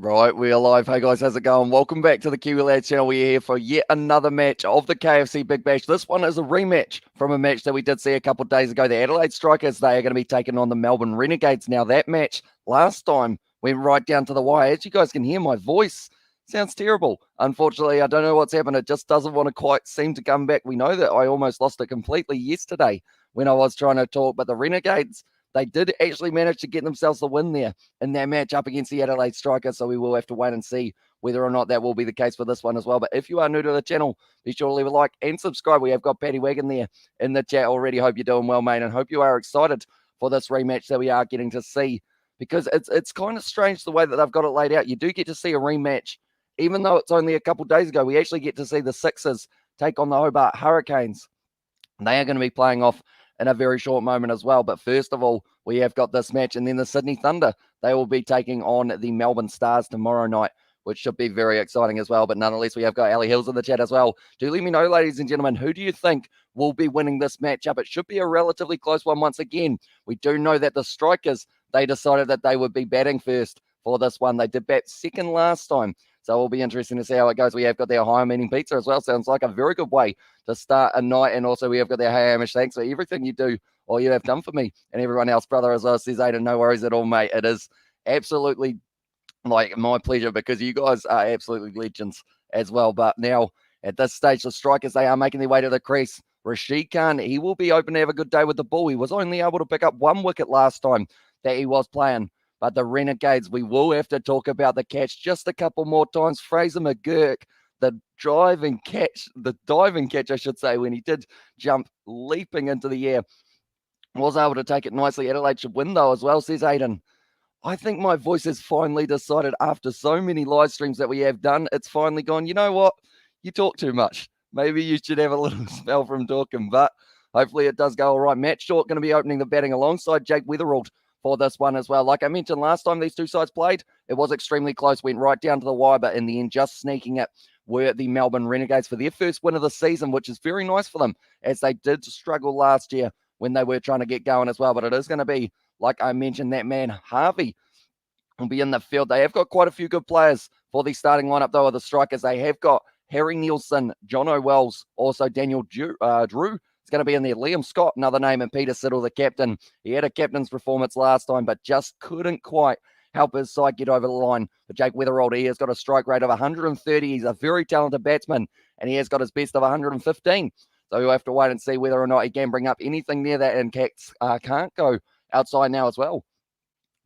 Right, we are live. Hey guys, how's it going? Welcome back to the Kiwi Lads channel. We're here for yet another match of the KFC Big Bash. This one is a rematch from a match that we did see a couple of days ago. The Adelaide Strikers, they are going to be taking on the Melbourne Renegades. Now, that match last time went right down to the wire. As you guys can hear, my voice sounds terrible. Unfortunately, I don't know what's happened. It just doesn't want to quite seem to come back. We know that I almost lost it completely yesterday when I was trying to talk, but the Renegades, they did actually manage to get themselves the win there in their match up against the Adelaide Strikers. So we will have to wait and see whether or not that will be the case for this one as well. But if you are new to the channel, be sure to leave a like and subscribe. We have got Paddy Wagon there in the chat already. Hope you're doing well, mate, and hope you are excited for this rematch that we are getting to see, because it's kind of strange the way that they've got it laid out. You do get to see a rematch, even though it's only a couple of days ago. We actually get to see the Sixers take on the Hobart Hurricanes. They are going to be playing off in a very short moment as well. But first of all, we have got this match, and then the Sydney Thunder, they will be taking on the Melbourne Stars tomorrow night, which should be very exciting as well. But nonetheless, we have got Ali Hills in the chat as well. Do let me know, ladies and gentlemen, who do you think will be winning this matchup? It should be a relatively close one once again. We do know that the Strikers, they decided that they would be batting first for this one. They did bat second last time. So it'll be interesting to see how it goes. We have got their high meaning pizza as well. Sounds like a very good way to start a night. And also we have got their hey Hamish, thanks for everything you do or you have done for me and everyone else, brother, as well, says Aiden. No worries at all, mate. It is absolutely like my pleasure, because you guys are absolutely legends as well. But now at this stage, the Strikers, they are making their way to the crease. Rashid Khan, he will be open to have a good day with the ball. He was only able to pick up one wicket last time that he was playing. But the Renegades, we will have to talk about the catch just a couple more times. Fraser McGurk, the diving catch, I should say, when he did jump leaping into the air, was able to take it nicely. Adelaide should win though as well, says Aiden. I think my voice has finally decided, after so many live streams that we have done, it's finally gone, you know what? You talk too much. Maybe you should have a little spell from talking, but hopefully it does go all right. Matt Short going to be opening the batting alongside Jake Weatherald for this one as well. Like I mentioned last time these two sides played, it was extremely close, went right down to the wire, but in the end, just sneaking it were the Melbourne Renegades for their first win of the season, which is very nice for them, as they did struggle last year when they were trying to get going as well. But it is going to be, like I mentioned, that man Harvey will be in the field. They have got quite a few good players for the starting lineup, though, of the Strikers. They have got Harry Nielsen, John O'Wells, also Daniel Drew. It's going to be in there. Liam Scott, another name, and Peter Siddle, the captain. He had a captain's performance last time, but just couldn't quite help his side get over the line. But Jake Weatherald, he has got a strike rate of 130. He's a very talented batsman, and he has got his best of 115. So we'll have to wait and see whether or not he can bring up anything near that, and Cats can't go outside now as well.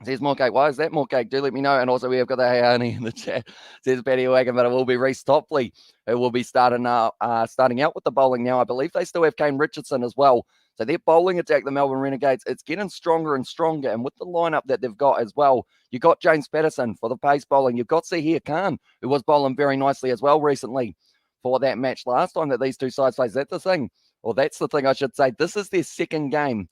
Says Moorcake, why is that Moorcake? Do let me know. And also we have got the Hey Honey in the chat. Says Paddy Wagon, but it will be Reece Topley who will be starting out with the bowling now. I believe they still have Kane Richardson as well. So their bowling attack, the Melbourne Renegades, it's getting stronger and stronger. And with the lineup that they've got as well, you've got James Patterson for the pace bowling. You've got Sahir Khan, who was bowling very nicely as well recently for that match last time that these two sides played. That's the thing, or that's the thing I should say. This is their second game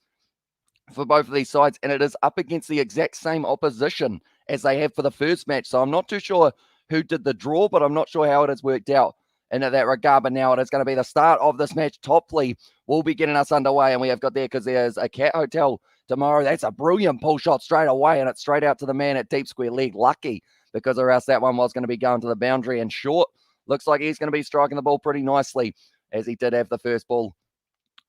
for both of these sides, and it is up against the exact same opposition as they have for the first match. So I'm not too sure who did the draw, but I'm not sure how it has worked out in that regard. But now it is going to be the start of this match. Topley will be getting us underway, and we have got there, because there's a Cat Hotel tomorrow. That's a brilliant pull shot straight away, and it's straight out to the man at deep square leg. Lucky, because or else that one was going to be going to the boundary. And Short looks like he's going to be striking the ball pretty nicely, as he did have the first ball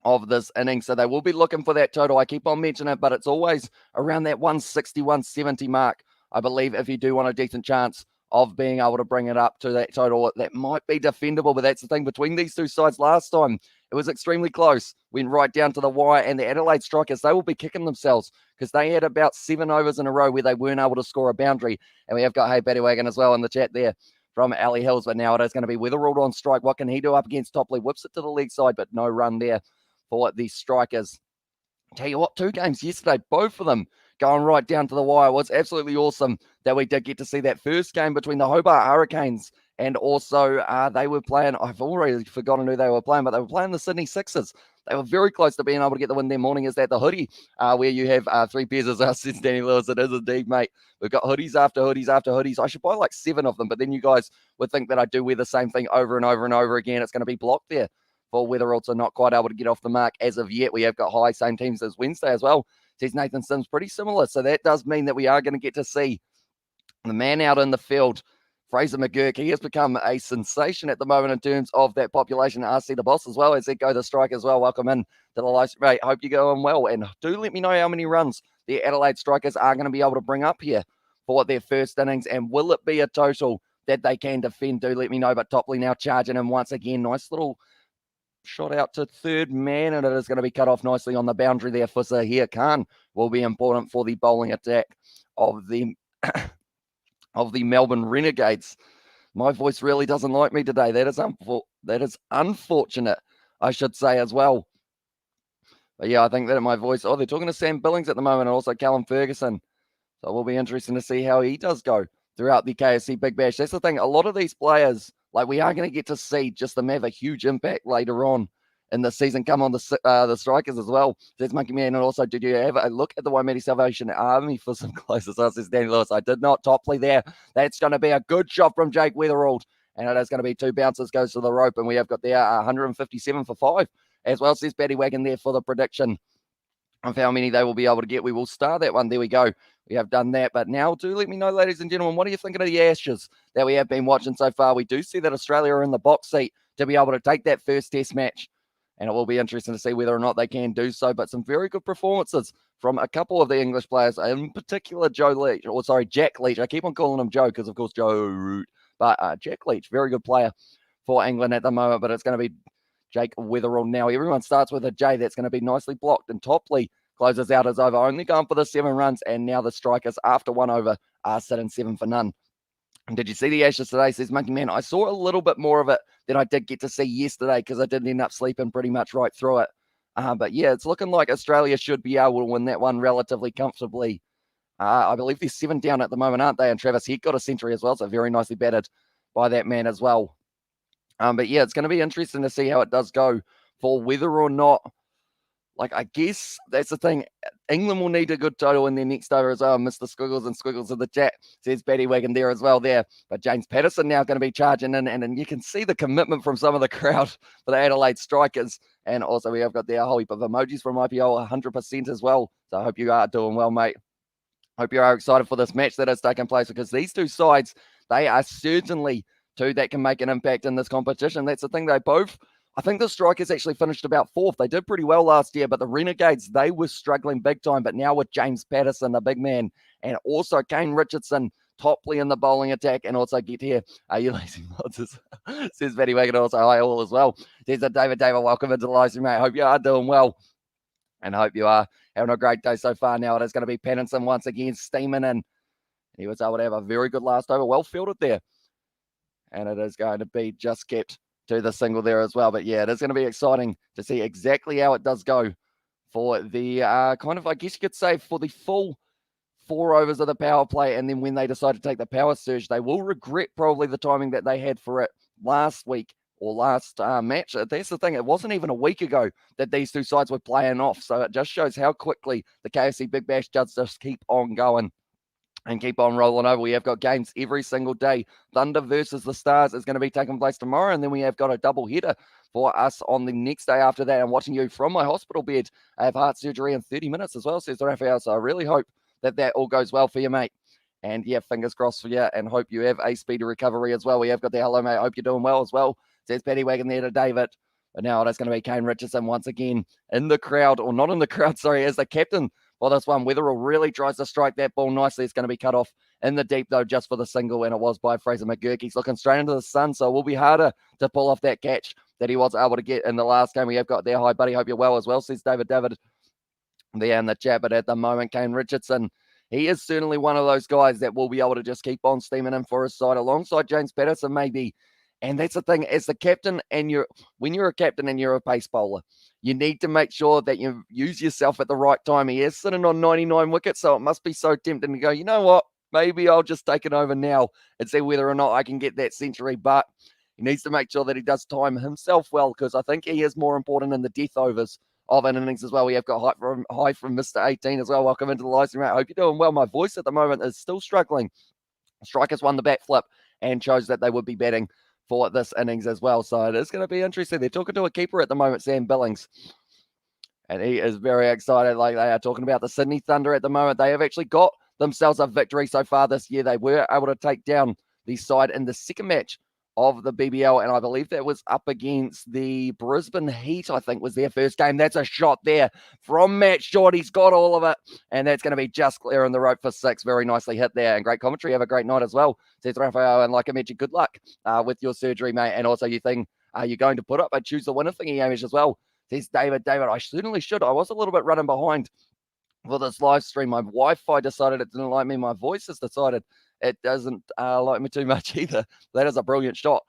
of this inning. So they will be looking for that total. I keep on mentioning it, but it's always around that 160, 170 mark, I believe, if you do want a decent chance of being able to bring it up to that total. That might be defendable, but that's the thing between these two sides. Last time, it was extremely close. Went right down to the wire, and the Adelaide Strikers, they will be kicking themselves, because they had about 7 overs in a row where they weren't able to score a boundary. And we have got Hey Paddy Wagon as well in the chat there from Ali Hills, but now it is going to be Weatherald on strike. What can he do up against Topley? Whips it to the leg side, but no run there for the Strikers. Tell you what, 2 games yesterday, both of them going right down to the wire. It was absolutely awesome that we did get to see that first game between the Hobart Hurricanes, and also they were playing, I've already forgotten who they were playing, but they were playing the Sydney Sixers. They were very close to being able to get the win. Their morning is that the hoodie, where you have 3 pairs as us, since Danny Lewis. It is indeed, mate. We've got hoodies after hoodies after hoodies. I should buy like 7 of them, but then you guys would think that I do wear the same thing over and over and over again. It's going to be blocked there for Weatherald, so not quite able to get off the mark as of yet. We have got high, same teams as Wednesday as well, says Nathan Sims. Pretty similar, so that does mean that we are going to get to see The man out in the field, Fraser McGurk, he has become a sensation at the moment in terms of that population. RC the boss as well as Echo the strike as well. Welcome in to the live stream, mate. Hope you're going well. And do let me know how many runs the Adelaide Strikers are going to be able to bring up here for their first innings. And will it be a total that they can defend? Do let me know. But Topley now charging in once again. Nice little shot out to third man, and it is going to be cut off nicely on the boundary there for Rashid Khan. Will be important for the bowling attack of the of the Melbourne Renegades. My voice really doesn't like me today. That is unfortunate, I should say as well. But yeah, I think that my voice. Oh, they're talking to Sam Billings at the moment, and also Callum Ferguson. So it will be interesting to see how he does go throughout the KFC Big Bash. That's the thing. A lot of these players, like, we are going to get to see just them have a huge impact later on in the season. Come on, the strikers as well. Says Monkey Man. And also, did you have a look at the Waimate Salvation Army for some closest? Says Danny Lewis. I did not. Topley there. That's going to be a good shot from Jake Weatherald. And it is going to be 2 bounces, goes to the rope. And we have got there 157 for 5 as well. Says Batty Wagon there for the prediction of how many they will be able to get. We will start that one. There we go. We have done that. But now do let me know, ladies and gentlemen, what are you thinking of the Ashes that we have been watching so far? We do see that Australia are in the box seat to be able to take that first test match. And it will be interesting to see whether or not they can do so. But some very good performances from a couple of the English players, in particular Jack Leach. I keep on calling him Joe because, of course, Joe Root. But Jack Leach, very good player for England at the moment. But it's going to be Jake Weatherall now. Everyone starts with a J. That's going to be nicely blocked. And Topley closes out his over, only going for the 7 runs. And now the Strikers, after 1 over, are sitting 7 for none. And did you see the Ashes today? Says Monkey Man. I saw a little bit more of it than I did get to see yesterday because I didn't end up sleeping pretty much right through it. But yeah, it's looking like Australia should be able to win that one relatively comfortably. I believe they're 7 down at the moment, aren't they? And Travis Head got a century as well, so very nicely batted by that man as well. But yeah, it's going to be interesting to see how it does go for whether or not, like, I guess that's the thing. England will need a good total in their next over as well. Mr. Squiggles and Squiggles in the chat says Batty Wagon there as well there. But James Patterson now going to be charging in, and you can see the commitment from some of the crowd for the Adelaide Strikers. And also we have got there a whole heap of emojis from IPO 100% as well. So I hope you are doing well, mate. Hope you are excited for this match that has taken place, because these two sides, they are certainly two that can make an impact in this competition. That's the thing. I think the Strikers actually finished about 4th. They did pretty well last year, but the Renegades, they were struggling big time. But now with James Patterson, the big man, and also Kane Richardson, Topley in the bowling attack, and also get here. Are you lazy mods? Says Betty Wagon. Also, hi all as well. Says David, welcome into the live stream, mate. Hope you are doing well, and hope you are having a great day so far. Now it is going to be Patterson once again steaming in. He was able to have a very good last over, well fielded there. And it is going to be just kept to the single there as well. But yeah, it is going to be exciting to see exactly how it does go for the kind of, I guess you could say, for the full 4 overs of the power play. And then when they decide to take the power surge, they will regret probably the timing that they had for it last week or last match. That's the thing. It wasn't even a week ago that these two sides were playing off. So it just shows how quickly the KFC Big Bash does just keep on going and keep on rolling over. We have got games every single day. Thunder versus the Stars is going to be taking place tomorrow, and then we have got a double header for us on the next day after that. I'm watching you from my hospital bed. I have heart surgery in 30 minutes as well, says Raphael. So I really hope that all goes well for you, mate. And yeah, fingers crossed for you, and hope you have a speedy recovery as well. We have got the hello, mate. Hope you're doing well as well, says Patty Wagon there to David. But now it's going to be Kane Richardson once again in the crowd, or not in the crowd, sorry, as the captain. Well, this one, Weatherall really tries to strike that ball nicely. It's going to be cut off in the deep, though, just for the single, and it was by Fraser McGurk. He's looking straight into the sun, so it will be harder to pull off that catch that he was able to get in the last game. We have got there. Hi, buddy. Hope you're well as well, says David there in the chat. But at the moment, Kane Richardson, he is certainly one of those guys that will be able to just keep on steaming in for his side, alongside James Patterson, maybe. And that's the thing, as the captain, and when you're a captain and you're a pace bowler, you need to make sure that you use yourself at the right time. He is sitting on 99 wickets, so it must be so tempting to go, you know what, maybe I'll just take it over now and see whether or not I can get that century. But he needs to make sure that he does time himself well, because I think he is more important in the death overs of an innings as well. We have got hi from Mr. 18 as well. Welcome into the live stream. I hope you're doing well. My voice at the moment is still struggling. Strikers won the bat flip and chose that they would be batting for this innings as well. So it is going to be interesting. They're talking to a keeper at the moment, Sam Billings. And he is very excited. Like, they are talking about the Sydney Thunder at the moment. They have actually got themselves a victory so far this year. They were able to take down the side in the second match of the BBL, and I believe that was up against the Brisbane Heat, I think was their first game. That's a shot there from Matt Short. He's got all of it, and that's going to be just clear in the rope for 6. Very nicely hit there, and great commentary. Have a great night as well, says Rafael, and like I mentioned, good luck with your surgery, mate, and also you think you're going to put up a choose the winner thingy, Hamish, as well, says David. I certainly should. I was a little bit running behind for this live stream. My Wi-Fi decided it didn't like me. My voice has decided it doesn't like me too much either. That is a brilliant shot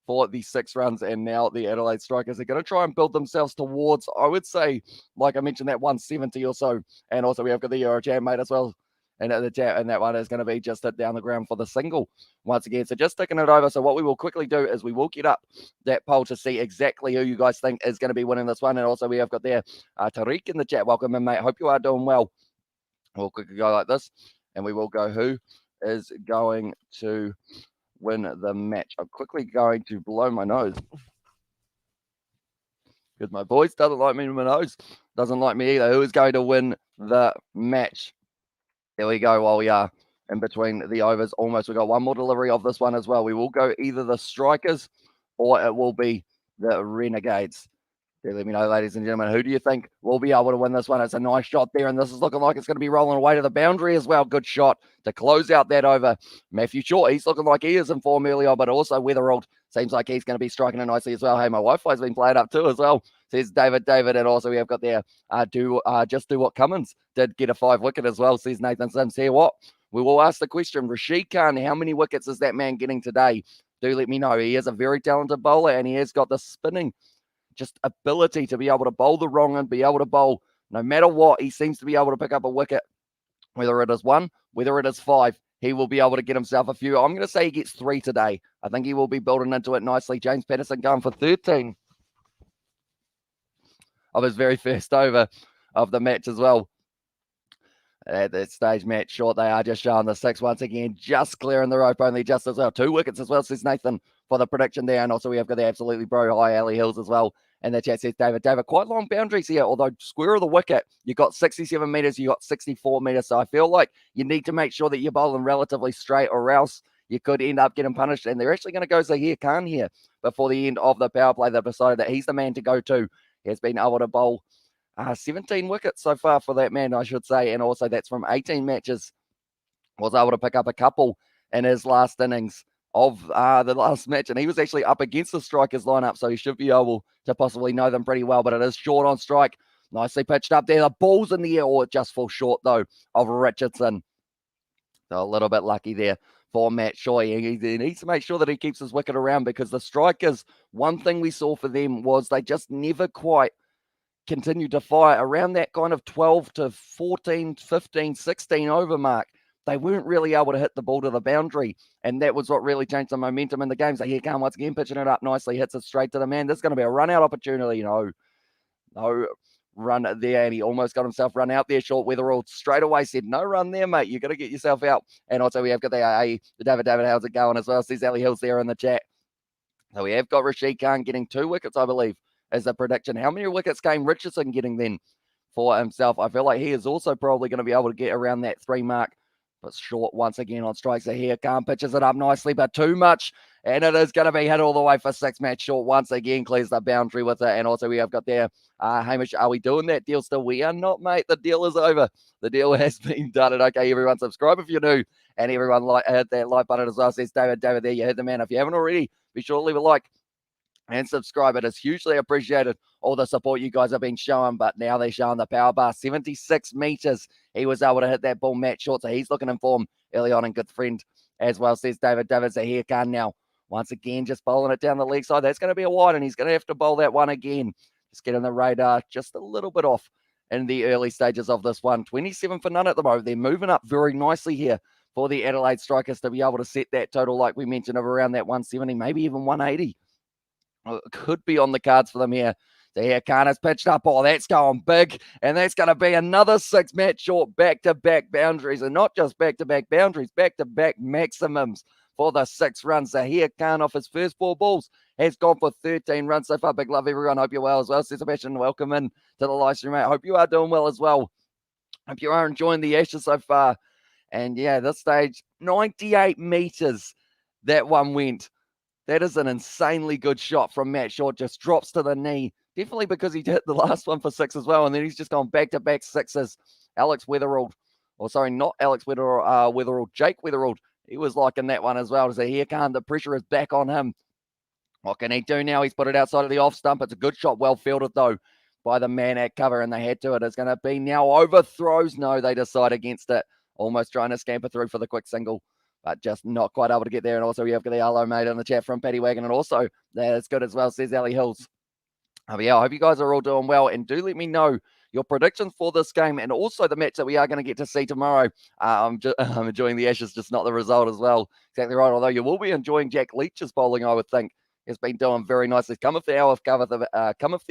for the 6 runs, and now the Adelaide Strikers are going to try and build themselves towards, I would say, like I mentioned, that 170 or so. And also we have got the Eurochat mate as well, and the chat, and that one is going to be just hit down the ground for the single once again. So just sticking it over. So what we will quickly do is we will get up that poll to see exactly who you guys think is going to be winning this one. And also we have got there Tariq in the chat. Welcome in, mate. Hope you are doing well. We'll quickly go like this, and we will go who is going to win the match. I'm quickly going to blow my nose because my voice doesn't like me. My nose doesn't like me either. Who is going to win the match? There we go. While we are in between the overs, almost. We've got one more delivery of this one as well. We will go either the Strikers or it will be the Renegades. Let me know, ladies and gentlemen, who do you think will be able to win this one? It's a nice shot there, and this is looking like it's going to be rolling away to the boundary as well. Good shot to close out that over. Matthew Short, he's looking like he is in form earlier, but also Weatherald seems like he's going to be striking it nicely as well. Hey, my Wi-Fi's been played up too as well, says David. And also we have got there, just do what Cummins did, get a 5 wicket as well, says Nathan Sims. Here, what? We will ask the question, Rashid Khan, how many wickets is that man getting today? Do let me know. He is a very talented bowler, and he has got the spinning just ability to be able to bowl the wrong and be able to bowl no matter what. He seems to be able to pick up a wicket, whether it is 1, whether it is 5. He will be able to get himself a few. I'm going to say he gets 3 today. I think he will be building into it nicely. James Patterson going for 13 of his very first over of the match as well. At that stage, Matt Short, they are just showing the 6 once again, just clearing the rope only just as well. 2 wickets as well, says Nathan, for the prediction there. And also we have got the absolutely bro high alley hills as well. And the chat says David, quite long boundaries here, although square of the wicket, you got 67 meters, you got 64 meters. So I feel like you need to make sure that you're bowling relatively straight, or else you could end up getting punished. And they're actually going to go Zahir Khan here before the end of the power play. They've decided that he's the man to go to. He has been able to bowl 17 wickets so far for that man, I should say. And also that's from 18 matches. Was able to pick up a couple in his last innings of the last match. And he was actually up against the Strikers lineup, so he should be able to possibly know them pretty well. But it is Short on strike. Nicely pitched up there. The ball's in the air, or it just falls short, though, of Richardson. So a little bit lucky there for Matt Short. He needs to make sure that he keeps his wicket around, because the Strikers, one thing we saw for them was they just never quite continued to fire around that kind of 12 to 14, 15, 16 over mark. They weren't really able to hit the ball to the boundary, and that was what really changed the momentum in the game. So here Khan once again pitching it up nicely, hits it straight to the man. This is going to be a run-out opportunity. No run there, and he almost got himself run out there. Short Weatherall straight away said, no run there, mate. You got to get yourself out. And also we have got the David, how's it going as well? Says Ali Hills there in the chat. So we have got Rashid Khan getting 2 wickets, I believe, as a prediction. How many wickets came Richardson getting then for himself? I feel like he is also probably going to be able to get around that 3 mark. But Short once again on strikes. So here Khan pitches it up nicely, but too much. And it is going to be hit all the way for 6. Matt Short once again clears the boundary with it. And also we have got there, Hamish, are we doing that deal still? We are not, mate. The deal is over. The deal has been done. And okay, everyone, subscribe if you're new. And everyone hit that like button as well. Says David, there you hit the man. If you haven't already, be sure to leave a like and subscribe. It is hugely appreciated, all the support you guys have been showing. But now they're showing the power bar, 76 meters. He was able to hit that ball, Matt Short, so he's looking in form early on, and good friend as well, says David. So here Khan now once again just bowling it down the leg side. That's going to be a wide, and he's going to have to bowl that one again. Just getting the radar just a little bit off in the early stages of this one. 27 for none at the moment. They're moving up very nicely here for the Adelaide Strikers to be able to set that total, like we mentioned, of around that 170, maybe even 180. Could be on the cards for them here. So here Khan has pitched up. Oh, that's going big. And that's going to be another 6. Matt Short, back-to-back boundaries. And not just back-to-back boundaries, back-to-back maximums for the 6 runs. So here Khan, off his first 4 balls, has gone for 13 runs so far. Big love, everyone. Hope you're well as well. Says Sebastian, welcome in to the live stream, mate. Hope you are doing well as well. Hope you are enjoying the Ashes so far. And yeah, this stage, 98 metres that one went. That is an insanely good shot from Matt Short. Just drops to the knee. Definitely because he hit the last one for 6 as well. And then he's just gone back-to-back sixes. Alex Weatherald, or sorry, not Alex Weatherald, Jake Weatherald. He was liking that one as well. So here Khan, the pressure is back on him. What can he do now? He's put it outside of the off stump. It's a good shot, well fielded though by the man at cover, and they had to. It is going to be now overthrows. No, they decide against it. Almost trying to scamper through for the quick single, but just not quite able to get there. And also, we have got the hello mate in the chat from Paddy Wagon, and also that's good as well, says Ali Hills. Yeah, I hope you guys are all doing well, and do let me know your predictions for this game and also the match that we are going to get to see tomorrow. I'm enjoying the Ashes, just not the result as well. Exactly right, although you will be enjoying Jack Leach's bowling, I would think. He's been doing very nicely. Cometh the hour, cometh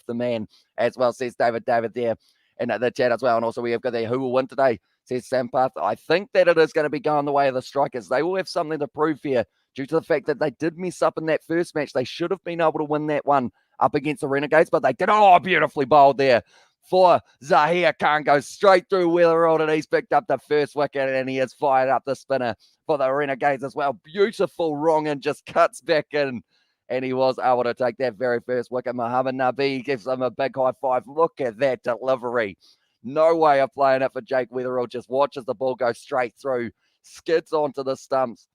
the man, as well, says David there in the chat as well. And also we have got there, who will win today, says Sampath. I think that it is going to be going the way of the Strikers. They will have something to prove here due to the fact that they did mess up in that first match. They should have been able to win that one up against the Renegades, but they did. Oh, beautifully bowled there for Zaheer Khan. Goes straight through Weatherald, and he's picked up the first wicket, and he has fired up the spinner for the Renegades as well. Beautiful wrong, and just cuts back in, and he was able to take that very first wicket. Muhammad Nabi gives him a big high five. Look at that delivery. No way of playing it for Jake Weatherald. Just watches the ball go straight through, skids onto the stumps.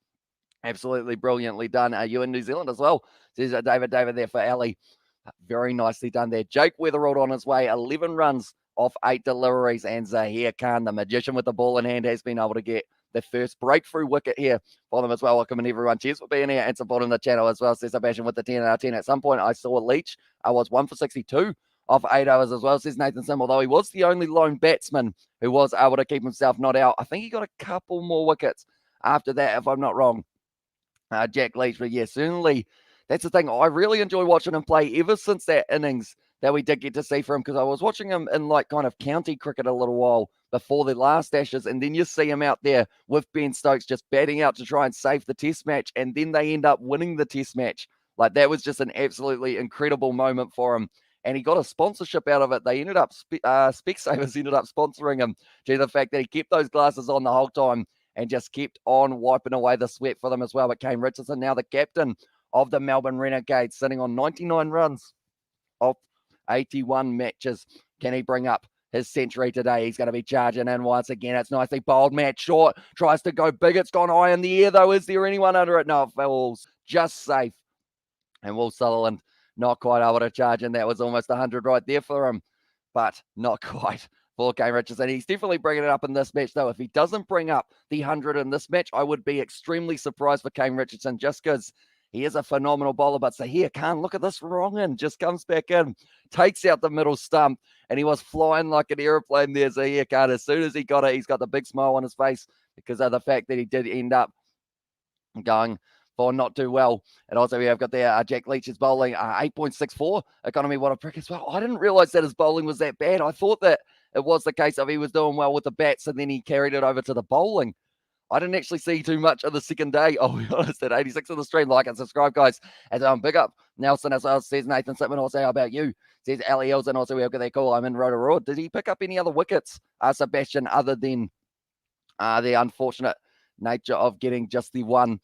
Absolutely brilliantly done. Are you in New Zealand as well? Says David there for Ali. Very nicely done there. Jake Weatherald on his way. 11 runs off 8 deliveries. And Zaheer Khan, the magician with the ball in hand, has been able to get the first breakthrough wicket here for them as well. Welcome in everyone. Cheers for being here and supporting the channel as well. Says Sebastian with the 10 out of 10. At some point, I saw Leach. I was 1 for 62 off 8 overs as well, says Nathan Sim. Although he was the only lone batsman who was able to keep himself not out. I think he got a couple more wickets after that, if I'm not wrong. Jack Leach, but yeah, certainly that's the thing. I really enjoy watching him play ever since that innings that we did get to see for him, because I was watching him in like kind of county cricket a little while before the last Ashes, and then you see him out there with Ben Stokes just batting out to try and save the test match, and then they end up winning the test match. Like, that was just an absolutely incredible moment for him, and he got a sponsorship out of it. They ended up, Specsavers ended up sponsoring him due to the fact that he kept those glasses on the whole time and just kept on wiping away the sweat for them as well. But Kane Richardson, now the captain of the Melbourne Renegades, sitting on 99 runs of 81 matches. Can he bring up his century today? He's going to be charging in once again. It's nicely bowled. Matt Short tries to go big. It's gone high in the air, though. Is there anyone under it? No, it falls just safe. And Will Sutherland not quite able to charge in. That was almost 100 right there for him, but not quite for Kane Richardson. He's definitely bringing it up in this match, though. If he doesn't bring up the 100 in this match, I would be extremely surprised for Kane Richardson, just because he is a phenomenal bowler. But Zaheer Khan, look at this wrong in, just comes back in, takes out the middle stump, and he was flying like an aeroplane there, Zaheer Khan. As soon as he got it, he's got the big smile on his face because of the fact that he did end up going for not too well. And also we have got there Jack Leach's bowling, 8.64 economy. What a prick as well. I didn't realize that his bowling was that bad. I thought that it was the case of he was doing well with the bats and then he carried it over to the bowling. I didn't actually see too much of the second day. I'll be honest, at 86 on the stream. Like and subscribe, guys. As big up Nelson as well, says Nathan Sitman. Also, how about you? Says Ali Hills. And also we have got their call. I'm in Rotorua. Did he pick up any other wickets, Sebastian, other than the unfortunate nature of getting just the one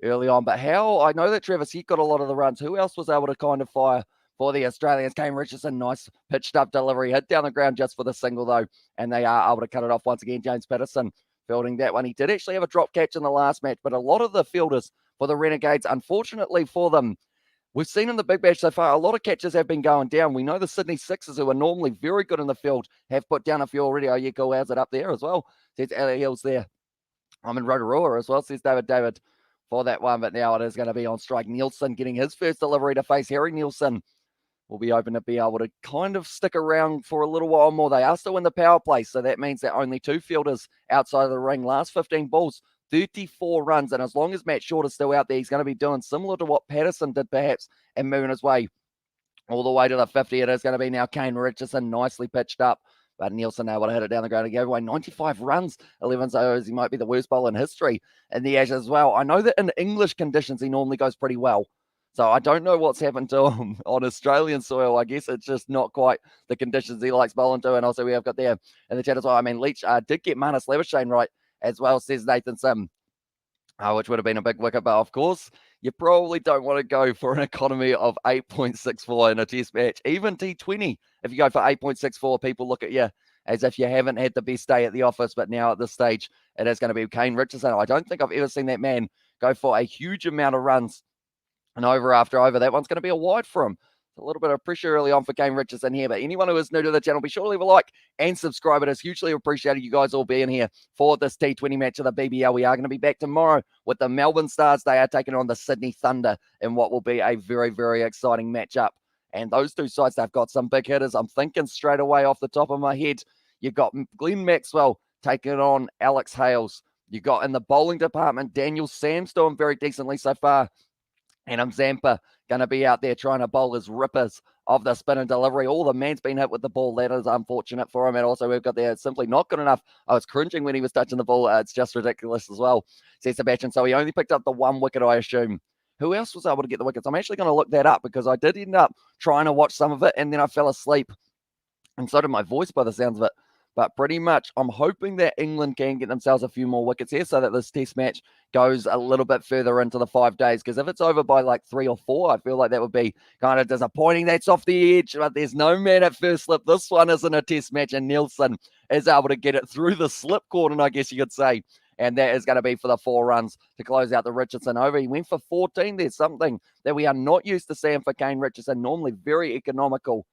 early on? But how, I know that Travis Heat got a lot of the runs. Who else was able to kind of fire for the Australians? Kane Richardson, nice pitched up delivery, hit down the ground just for the single though, and they are able to cut it off once again. James Patterson fielding that one. He did actually have a drop catch in the last match, but a lot of the fielders for the Renegades, unfortunately for them, we've seen in the Big Bash so far, a lot of catches have been going down. We know the Sydney Sixers, who are normally very good in the field, have put down a few already. Oh, yeah, go, how's it up there as well? Says Ali Hills there. I'm in Rotorua as well, says David for that one, but now it is going to be on strike. Nielsen getting his first delivery to face Harry Nielsen. Will be open to be able to kind of stick around for a little while more. They are still in the power play, so that means that only 2 fielders outside of the ring. Last 15 balls, 34 runs, and as long as Matt Short is still out there, he's going to be doing similar to what Patterson did perhaps and moving his way all the way to the 50. It is going to be now Kane Richardson, nicely pitched up, but Nielsen able to hit it down the ground and go away. 95 runs, 11 overs. He might be the worst bowler in history in the Ashes as well. I know that in English conditions, he normally goes pretty well. So I don't know what's happened to him on Australian soil. I guess it's just not quite the conditions he likes bowling to. And also we have got there in the chat as well. I mean, Leach did get Marnus Labuschagne right as well, says Nathan Sim. Which would have been a big wicket, but of course, you probably don't want to go for an economy of 8.64 in a test match, even T20. If you go for 8.64, people look at you as if you haven't had the best day at the office, but now at this stage, it is going to be Kane Richardson. I don't think I've ever seen that man go for a huge amount of runs and over after over. That one's going to be a wide for him. A little bit of pressure early on for Kane Richardson here, but anyone who is new to the channel, be sure to leave a like and subscribe. It is hugely appreciated you guys all being here for this T20 match of the BBL. We are going to be back tomorrow with the Melbourne Stars. They are taking on the Sydney Thunder in what will be a very, very exciting matchup. And those two sides, they've got some big hitters. I'm thinking straight away off the top of my head, you've got Glenn Maxwell taking on Alex Hales. You've got in the bowling department, Daniel Sam's doing very decently so far. And Zampa going to be out there trying to bowl his rippers of the spin and delivery. All the man's been hit with the ball. That is unfortunate for him. And also we've got there simply not good enough. I was cringing when he was touching the ball. It's just ridiculous as well, says Sebastian. So he only picked up the one wicket, I assume. Who else was able to get the wickets? I'm actually going to look that up because I did end up trying to watch some of it and then I fell asleep. And so did my voice by the sounds of it. But pretty much, I'm hoping that England can get themselves a few more wickets here so that this test match goes a little bit further into the 5 days. Because if it's over by like 3 or 4, I feel like that would be kind of disappointing. That's off the edge, but there's no man at first slip. This one isn't a test match, and Nielsen is able to get it through the slip cordon, I guess you could say. And that is going to be for the 4 runs to close out the Richardson over. He went for 14. There's something that we are not used to seeing for Kane Richardson. Normally very economical.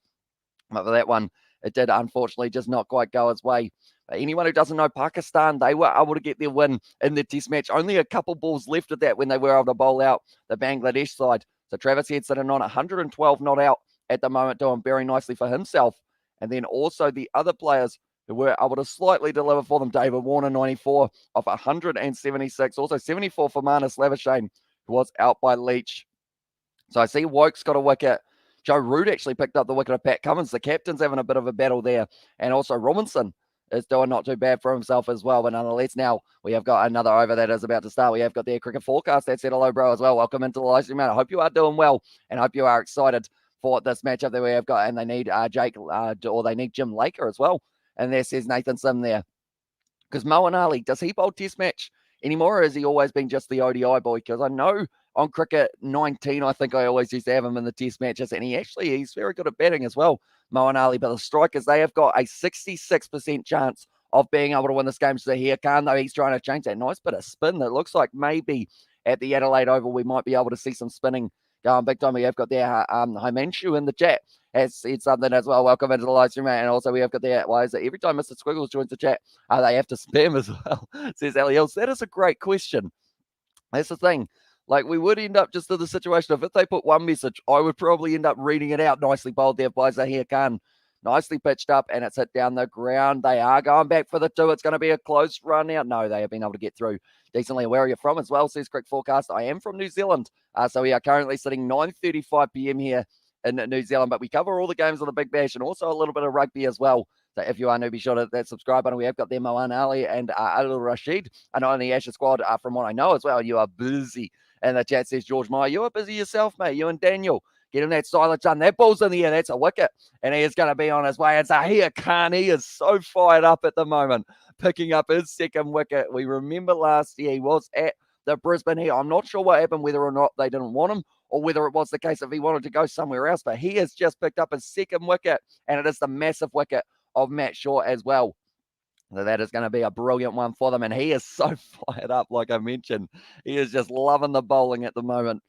But for that one, it did unfortunately just not quite go his way. But anyone who doesn't know, Pakistan, they were able to get their win in the test match. Only a couple balls left of that when they were able to bowl out the Bangladesh side. So Travis Head sitting on 112 not out at the moment, doing very nicely for himself. And then also the other players who were able to slightly deliver for them. David Warner, 94 off 176. Also 74 for Marnus Labuschagne, who was out by Leach. So I see Woke's got a wicket. Joe Root actually picked up the wicket of Pat Cummins. The captain's having a bit of a battle there. And also Robinson is doing not too bad for himself as well. But nonetheless, now we have got another over that is about to start. We have got their cricket forecast. That said hello, bro, as well. Welcome into the live stream, man. I hope you are doing well and I hope you are excited for this matchup that we have got. And they need they need Jim Laker as well. And there says Nathan Sim there. Because Moeen Ali, does he bowl test match anymore, or has he always been just the ODI boy? Because I know on Cricket 19, I think I always used to have him in the test matches, and he's very good at batting as well, Moeen Ali. But the Strikers, they have got a 66% chance of being able to win this game. So here Khan, though, he's trying to change that nice bit of spin. That looks like maybe at the Adelaide Oval we might be able to see some spinning going big time. We have got there Himanshu in the chat has said something as well. Welcome into the live stream, and also we have got there. Why is it every time Mr. Squiggles joins the chat, they have to spam as well? Says Ali Hills. That is a great question. That's the thing. Like, we would end up just in the situation of if they put one message, I would probably end up reading it out. Nicely bowled there by Zahir Khan. Nicely pitched up, and it's hit down the ground. They are going back for the 2. It's going to be a close run out. No, they have been able to get through decently. Where are you from as well, says Cricket Forecast? I am from New Zealand. So we are currently sitting 9:35 p.m. here in New Zealand, but we cover all the games of the Big Bash and also a little bit of rugby as well. So if you are new, be sure to hit that subscribe button. We have got there Moeen Ali and Adil Rashid, and on the Ashes squad, from what I know as well. You are busy. And the chat says, George Meyer, you are busy yourself, mate. You and Daniel. Get him that silent done. That ball's in the air. That's a wicket. And he is going to be on his way. And Zahir Khan, he is so fired up at the moment, picking up his second wicket. We remember last year he was at the Brisbane here. I'm not sure what happened, whether or not they didn't want him or whether it was the case if he wanted to go somewhere else. But he has just picked up his second wicket, and it is the massive wicket of Matt Shaw as well. So that is going to be a brilliant one for them. And he is so fired up, like I mentioned. He is just loving the bowling at the moment.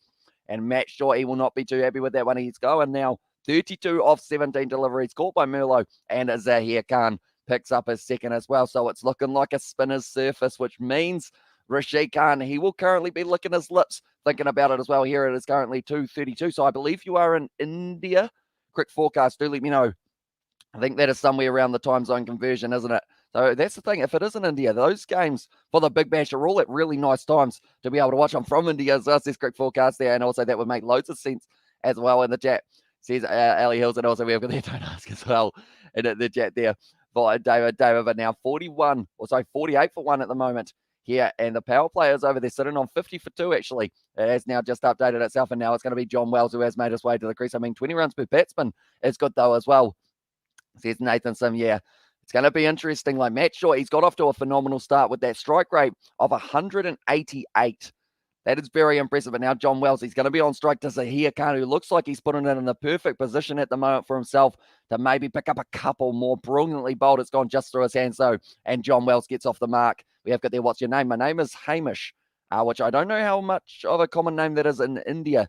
And Matt Shaw, he will not be too happy with that one. He's going now 32 off 17 deliveries caught by Merlot. And Zahir Khan picks up his second as well. So it's looking like a spinner's surface, which means Rashid Khan, he will currently be licking his lips thinking about it as well. Here it is currently 2:32. So I believe you are in India. Quick forecast, do let me know. I think that is somewhere around the time zone conversion, isn't it? So that's the thing. If it is in India, those games for the Big Bash are all at really nice times to be able to watch. I'm from India, so that's this quick forecast there. And also that would make loads of sense as well in the chat. Says Ali Hills, and also we have got there, don't ask as well in the chat there for David, but now 48 for 1 at the moment here. And the power play is over there sitting on 50 for 2, actually. It has now just updated itself, and now it's going to be John Wells who has made his way to the crease. I mean, 20 runs per batsman is good though as well. Says Nathan Sim, yeah. It's going to be interesting. Like Matt Shaw, he's got off to a phenomenal start with that strike rate of 188. That is very impressive. But now John Wells, he's going to be on strike to Zahir Khan, who looks like he's putting it in the perfect position at the moment for himself to maybe pick up a couple more. Brilliantly bowled. It's gone just through his hands, though. And John Wells gets off the mark. We have got there, what's your name? My name is Hamish, which I don't know how much of a common name that is in India.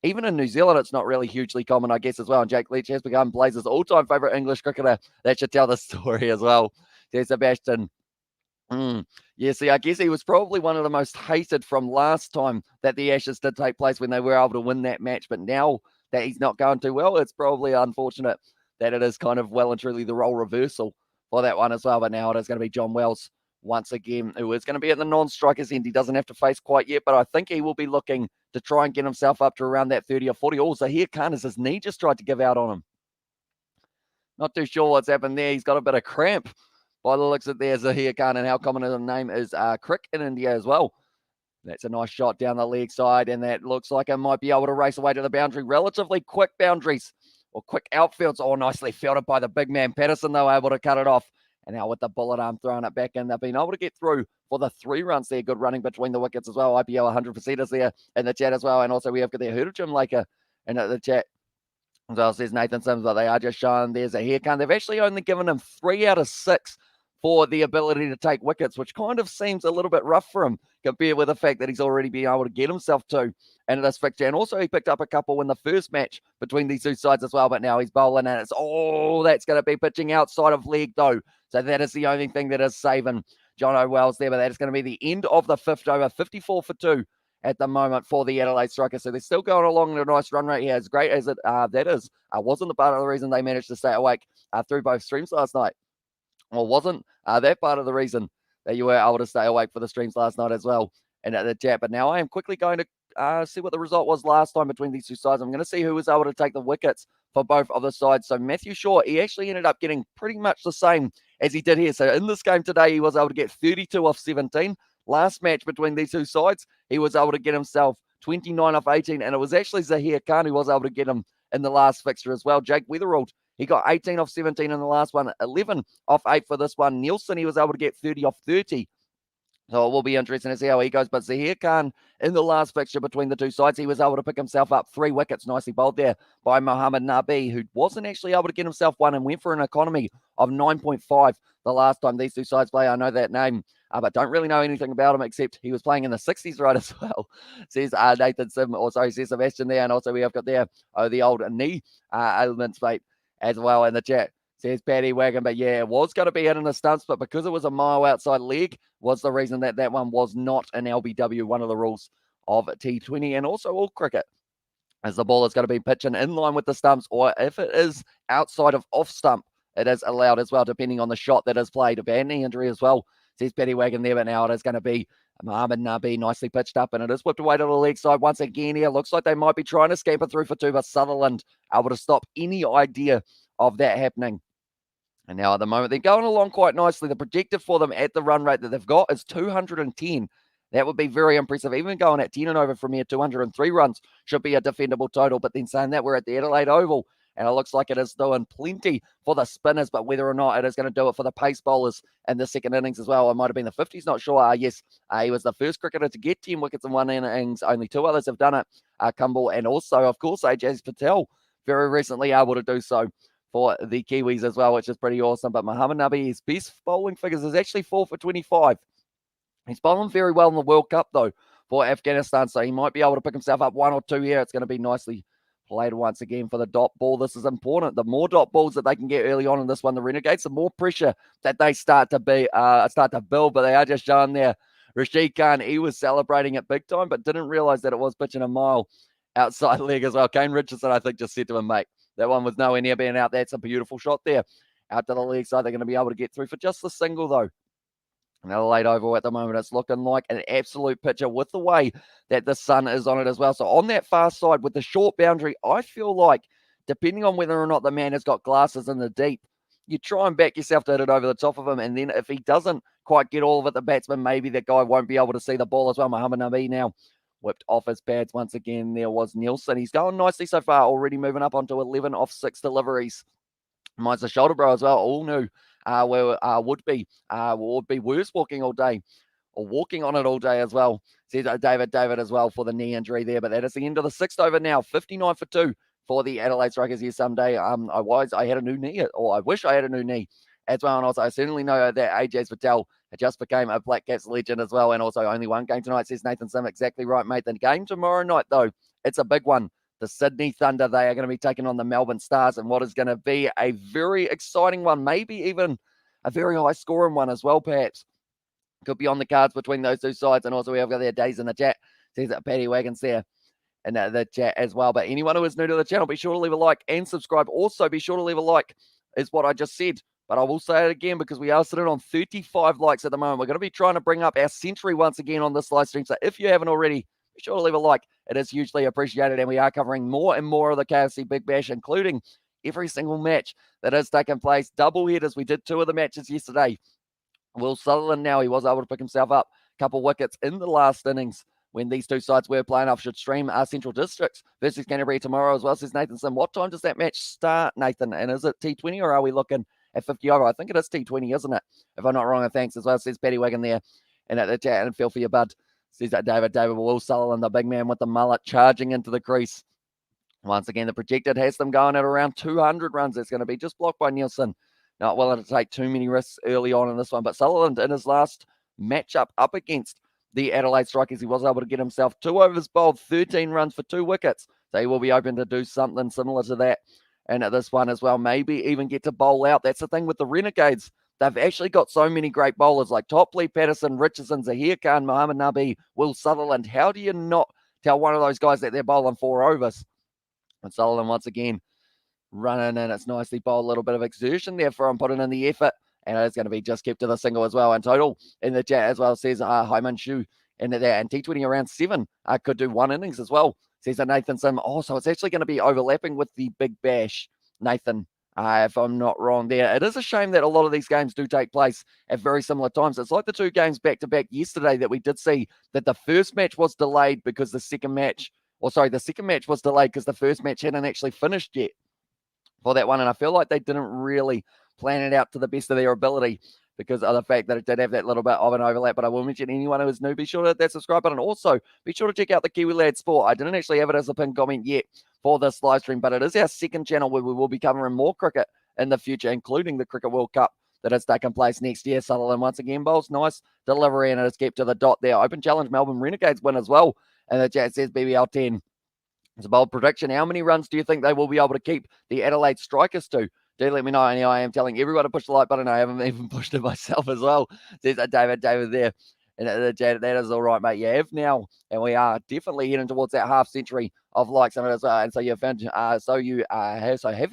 Even in New Zealand, it's not really hugely common, I guess, as well. And Jake Leach has become Blazers' all-time favourite English cricketer. That should tell the story as well. There's Sebastian. Yeah, see, I guess he was probably one of the most hated from last time that the Ashes did take place when they were able to win that match. But now that he's not going too well, it's probably unfortunate that it is kind of well and truly the role reversal for that one as well. But now it is going to be John Wells once again, who is going to be at the non-strikers end. He doesn't have to face quite yet, but I think he will be looking to try and get himself up to around that 30 or 40. Also, here Khan is his knee just tried to give out on him. Not too sure what's happened there. He's got a bit of cramp by the looks of there, Zahir Khan, and how common a name is Crick in India as well. That's a nice shot down the leg side, and that looks like it might be able to race away to the boundary. Relatively quick boundaries, or quick outfields. Oh, nicely fielded by the big man Patterson, though, able to cut it off. And now with the bullet arm throwing it back in, they've been able to get through for the 3 runs there. Good running between the wickets as well. IPL 100% is there in the chat as well. And also we have got their Hurricane Laker in the chat. As well says Nathan Sims, but they are just showing there's a haircut. They've actually only given him 3 out of 6 for the ability to take wickets, which kind of seems a little bit rough for him compared with the fact that he's already been able to get himself to into this fixture. And also he picked up a couple in the first match between these two sides as well, but now he's bowling and it's, that's going to be pitching outside of leg though. So that is the only thing that is saving John O'Wells there, but that is going to be the end of the 5th over, 54 for 2 at the moment for the Adelaide Strikers. So they're still going along at a nice run rate here. As great as it that is, wasn't the part of the reason they managed to stay awake through both streams last night. Well, wasn't that part of the reason that you were able to stay awake for the streams last night as well and at the chat. But now I am quickly going to see what the result was last time between these two sides. I'm going to see who was able to take the wickets for both of the sides. So Matthew Shaw, he actually ended up getting pretty much the same as he did here. So in this game today, he was able to get 32 off 17. Last match between these two sides, he was able to get himself 29 off 18. And it was actually Zahir Khan who was able to get him in the last fixture as well. Jake Weatherald, he got 18 off 17 in the last one, 11 off 8 for this one. Nielsen, he was able to get 30 off 30. So it will be interesting to see how he goes. But Zahir Khan, in the last fixture between the two sides, he was able to pick himself up 3 wickets. Nicely bowled there by Mohammad Nabi, who wasn't actually able to get himself one and went for an economy of 9.5 the last time these two sides play. I know that name, but don't really know anything about him except he was playing in the 60s right as well. Says Nathan Sim, or sorry, says Sebastian there. And also we have got there, the old knee ailments, mate, as well in the chat. Says Paddy Wagon, but yeah, it was going to be hit in the stumps, but because it was a mile outside leg was the reason that that one was not an LBW, one of the rules of T20 and also all cricket, as the ball is going to be pitching in line with the stumps, or if it is outside of off stump, it is allowed as well, depending on the shot that is played. A bad knee injury as well, says Paddy Wagon there, but now it is going to be Mohammad Nabi, nicely pitched up, and it is whipped away to the leg side once again here. Looks like they might be trying to scamper through for 2, but Sutherland able to stop any idea of that happening. And now at the moment, they're going along quite nicely. The projected for them at the run rate that they've got is 210. That would be very impressive. Even going at 10 and over from here, 203 runs should be a defendable total. But then saying that, we're at the Adelaide Oval, and it looks like it is doing plenty for the spinners, but whether or not it is going to do it for the pace bowlers in the second innings as well. It might have been the 50s, not sure. Yes, he was the first cricketer to get 10 wickets in one innings. Only 2 others have done it, Kumble, and also, of course, Ajaz Patel, very recently able to do so for the Kiwis as well, which is pretty awesome. But Mohammad Nabi, his best bowling figures is actually 4 for 25. He's bowling very well in the World Cup, though, for Afghanistan, so he might be able to pick himself up 1 or 2 here. It's going to be nicely played once again for the dot ball. This is important. The more dot balls that they can get early on in this one, the Renegades, the more pressure that they start to build, but they are just showing there. Rashid Khan, he was celebrating it big time, but didn't realize that it was pitching a mile outside leg as well. Kane Richardson, I think, just said to him, mate, that one was nowhere near being out. That's a beautiful shot there. Out to the leg side. They're going to be able to get through for just the single, though. And Adelaide Oval at the moment, it's looking like an absolute picture with the way that the sun is on it as well. So on that far side with the short boundary, I feel like, depending on whether or not the man has got glasses in the deep, you try and back yourself to hit it over the top of him. And then if he doesn't quite get all of it, the batsman, maybe that guy won't be able to see the ball as well. Mohammad Nabi now whipped off his pads once again. There was Nielsen. He's going nicely so far, already moving up onto 11 off 6 deliveries. Mine's the shoulder bro as well, all new would be worse walking all day, or walking on it all day as well. Says David as well for the knee injury there. But that is the end of the 6th over now. 59 for 2 for the Adelaide Strikers here someday. I had a new knee, or I wish I had a new knee as well. And also, I certainly know that AJ Patel just became a Black Caps legend as well. And also, only one game tonight, says Nathan Sim. Exactly right, mate. The game tomorrow night, though, it's a big one. The Sydney Thunder, they are going to be taking on the Melbourne Stars, and what is going to be a very exciting one, maybe even a very high-scoring one as well, perhaps. Could be on the cards between those two sides. And also, we have got their days in the chat. Says that Paddy Wagons there in the chat as well. But anyone who is new to the channel, be sure to leave a like and subscribe. Also, be sure to leave a like, is what I just said. But I will say it again, because we are sitting on 35 likes at the moment. We're going to be trying to bring up our century once again on this live stream. So if you haven't already, be sure to leave a like. It is hugely appreciated. And we are covering more and more of the KFC Big Bash, including every single match that has taken place. Double headers. We did 2 of the matches yesterday. Will Sutherland now, he was able to pick himself up a couple wickets in the last innings when these two sides were playing off. Should stream our Central Districts versus Canterbury tomorrow as well, says Nathan Sim. What time does that match start, Nathan? And is it T20 or are we looking at 50 over? I think it is T20, isn't it? If I'm not wrong, and thanks as well, says Paddy Wagon there. And at the chat, and feel for your bud, says that David Will Sutherland, the big man with the mullet, charging into the crease. Once again, the projected has them going at around 200 runs. It's going to be just blocked by Nielsen. Not willing to take too many risks early on in this one. But Sutherland, in his last matchup up against the Adelaide Strikers, he was able to get himself 2 overs bowled, 13 runs for 2 wickets. So he will be open to do something similar to that. And at this one as well, maybe even get to bowl out. That's the thing with the Renegades. They've actually got so many great bowlers like Topley, Patterson, Richardson, Zahir Khan, Mohammad Nabi, Will Sutherland. How do you not tell one of those guys that they're bowling 4 overs? And Sutherland once again running in. It's nicely bowled. A little bit of exertion there for him, putting in the effort. And it's going to be just kept to the single as well. And total in the chat as well says Haiman Shu in there. And T20 around 7 could do 1 innings as well, says Nathan Sim. Oh, so it's actually going to be overlapping with the Big Bash, Nathan, if I'm not wrong there. It is a shame that a lot of these games do take place at very similar times. It's like the 2 games back-to-back yesterday that we did see that the first match was delayed because the second match was delayed because the first match hadn't actually finished yet for that one. And I feel like they didn't really plan it out to the best of their ability because of the fact that it did have that little bit of an overlap. But I will mention anyone who is new, be sure to hit that subscribe button. Also, be sure to check out the Kiwi Lad Sport. I didn't actually have it as a pinned comment yet for this live stream, but it is our second channel where we will be covering more cricket in the future, including the Cricket World Cup that is taking place next year. Sutherland once again bowls nice delivery, and it is kept to the dot there. Open challenge, Melbourne Renegades win as well. And the chat says BBL 10. It's a bold prediction. How many runs do you think they will be able to keep the Adelaide Strikers to? Do let me know. And I am telling everyone to push the like button. I haven't even pushed it myself as well. Says David there. And that is all right, mate. You have now, and we are definitely heading towards that half century of likes on it as well. And so have you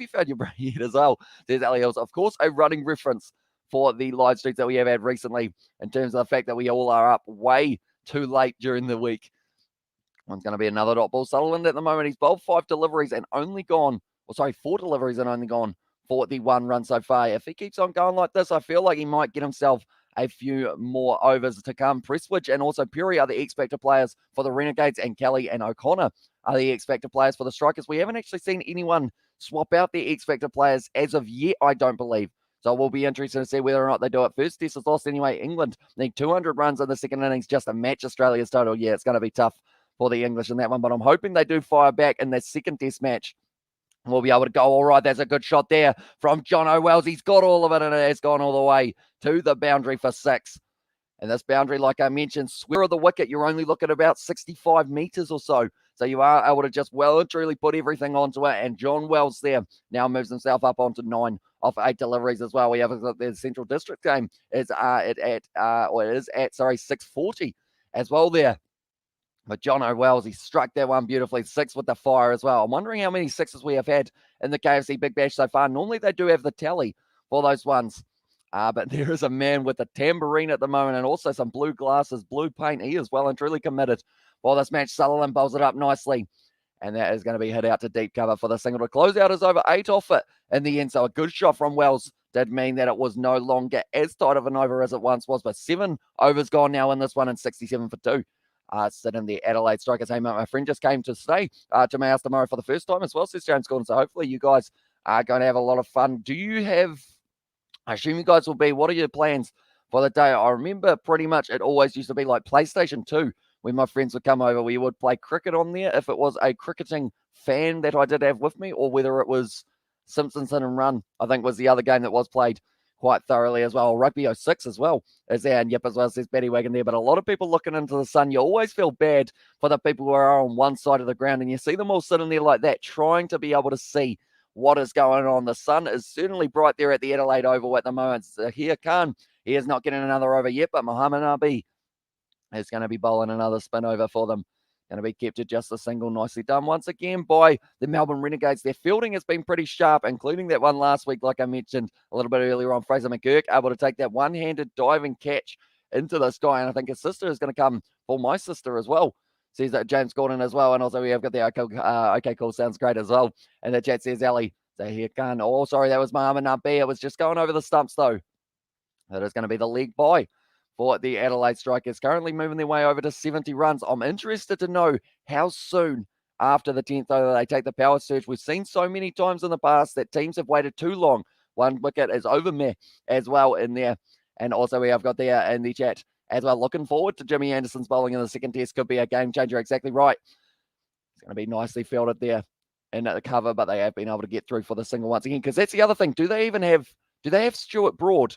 found your brain yet as well? Says Ali Hills. Of course, a running reference for the live streams that we have had recently in terms of the fact that we all are up way too late during the week. One's going to be another dot ball. Sutherland at the moment, he's bowled 4 deliveries and only gone for the 1 run so far. If he keeps on going like this, I feel like he might get himself a few more overs to come. Prestwich and also Perry are the X-Factor players for the Renegades, and Kelly and O'Connor are the X-Factor players for the Strikers. We haven't actually seen anyone swap out the X-Factor players as of yet, I don't believe. So we'll be interested to see whether or not they do it. First test is lost anyway. England need 200 runs in the second innings just to match Australia's total. Yeah, it's going to be tough for the English in that one, but I'm hoping they do fire back in that second test match. We'll be able to go. All right, there's a good shot there from John O'Wells. He's got all of it, and it has gone all the way to the boundary for 6. And this boundary, like I mentioned, square of the wicket, you're only looking at about 65 metres or so. So you are able to just well and truly put everything onto it. And John Wells there now moves himself up onto 9 off 8 deliveries as well. We have the Central District game is at 6:40 as well there. But John O'Wells, he struck that one beautifully. 6 with the fire as well. I'm wondering how many 6s we have had in the KFC Big Bash so far. Normally they do have the tally for those ones. But there is a man with a tambourine at the moment and also some blue glasses, blue paint. He is well and truly committed for this match. Sutherland bowls it up nicely. And that is going to be hit out to deep cover for the single. To close out is over 8 off it in the end. So a good shot from Wells did mean that it was no longer as tight of an over as it once was. But 7 overs gone now in this one and 67 for 2. Sitting the Adelaide Strikers. Hey, mate, my friend just came to stay to my house tomorrow for the first time as well, says James Gordon. So hopefully you guys are going to have a lot of fun. Do you have I assume you guys will be, what are your plans for the day? I remember pretty much it always used to be like PlayStation 2 when my friends would come over. We would play cricket on there if it was a cricketing fan that I did have with me, or whether it was Simpsons Hit and Run, I think was the other game that was played quite thoroughly as well. Rugby 06 as well is there, and yep, as well, says Betty Wagon there. But a lot of people looking into the sun, you always feel bad for the people who are on one side of the ground, and you see them all sitting there like that, trying to be able to see what is going on. The sun is certainly bright there at the Adelaide Oval at the moment. Rashid Khan, he is not getting another over yet, but Muhammad Nabi is going to be bowling another spin over for them. Going to be kept to just a single. Nicely done once again by the Melbourne Renegades. Their fielding has been pretty sharp, including that one last week, like I mentioned a little bit earlier on. Fraser McGurk able to take that one-handed diving catch into the sky, and I think his sister is going to come for my sister as well. Says that James Gordon as well, and also we have got the okay, cool, sounds great as well. And the chat says Ali Zahir Khan. Oh, sorry, that was Muhammad Nabi. It was just going over the stumps though. That is going to be the leg bye for the Adelaide Strikers, currently moving their way over to 70 runs. I'm interested to know how soon after the 10th over they take the power surge. We've seen so many times in the past that teams have waited too long. One wicket is over me as well in there. And also we have got there in the chat as well. Looking forward to Jimmy Anderson's bowling in the second test. Could be a game changer. Exactly right. It's going to be nicely fielded there in the cover, but they have been able to get through for the single once again. Because that's the other thing. Do they have Stuart Broad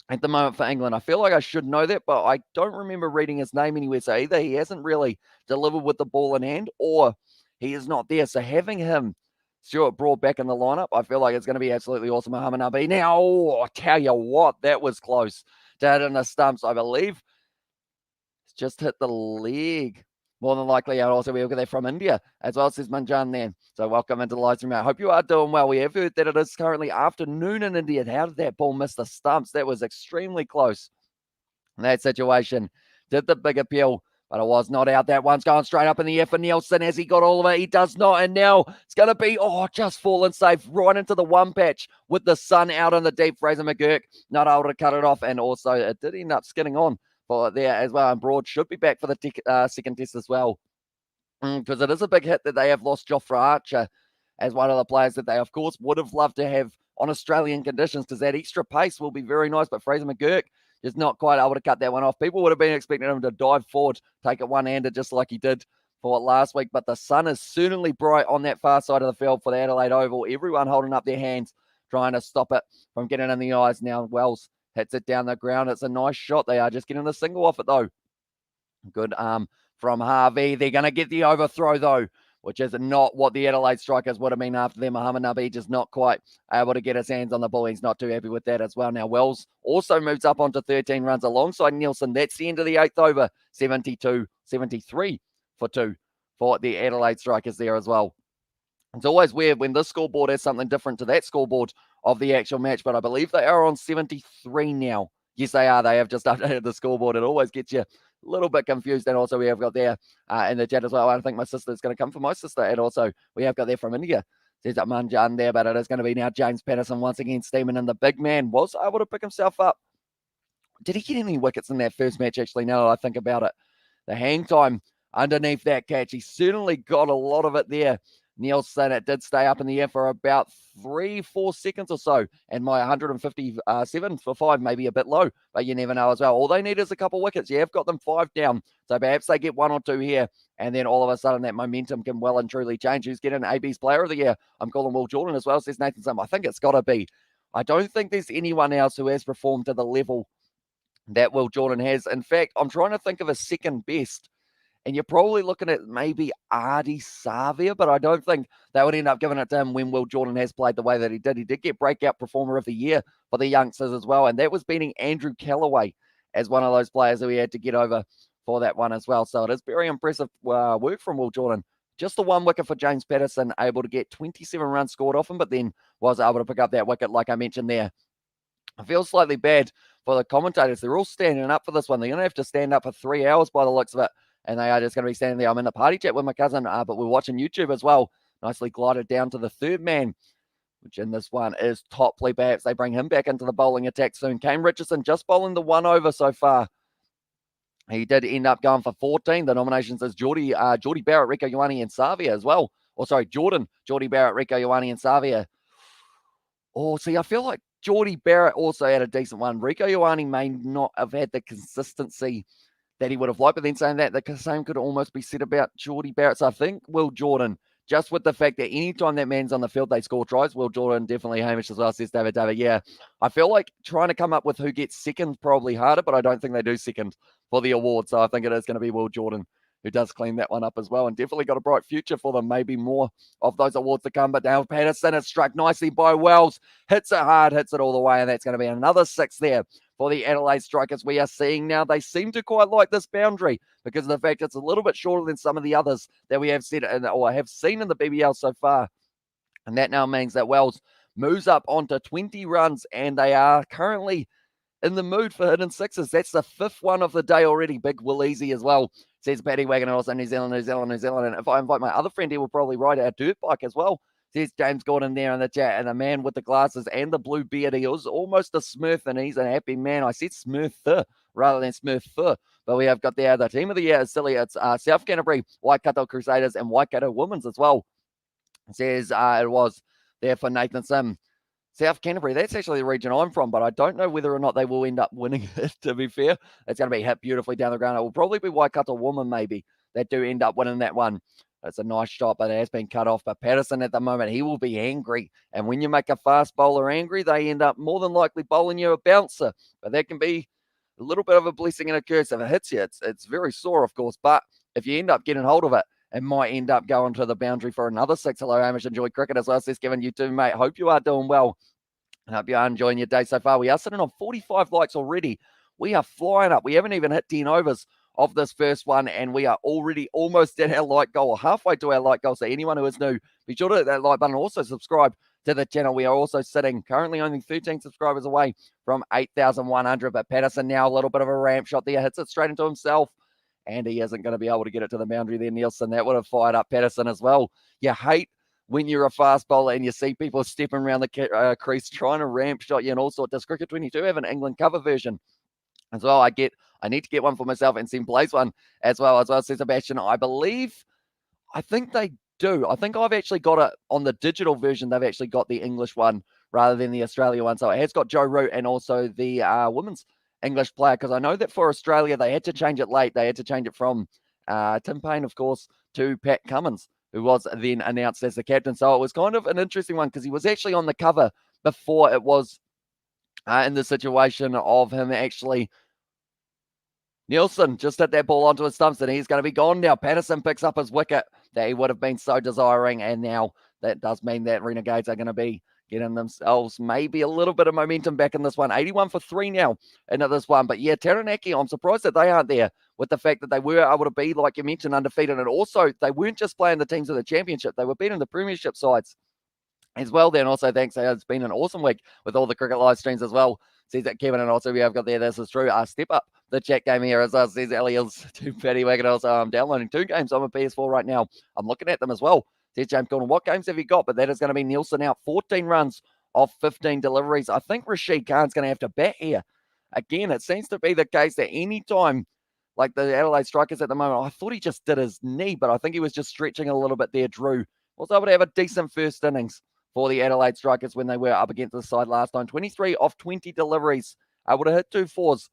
at the moment for England? I feel like I should know that, but I don't remember reading his name anywhere. So either he hasn't really delivered with the ball in hand, or he is not there. So having him, Stuart Broad, back in the lineup, I feel like it's going to be absolutely awesome. Muhammad Nabi. Now, I tell you what, that was close to hit in the stumps, I believe. It's just hit the leg. More than likely, and also we'll get that from India as well, says Manjan there. So welcome into the live stream. I hope you are doing well. We have heard that it is currently afternoon in India. How did that ball miss the stumps? That was extremely close in that situation. Did the big appeal, but it was not out. That one's going straight up in the air for Nielsen. Has he got all of it? He does not. And now it's going to be, just fallen safe right into the one patch with the sun out in the deep. Fraser McGurk not able to cut it off. And also it did end up skidding on for there as well. And Broad should be back for the second test as well. Because it is a big hit that they have lost Jofra Archer as one of the players that they, of course, would have loved to have on Australian conditions, because that extra pace will be very nice. But Fraser McGurk is not quite able to cut that one off. People would have been expecting him to dive forward, take it one-handed just like he did for last week. But the sun is certainly bright on that far side of the field for the Adelaide Oval. Everyone holding up their hands, trying to stop it from getting in the eyes. Now Wells hits it down the ground. It's a nice shot. They are just getting the single off it, though. Good arm from Harvey. They're going to get the overthrow, though, which is not what the Adelaide Strikers would have been after them. Muhammad Nabi just not quite able to get his hands on the ball. He's not too happy with that as well. Now, Wells also moves up onto 13 runs alongside Nielsen. That's the end of the 8th over. 73 for 2 for the Adelaide Strikers there as well. It's always weird when this scoreboard has something different to that scoreboard of the actual match, but I believe they are on 73 now. Yes, they are. They have just updated the scoreboard. It always gets you a little bit confused. And also we have got there in the chat as well. I think my sister is going to come for my sister. And also we have got there from India. Says that Manjan there, but it is going to be now James Patterson once again steaming in. The big man was able to pick himself up. Did he get any wickets in that first match, actually, now that I think about it? The hang time underneath that catch, he certainly got a lot of it there. Nielsen, it did stay up in the air for about 3-4 seconds or so, and my 157 for 5 may be a bit low, but you never know as well. All they need is a couple wickets. Yeah, I've got them 5 down, so perhaps they get 1 or 2 here, and then all of a sudden that momentum can well and truly change. Who's getting AB's Player of the Year? I'm calling Will Jordan as well, says Nathan Sim. I think it's got to be. I don't think there's anyone else who has performed to the level that Will Jordan has. In fact, I'm trying to think of a second best, and you're probably looking at maybe Adi Savia, but I don't think they would end up giving it to him when Will Jordan has played the way that he did. He did get Breakout Performer of the Year for the youngsters as well, and that was beating Andrew Callaway as one of those players that we had to get over for that one as well. So it is very impressive work from Will Jordan. Just the 1 wicket for James Patterson, able to get 27 runs scored off him, but then was able to pick up that wicket like I mentioned there. I feel slightly bad for the commentators. They're all standing up for this one. They're going to have to stand up for 3 hours by the looks of it. And they are just going to be standing there. I'm in the party chat with my cousin, but we're watching YouTube as well. Nicely glided down to the third man, which in this one is Topley. Perhaps they bring him back into the bowling attack soon. Kane Richardson just bowling the 1 over so far. He did end up going for 14. The nominations is Geordie Barrett, Rico Ioane, and Savia as well. Jordan, Geordie Barrett, Rico Ioane, and Savia. Oh, see, I feel like Geordie Barrett also had a decent one. Rieko Ioane may not have had the consistency that he would have liked, but then saying that, the same could almost be said about Geordie Barrett. So I think Will Jordan, just with the fact that anytime that man's on the field, they score tries. Will Jordan, definitely Hamish as well, says David. Yeah, I feel like trying to come up with who gets second probably harder, but I don't think they do second for the award. So I think it is going to be Will Jordan who does clean that one up as well, and definitely got a bright future for them. Maybe more of those awards to come. But now Patterson is struck nicely by Wells. Hits it hard, hits it all the way, and that's going to be another 6 there for the Adelaide Strikers. We are seeing now they seem to quite like this boundary because of the fact it's a little bit shorter than some of the others that we have seen or have seen in the BBL so far. And that now means that Wells moves up onto 20 runs, and they are currently in the mood for hidden sixes. That's the 5th one of the day already. Big Will Easy as well, says Paddy Wagon, and also New Zealand. And if I invite my other friend, he will probably ride our dirt bike as well, says James Gordon there in the chat. And the man with the glasses and the blue beard, he was almost a Smurf, and he's a happy man. I said Smurf rather than Smurf. But we have got there the team of the year is silly. It's South Canterbury, Waikato Crusaders, and Waikato Women's as well. It says it was there for Nathan Sim. South Canterbury, that's actually the region I'm from, but I don't know whether or not they will end up winning it, to be fair. It's going to be hit beautifully down the ground. It will probably be Waikato Women, maybe, that do end up winning that one. It's a nice shot, but it has been cut off. But Patterson at the moment, he will be angry. And when you make a fast bowler angry, they end up more than likely bowling you a bouncer. But that can be a little bit of a blessing and a curse. If it hits you, it's very sore, of course. But if you end up getting hold of it, it might end up going to the boundary for another 6. Hello, Hamish. Enjoy cricket as well. Says Kevin, you too, mate. Hope you are doing well. I hope you are enjoying your day so far. We are sitting on 45 likes already. We are flying up. We haven't even hit 10 overs of this first one, and we are already almost at our like goal, halfway to our like goal. So anyone who is new, be sure to hit that like button. Also subscribe to the channel. We are also sitting currently only 13 subscribers away from 8,100. But Patterson now a little bit of a ramp shot there. Hits it straight into himself, and he isn't going to be able to get it to the boundary there, Nielsen. That would have fired up Patterson as well. You hate when you're a fast bowler and you see people stepping around the crease trying to ramp shot you and all sorts. Does Cricket 22 have an England cover version as well? I need to get one for myself, and Sim plays one as well, says Sebastian. I think they do. I think I've actually got it on the digital version. They've actually got the English one rather than the Australia one. So it has got Joe Root and also the women's English player, because I know that for Australia, they had to change it late. They had to change it from Tim Payne, of course, to Pat Cummins, who was then announced as the captain. So it was kind of an interesting one because he was actually on the cover before it was in the situation of him actually. Nielsen just hit that ball onto his stumps, and he's going to be gone now. Patterson picks up his wicket that he would have been so desiring, and now that does mean that Renegades are going to be getting themselves maybe a little bit of momentum back in this one. 81 for 3 now into this one. But yeah, Taranaki, I'm surprised that they aren't there, with the fact that they were able to be, like you mentioned, undefeated. And also, they weren't just playing the teams of the championship. They were beating the premiership sides as well there. And also, thanks, it's been an awesome week with all the cricket live streams as well, says that Kevin. And also, we have got there, this is true, step up the chat game here as well, says Elliot's to Paddy Wagon. Also, I'm downloading 2 games on my PS4 right now. I'm looking at them as well, says James Gordon. What games have you got? But that is going to be Nielsen out, 14 runs off 15 deliveries. I think Rashid Khan's going to have to bat here. Again, it seems to be the case that any time, like the Adelaide Strikers at the moment, I thought he just did his knee, but I think he was just stretching a little bit there. Drew was able to have a decent first innings for the Adelaide Strikers when they were up against the side last time. 23 off 20 deliveries. Able to hit 2 fours.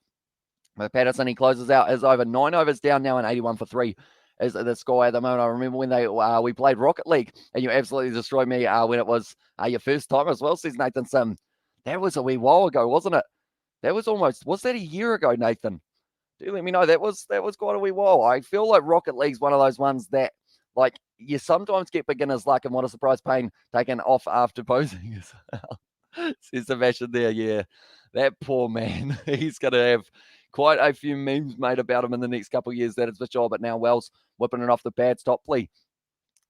But Patterson, he closes out his over. 9 overs down now, and 81 for 3 is the score at the moment. I remember when we played Rocket League, and you absolutely destroyed me when it was your first time as well, says Nathan Sim. That was a wee while ago, wasn't it? That was that a year ago, Nathan? Do let me know. That was quite a wee while. I feel like Rocket League's one of those ones that, like, you sometimes get beginner's luck, and what a surprise, Payne taken off after posing as well. Says Sebastian there, yeah. That poor man. He's going to have quite a few memes made about him in the next couple of years, that is for sure. But now Wells whipping it off the pads, top plea.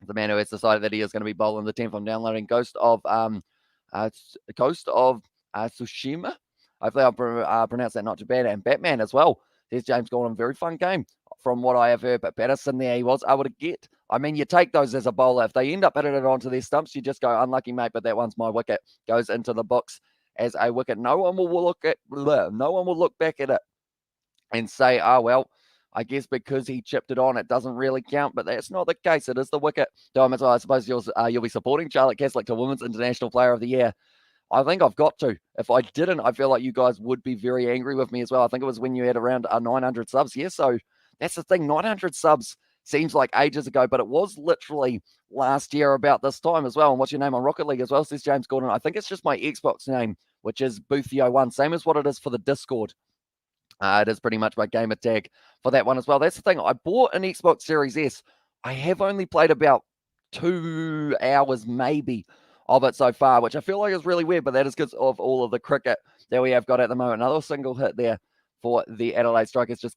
The man who has decided that he is going to be bowling the 10th. I'm downloading Ghost of Tsushima. Hopefully I'll pronounce that not too bad. And Batman as well. There's James Gordon. Very fun game from what I have heard. But Patterson there, he was able to get. I mean, you take those as a bowler. If they end up hitting it onto their stumps, you just go, unlucky, mate, but that one's my wicket. Goes into the books as a wicket. No one will look back at it and say, oh, well, I guess because he chipped it on, it doesn't really count. But that's not the case. It is the wicket. Dom, as well, I suppose you'll be supporting Charlotte Caslick to Women's International Player of the Year. I think I've got to. If I didn't, I feel like you guys would be very angry with me as well. I think it was when you had around 900 subs. Yeah, so that's the thing. 900 subs seems like ages ago, but it was literally last year about this time as well. And what's your name on Rocket League as well, says James Gordon? I think it's just my Xbox name, which is Boothio1, same as what it is for the Discord. It is pretty much my gamer tag for that one as well. That's the thing. I bought an Xbox Series S. I have only played about 2 hours maybe of it so far, which I feel like is really weird, but that is because of all of the cricket that we have got at the moment. Another single hit there for the Adelaide Strikers, just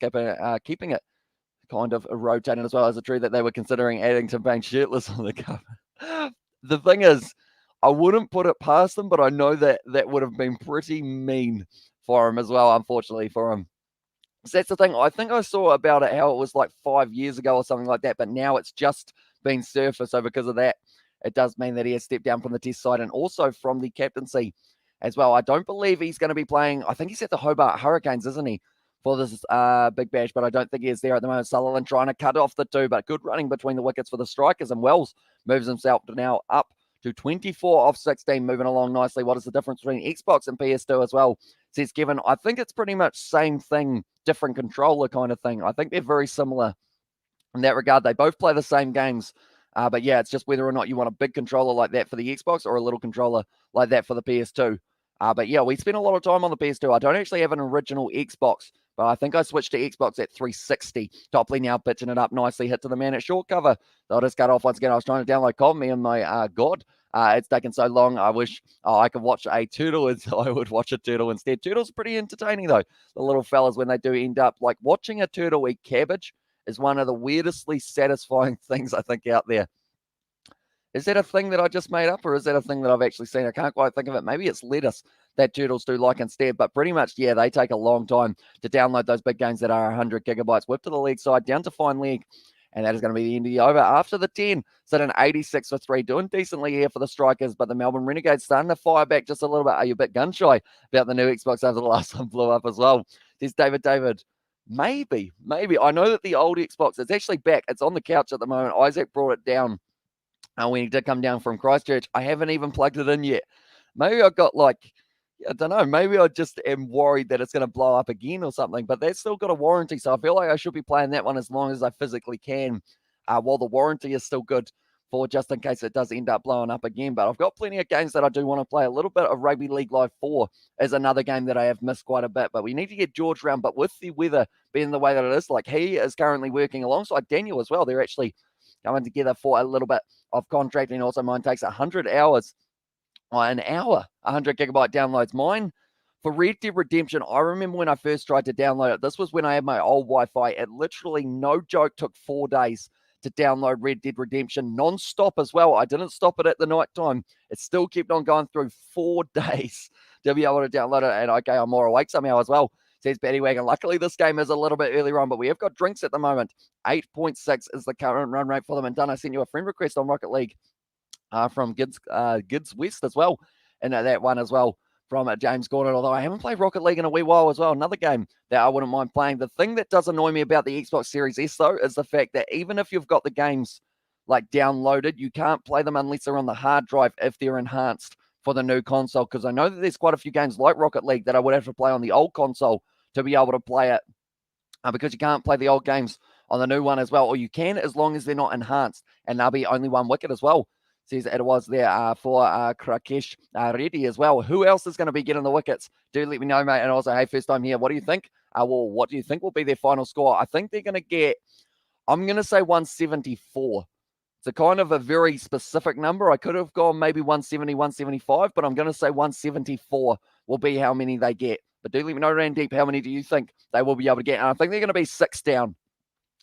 keeping it kind of rotating as well. Is it true that they were considering adding Tim Payne shirtless on the cover? The thing is, I wouldn't put it past them, but I know that that would have been pretty mean for him as well, unfortunately for him. So that's the thing. I think I saw about it how it was like 5 years ago or something like that, but now it's just been surfaced. So because of that, it does mean that he has stepped down from the test side and also from the captaincy as well. I don't believe he's going to be playing. I think he's at the Hobart Hurricanes, isn't he, for this Big Bash, but I don't think he is there at the moment. Sutherland trying to cut off the two, but good running between the wickets for the Strikers, and Wells moves himself now up to 24 off 16, moving along nicely. What is the difference between Xbox and PS2 as well, says Kevin? I think it's pretty much same thing, different controller kind of thing. I think they're very similar in that regard. They both play the same games. But yeah, it's just whether or not you want a big controller like that for the Xbox or a little controller like that for the PS2. But yeah, we spent a lot of time on the PS2. I don't actually have an original Xbox, but I think I switched to Xbox at 360. Topley now pitching it up nicely. Hit to the man at short cover. I'll just cut off once again. I was trying to download Call Me, and my God, it's taken so long. I wish I could watch a turtle. I would watch a turtle instead. Turtles are pretty entertaining, though. The little fellas, when they do end up, like watching a turtle eat cabbage is one of the weirdestly satisfying things I think out there. Is that a thing that I just made up, or is that a thing that I've actually seen? I can't quite think of it. Maybe it's lettuce that turtles do like instead, but pretty much, yeah, they take a long time to download those big games that are 100 gigabytes. Whip to the leg side, down to fine leg, and that is going to be the end of the over. After the 10, sit an 86 for 3, doing decently here for the Strikers, but the Melbourne Renegades starting to fire back just a little bit. Are you a bit gun-shy about the new Xbox after the last one blew up as well? There's David. Maybe. I know that the old Xbox, it's actually back. It's on the couch at the moment. Isaac brought it down when he did come down from Christchurch. I haven't even plugged it in yet. Maybe I got I don't know. Maybe I just am worried that it's going to blow up again or something, but that's still got a warranty. So I feel like I should be playing that one as long as I physically can, while the warranty is still good for just in case it does end up blowing up again. But I've got plenty of games that I do want to play. A little bit of Rugby League Live 4 is another game that I have missed quite a bit, but we need to get George round. But with the weather being the way that it is, like he is currently working alongside Daniel as well. They're actually coming together for a little bit of contracting. Also, mine takes 100 hours. An hour, 100 gigabyte downloads. Mine for Red Dead Redemption, I remember when I first tried to download it. This was when I had my old Wi-Fi. It literally, no joke, took 4 days to download Red Dead Redemption non-stop as well. I didn't stop it at the night time. It still kept on going through 4 days to be able to download it. And okay, I'm more awake somehow as well, says Betty Wagon. Luckily, this game is a little bit earlier on, but we have got drinks at the moment. 8.6 is the current run rate for them. And done, I sent you a friend request on Rocket League from Gids West as well, and that one as well from James Gordon, although I haven't played Rocket League in a wee while as well. Another game that I wouldn't mind playing. The thing that does annoy me about the Xbox Series S, though, is the fact that even if you've got the games like downloaded, you can't play them unless they're on the hard drive if they're enhanced for the new console, because I know that there's quite a few games like Rocket League that I would have to play on the old console to be able to play it, because you can't play the old games on the new one as well, or you can as long as they're not enhanced, and there'll be only one wicket as well. Says it was there for Krakesh Reddy as well. Who else is going to be getting the wickets? Do let me know, mate. And also, hey, first time here, what do you think? What do you think will be their final score? I think they're going to get, I'm going to say 174. It's a kind of a very specific number. I could have gone maybe 170, 175, but I'm going to say 174 will be how many they get. But do let me know, Randeep, how many do you think they will be able to get? And I think they're going to be 6 down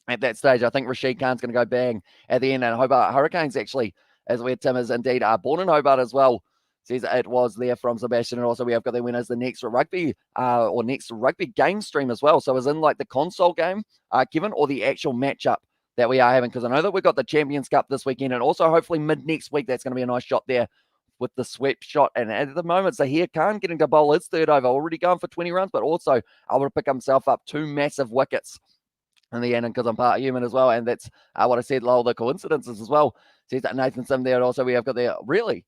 at that stage. I think Rashid Khan's going to go bang at the end. And Hobart Hurricanes actually, as where Tim is indeed born in Hobart as well, says it was there from Sebastian. And also we have got the winners the next rugby game stream as well. So as in like the console game, Kevin, or the actual matchup that we are having, because I know that we've got the Champions Cup this weekend, and also hopefully mid next week that's going to be a nice shot there with the sweep shot. And at the moment, Zahir Khan getting to bowl his third over, already going for 20 runs, but also able to pick himself up 2 massive wickets in the end, because I'm part human as well. And that's what I said, lol, the coincidences as well. Says that Nathan Sim there. And also we have got there, really?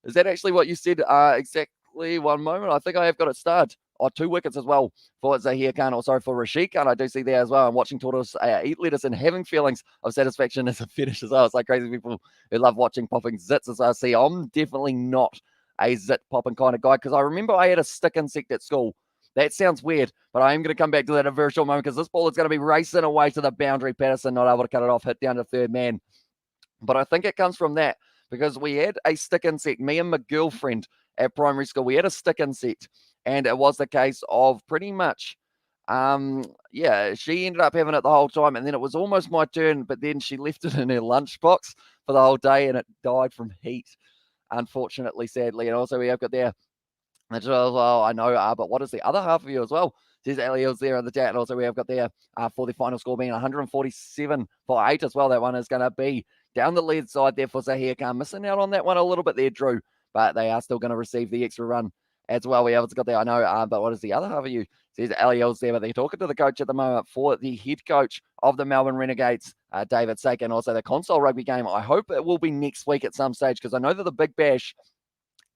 Is that actually what you said? Exactly one moment. I think I have got it starred. Oh, 2 wickets as well for Zaheer Khan, or sorry, for Rashid Khan. I do see there as well. I'm watching Tortoise eat lettuce and having feelings of satisfaction as a fetish as well. It's like crazy people who love watching popping zits as I see. I'm definitely not a zit popping kind of guy because I remember I had a stick insect at school. That sounds weird, but I am going to come back to that in a very short moment because this ball is going to be racing away to the boundary. Patterson not able to cut it off, hit down to third man. But I think it comes from that because we had a stick insect, me and my girlfriend at primary school, we had a stick insect. And it was the case of pretty much, yeah, she ended up having it the whole time. And then it was almost my turn, but then she left it in her lunchbox for the whole day and it died from heat, unfortunately, sadly. And also we have got there, well, I know, but what is the other half of you as well? There's Elio's there in the chat. And also we have got there for the final score being 147 for 8 as well. That one is going to be down the lead side there for Zaheer Khan. Missing out on that one a little bit there, Drew. But they are still going to receive the extra run as well. We have got there, I know, but what is the other half of you? There's Elio's there, but they're talking to the coach at the moment for the head coach of the Melbourne Renegades, David Sake, and also the console rugby game. I hope it will be next week at some stage because I know that the Big Bash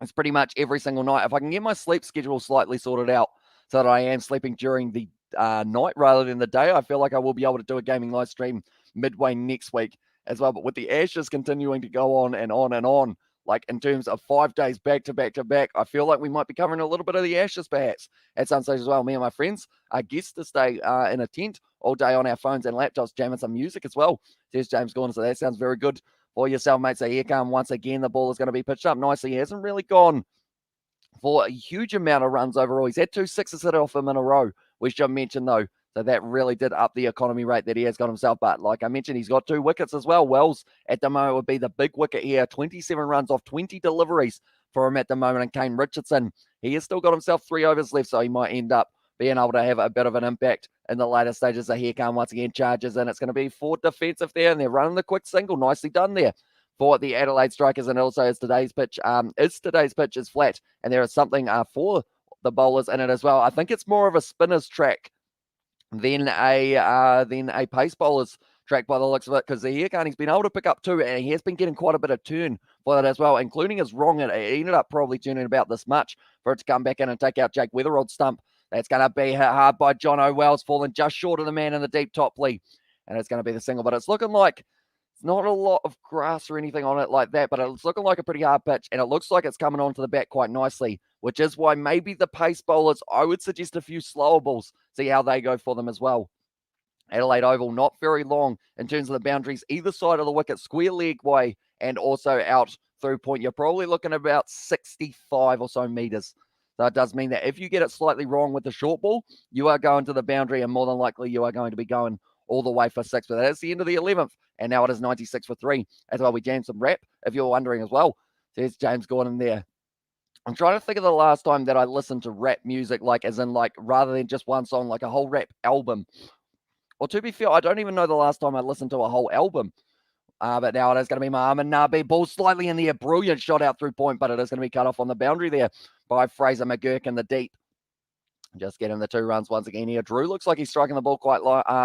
is pretty much every single night. If I can get my sleep schedule slightly sorted out so that I am sleeping during the night rather than the day, I feel like I will be able to do a gaming live stream midway next week as well. But with the Ashes continuing to go on and on and on, like in terms of 5 days back to back to back, I feel like we might be covering a little bit of the Ashes perhaps at some stage as well. Me and my friends are guests to stay in a tent all day on our phones and laptops, jamming some music as well. There's James Gordon, so that sounds very good for yourself, mate. So here come once again, the ball is going to be pitched up nicely. He hasn't really gone for a huge amount of runs overall. He's had 2 sixes hit off him in a row, which I mentioned though. So that really did up the economy rate that he has got himself. But like I mentioned, he's got 2 wickets as well. Wells at the moment would be the big wicket here. 27 runs off 20 deliveries for him at the moment. And Kane Richardson, he has still got himself 3 overs left. So he might end up being able to have a bit of an impact in the later stages. So here come once again charges in. It's going to be 4 defensive there. And they're running the quick single. Nicely done there for the Adelaide Strikers. And also as today's pitch is flat. And there is something for the bowlers in it as well. I think it's more of a spinner's track than a pace bowler's track by the looks of it, because he's been able to pick up 2, and he has been getting quite a bit of turn for that as well, including his wrong. It ended up probably turning about this much for it to come back in and take out Jake Weatherald's stump. That's going to be hit hard by John O'Well's, falling just short of the man in the deep top plea, and it's going to be the single. But it's looking like it's not a lot of grass or anything on it like that, but it's looking like a pretty hard pitch, and it looks like it's coming onto the bat quite nicely, which is why maybe the pace bowlers, I would suggest a few slower balls, see how they go for them as well. Adelaide Oval, not very long in terms of the boundaries, either side of the wicket, square leg way, and also out through point. You're probably looking at about 65 or so meters. So it does mean that if you get it slightly wrong with the short ball, you are going to the boundary, and more than likely you are going to be going all the way for 6. But that's the end of the 11th, and now it is 96 for 3. As well, we jammed some rap, if you're wondering as well. There's James Gordon there. I'm trying to think of the last time that I listened to rap music, like as in like rather than just one song, like a whole rap album. Well, to be fair, I don't even know the last time I listened to a whole album. But now it is going to be Mohamed Nabi. Ball slightly in the air. Brilliant shot out through point, but it is going to be cut off on the boundary there by Fraser McGurk in the deep. Just getting the 2 runs once again here. Drew looks like he's striking the ball quite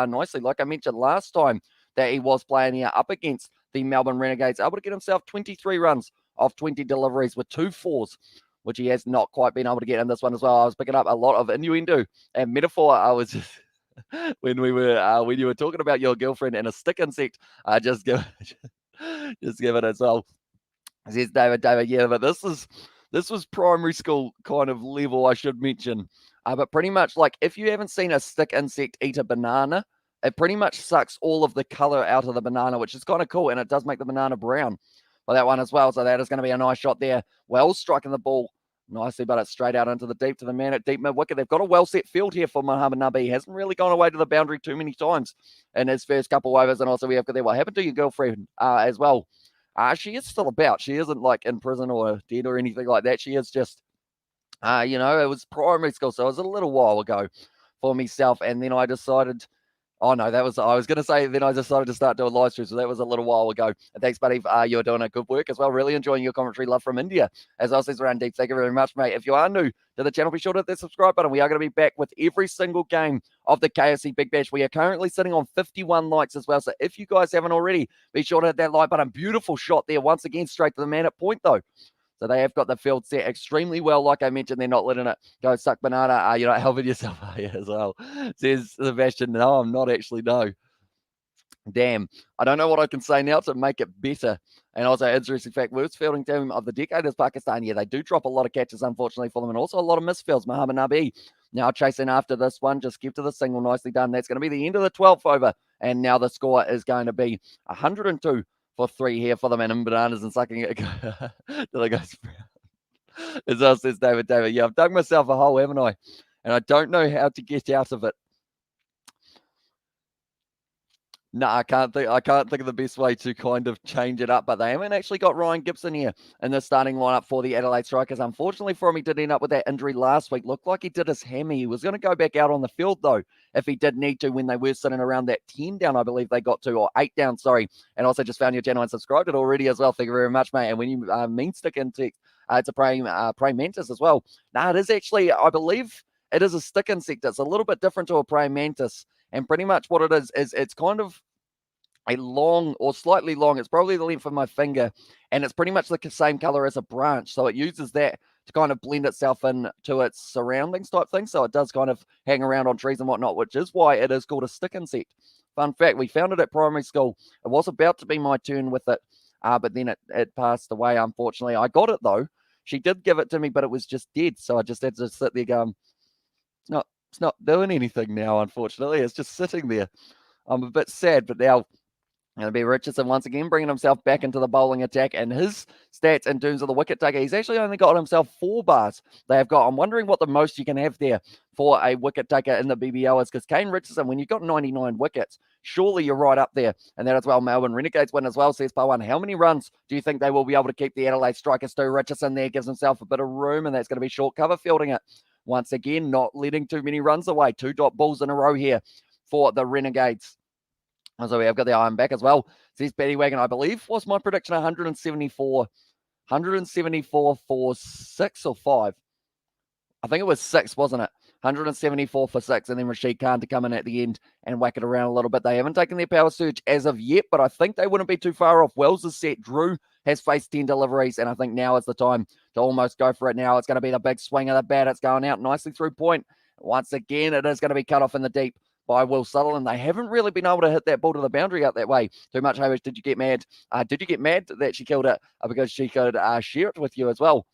nicely. Like I mentioned last time that he was playing here up against the Melbourne Renegades, able to get himself 23 runs off 20 deliveries with 2 fours, which he has not quite been able to get in this one as well. I was picking up a lot of innuendo and metaphor. I was just when you were talking about your girlfriend and a stick insect, just give it as well. Says David, yeah, but this was primary school kind of level, I should mention. But pretty much like if you haven't seen a stick insect eat a banana, it pretty much sucks all of the color out of the banana, which is kind of cool, and it does make the banana brown for that one as well. So that is going to be a nice shot there. Well striking the ball nicely, but it's straight out into the deep to the man at deep mid wicket. They've got a well set field here for Mohamed Nabi. He hasn't really gone away to the boundary too many times in his first couple overs. And also we have got there, what happened to your girlfriend as well? She is still about. She isn't like in prison or dead or anything like that. She is just, it was primary school, so it was a little while ago for myself. And then I decided, I was going to say, then I decided to start doing live streams, so that was a little while ago. And thanks, buddy. You're doing a good work as well. Really enjoying your commentary. Love from India. As I says around deep, thank you very much, mate. If you are new to the channel, be sure to hit that subscribe button. We are going to be back with every single game of the KFC Big Bash. We are currently sitting on 51 likes as well. So if you guys haven't already, be sure to hit that like button. Beautiful shot there. Once again, straight to the man at point, though. So they have got the field set extremely well. Like I mentioned, they're not letting it go suck banana. You're not helping yourself here as well, says Sebastian. No, I'm not actually, no. Damn, I don't know what I can say now to make it better. And also, interesting fact, worst fielding team of the decade is Pakistan. Yeah, they do drop a lot of catches, unfortunately, for them, and also a lot of misfields. Muhammad Nabi now chasing after this one, just kept to the single, nicely done. That's going to be the end of the 12th over, and now the score is going to be 102 for 3 here for them, and bananas and sucking it. Till it goes brown. As well says David. Yeah, I've dug myself a hole, haven't I? And I don't know how to get out of it. No, I can't think of the best way to kind of change it up, but they haven't actually got Ryan Gibson here in the starting lineup for the Adelaide Strikers. Unfortunately for him, he did end up with that injury last week. Looked like he did his hammy. He was going to go back out on the field, though, if he did need to, when they were sitting around that 10 down, I believe they got to, or 8 down, sorry. And also just found your channel and subscribed it already as well. Thank you very much, mate. And when you mean stick in text, it's a praying mantis as well. Now, it is actually, I believe it is a stick insect. It's a little bit different to a praying mantis. And pretty much what it is it's kind of a long or slightly long, it's probably the length of my finger, and it's pretty much the same color as a branch. So it uses that to kind of blend itself into its surroundings type thing. So it does kind of hang around on trees and whatnot, which is why it is called a stick insect. Fun fact, we found it at primary school. It was about to be my turn with it, but then it passed away, unfortunately. I got it, though. She did give it to me, but it was just dead. So I just had to sit there going, it's not doing anything now, unfortunately. It's just sitting there. I'm a bit sad, but now it'll be Richardson once again bringing himself back into the bowling attack, and his stats in terms of the wicket taker, he's actually only got himself 4 bars they have got. I'm wondering what the most you can have there for a wicket taker in the BBL is, because Kane Richardson, when you've got 99 wickets, surely you're right up there. And that as well, Melbourne Renegades win as well, says Pawan. How many runs do you think they will be able to keep the Adelaide Strikers to? Richardson there gives himself a bit of room, and that's going to be short cover fielding it. Once again, not letting too many runs away. 2 dot balls in a row here for the Renegades. So we have got the iron back as well. Says Betty Wagon, I believe, was my prediction 174 for 6 or 5. I think it was 6, wasn't it? 174 for 6, and then Rashid Khan to come in at the end and whack it around a little bit. They haven't taken their power surge as of yet, but I think they wouldn't be too far off. Wells is set. Drew has faced 10 deliveries, and I think now is the time to almost go for it now. It's going to be the big swing of the bat. It's going out nicely through point. Once again, it is going to be cut off in the deep by Will Sutherland. They haven't really been able to hit that ball to the boundary out that way too much. Hamish, did you get mad? Did you get mad that she killed it because she could share it with you as well?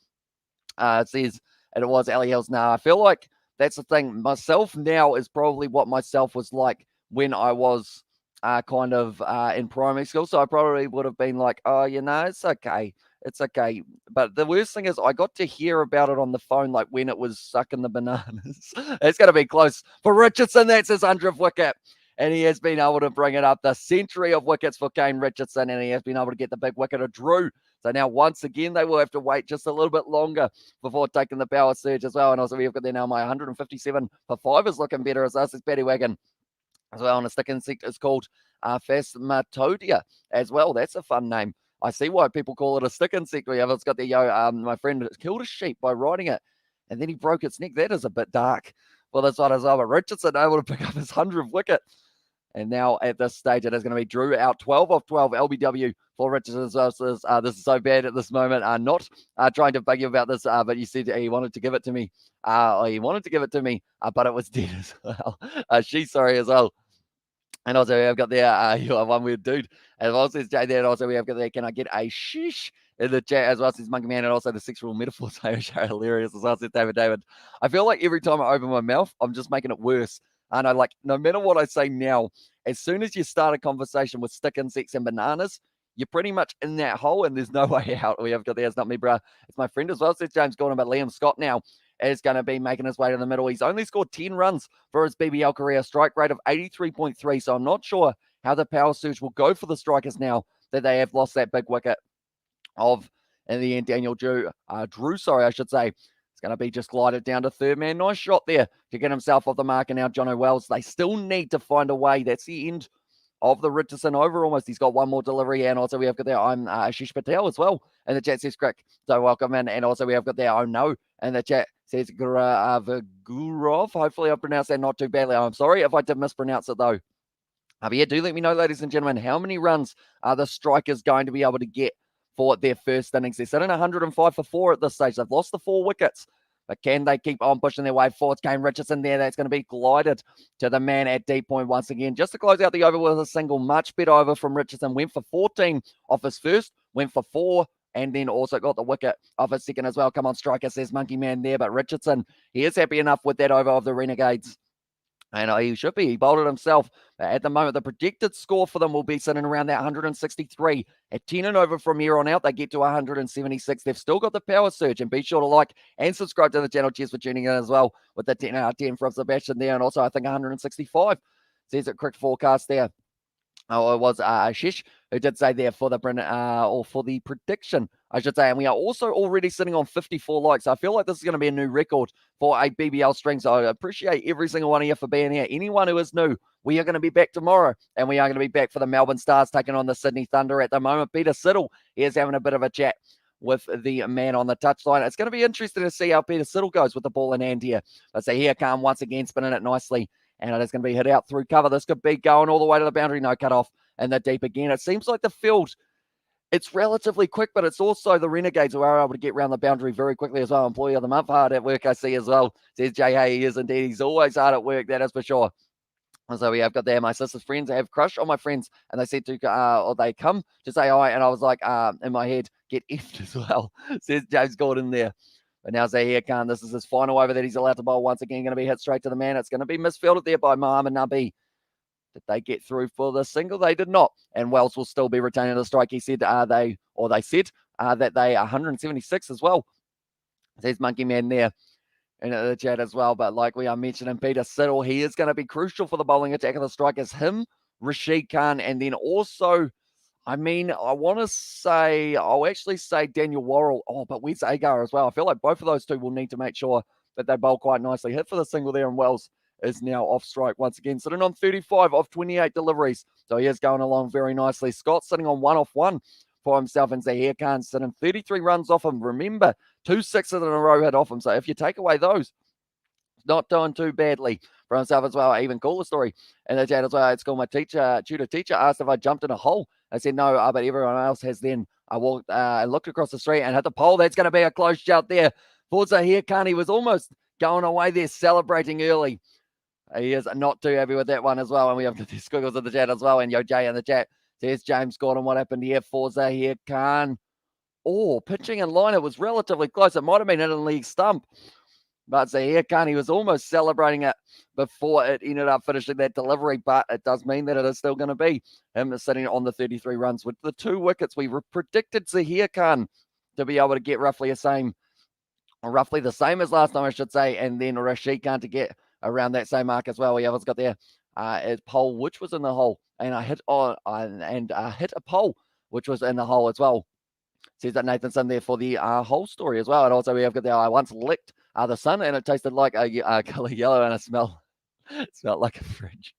It says, and it was Ali Hills. Now, I feel like that's the thing. Myself now is probably what myself was like when I was kind of in primary school. So I probably would have been like, oh, it's okay. It's okay. But the worst thing is I got to hear about it on the phone, like when it was sucking the bananas. It's going to be close for Richardson. That's his 100th wicket. And he has been able to bring it up. The century of wickets for Kane Richardson. And he has been able to get the big wicket of Drew. So now, once again, they will have to wait just a little bit longer before taking the power surge as well. And also, we've got there now my 157 for 5 is looking better as us. It's Paddy Wagon as well. And a stick insect is called Phasmatodea as well. That's a fun name. I see why people call it a stick insect. It's got the my friend killed a sheep by riding it, and then he broke its neck. That is a bit dark for this one as well. But Richardson able to pick up his 100th wicket. And now at this stage, it is going to be Drew out 12 of 12 LBW for Richardson as well. So this is so bad at this moment. Not trying to bug you about this, but you said he wanted to give it to me. But it was dead as well. She's sorry as well. And also, we have got there, one weird dude. And also, Jay there. And also, we have got there, can I get a shish in the chat as well? Says Monkey Man. And also, the sexual metaphors are hilarious as well. Says David. I feel like every time I open my mouth, I'm just making it worse. And I like, no matter what I say now, as soon as you start a conversation with stick insects and bananas, you're pretty much in that hole and there's no way out. We have got there. It's not me, bro. It's my friend as well. Says James Gordon, but Liam Scott now is going to be making his way to the middle. He's only scored 10 runs for his BBL career, strike rate of 83.3. So I'm not sure how the power surge will go for the Strikers now that they have lost that big wicket of, in the end, Daniel Drew, I should say. It's going to be just glided down to third man. Nice shot there to get himself off the mark. And now Jono Wells, they still need to find a way. That's the end of the Richardson over almost. He's got one more delivery. And also we have got there, I'm Ashish Patel as well. And the chat says, Crick. So welcome in. And also we have got there, oh no. And the chat says, Gurov. Hopefully I pronounced that not too badly. I'm sorry if I did mispronounce it though. But yeah, do let me know, ladies and gentlemen, how many runs are the Strikers going to be able to get for their first innings. They're sitting 105 for 4 at this stage. They've lost the 4 wickets. But can they keep on pushing their way forward? Kane Richardson there. That's going to be glided to the man at deep point once again. Just to close out the over with a single. Much better over from Richardson. Went for 14 off his first. Went for 4. And then also got the wicket off his second as well. Come on, striker, says Monkey Man there. But Richardson, he is happy enough with that over of the Renegades. And he should be. He bowled it himself. At the moment, the predicted score for them will be sitting around that 163. At 10 and over from here on out, they get to 176. They've still got the power surge. And be sure to like and subscribe to the channel. Cheers for tuning in as well with the 10 out of 10 from Sebastian there. And also, I think 165. Says it correct forecast there. Oh, it was Ashish who did say there for the or for the prediction, I should say. And we are also already sitting on 54 likes. I feel like this is going to be a new record for a BBL string. So I appreciate every single one of you for being here. Anyone who is new, we are going to be back tomorrow. And we are going to be back for the Melbourne Stars taking on the Sydney Thunder at the moment. Peter Siddle is having a bit of a chat with the man on the touchline. It's going to be interesting to see how Peter Siddle goes with the ball in hand here. Let's see, here Khan once again spinning it nicely. And it is going to be hit out through cover. This could be going all the way to the boundary. No cut off and the deep again. It seems like the field, it's relatively quick, but it's also the Renegades who are able to get around the boundary very quickly as well. Employee of the month, hard at work, I see as well. Says Jay Hay, he is indeed. He's always hard at work, that is for sure. So we have got there my sister's friends. I have crushed on my friends, and they said to, or they come to say hi, and I was like, in my head, get effed as well. Says James Gordon there. But now Zahir Khan, this is his final over that he's allowed to bowl once again. Going to be hit straight to the man. It's going to be misfielded there by Mohammad Nabi. Did they get through for the single? They did not. And Wells will still be retaining the strike. He said that they are 176 as well. Says Monkey Man there in the chat as well. But like we are mentioning, Peter Siddle, he is going to be crucial for the bowling attack of the strikers. Him, Rashid Khan, and then also, I mean, I'll actually say Daniel Worrell. Oh, but where's Agar as well? I feel like both of those two will need to make sure that they bowl quite nicely. Hit for the single there, and Wells is now off strike once again. Sitting on 35 of 28 deliveries. So he is going along very nicely. Scott sitting on 1 off 1 for himself, and Zahir Khan sitting 33 runs off him. Remember, 2 sixes in a row hit off him. So if you take away those, not doing too badly for himself as well. Even cooler story in the chat as well. At school, my tutor teacher asked if I jumped in a hole. I said no, but everyone else has. Then I walked, looked across the street and hit the pole. That's going to be a close shout there for Zahir Khan. He was almost going away there, celebrating early. He is not too happy with that one as well. And we have the squiggles in the chat as well. And Yo Jay in the chat says James Gordon, what happened here for Zahir Khan? Oh, pitching in line. It was relatively close. It might have been in a league stump. But Zahir Khan, he was almost celebrating it before it ended up finishing that delivery. But it does mean that it is still going to be him sitting on the 33 runs with the 2 wickets. We predicted Zahir Khan to be able to get roughly the same as last time, I should say. And then Rashid Khan to get around that same mark as well. We have got there a pole, which was in the hole. And I hit hit a pole, which was in the hole as well. Says that Nathanson there for the whole story as well. And also we have got there, I once licked the sun and it tasted like a color yellow and it smelled like a fridge.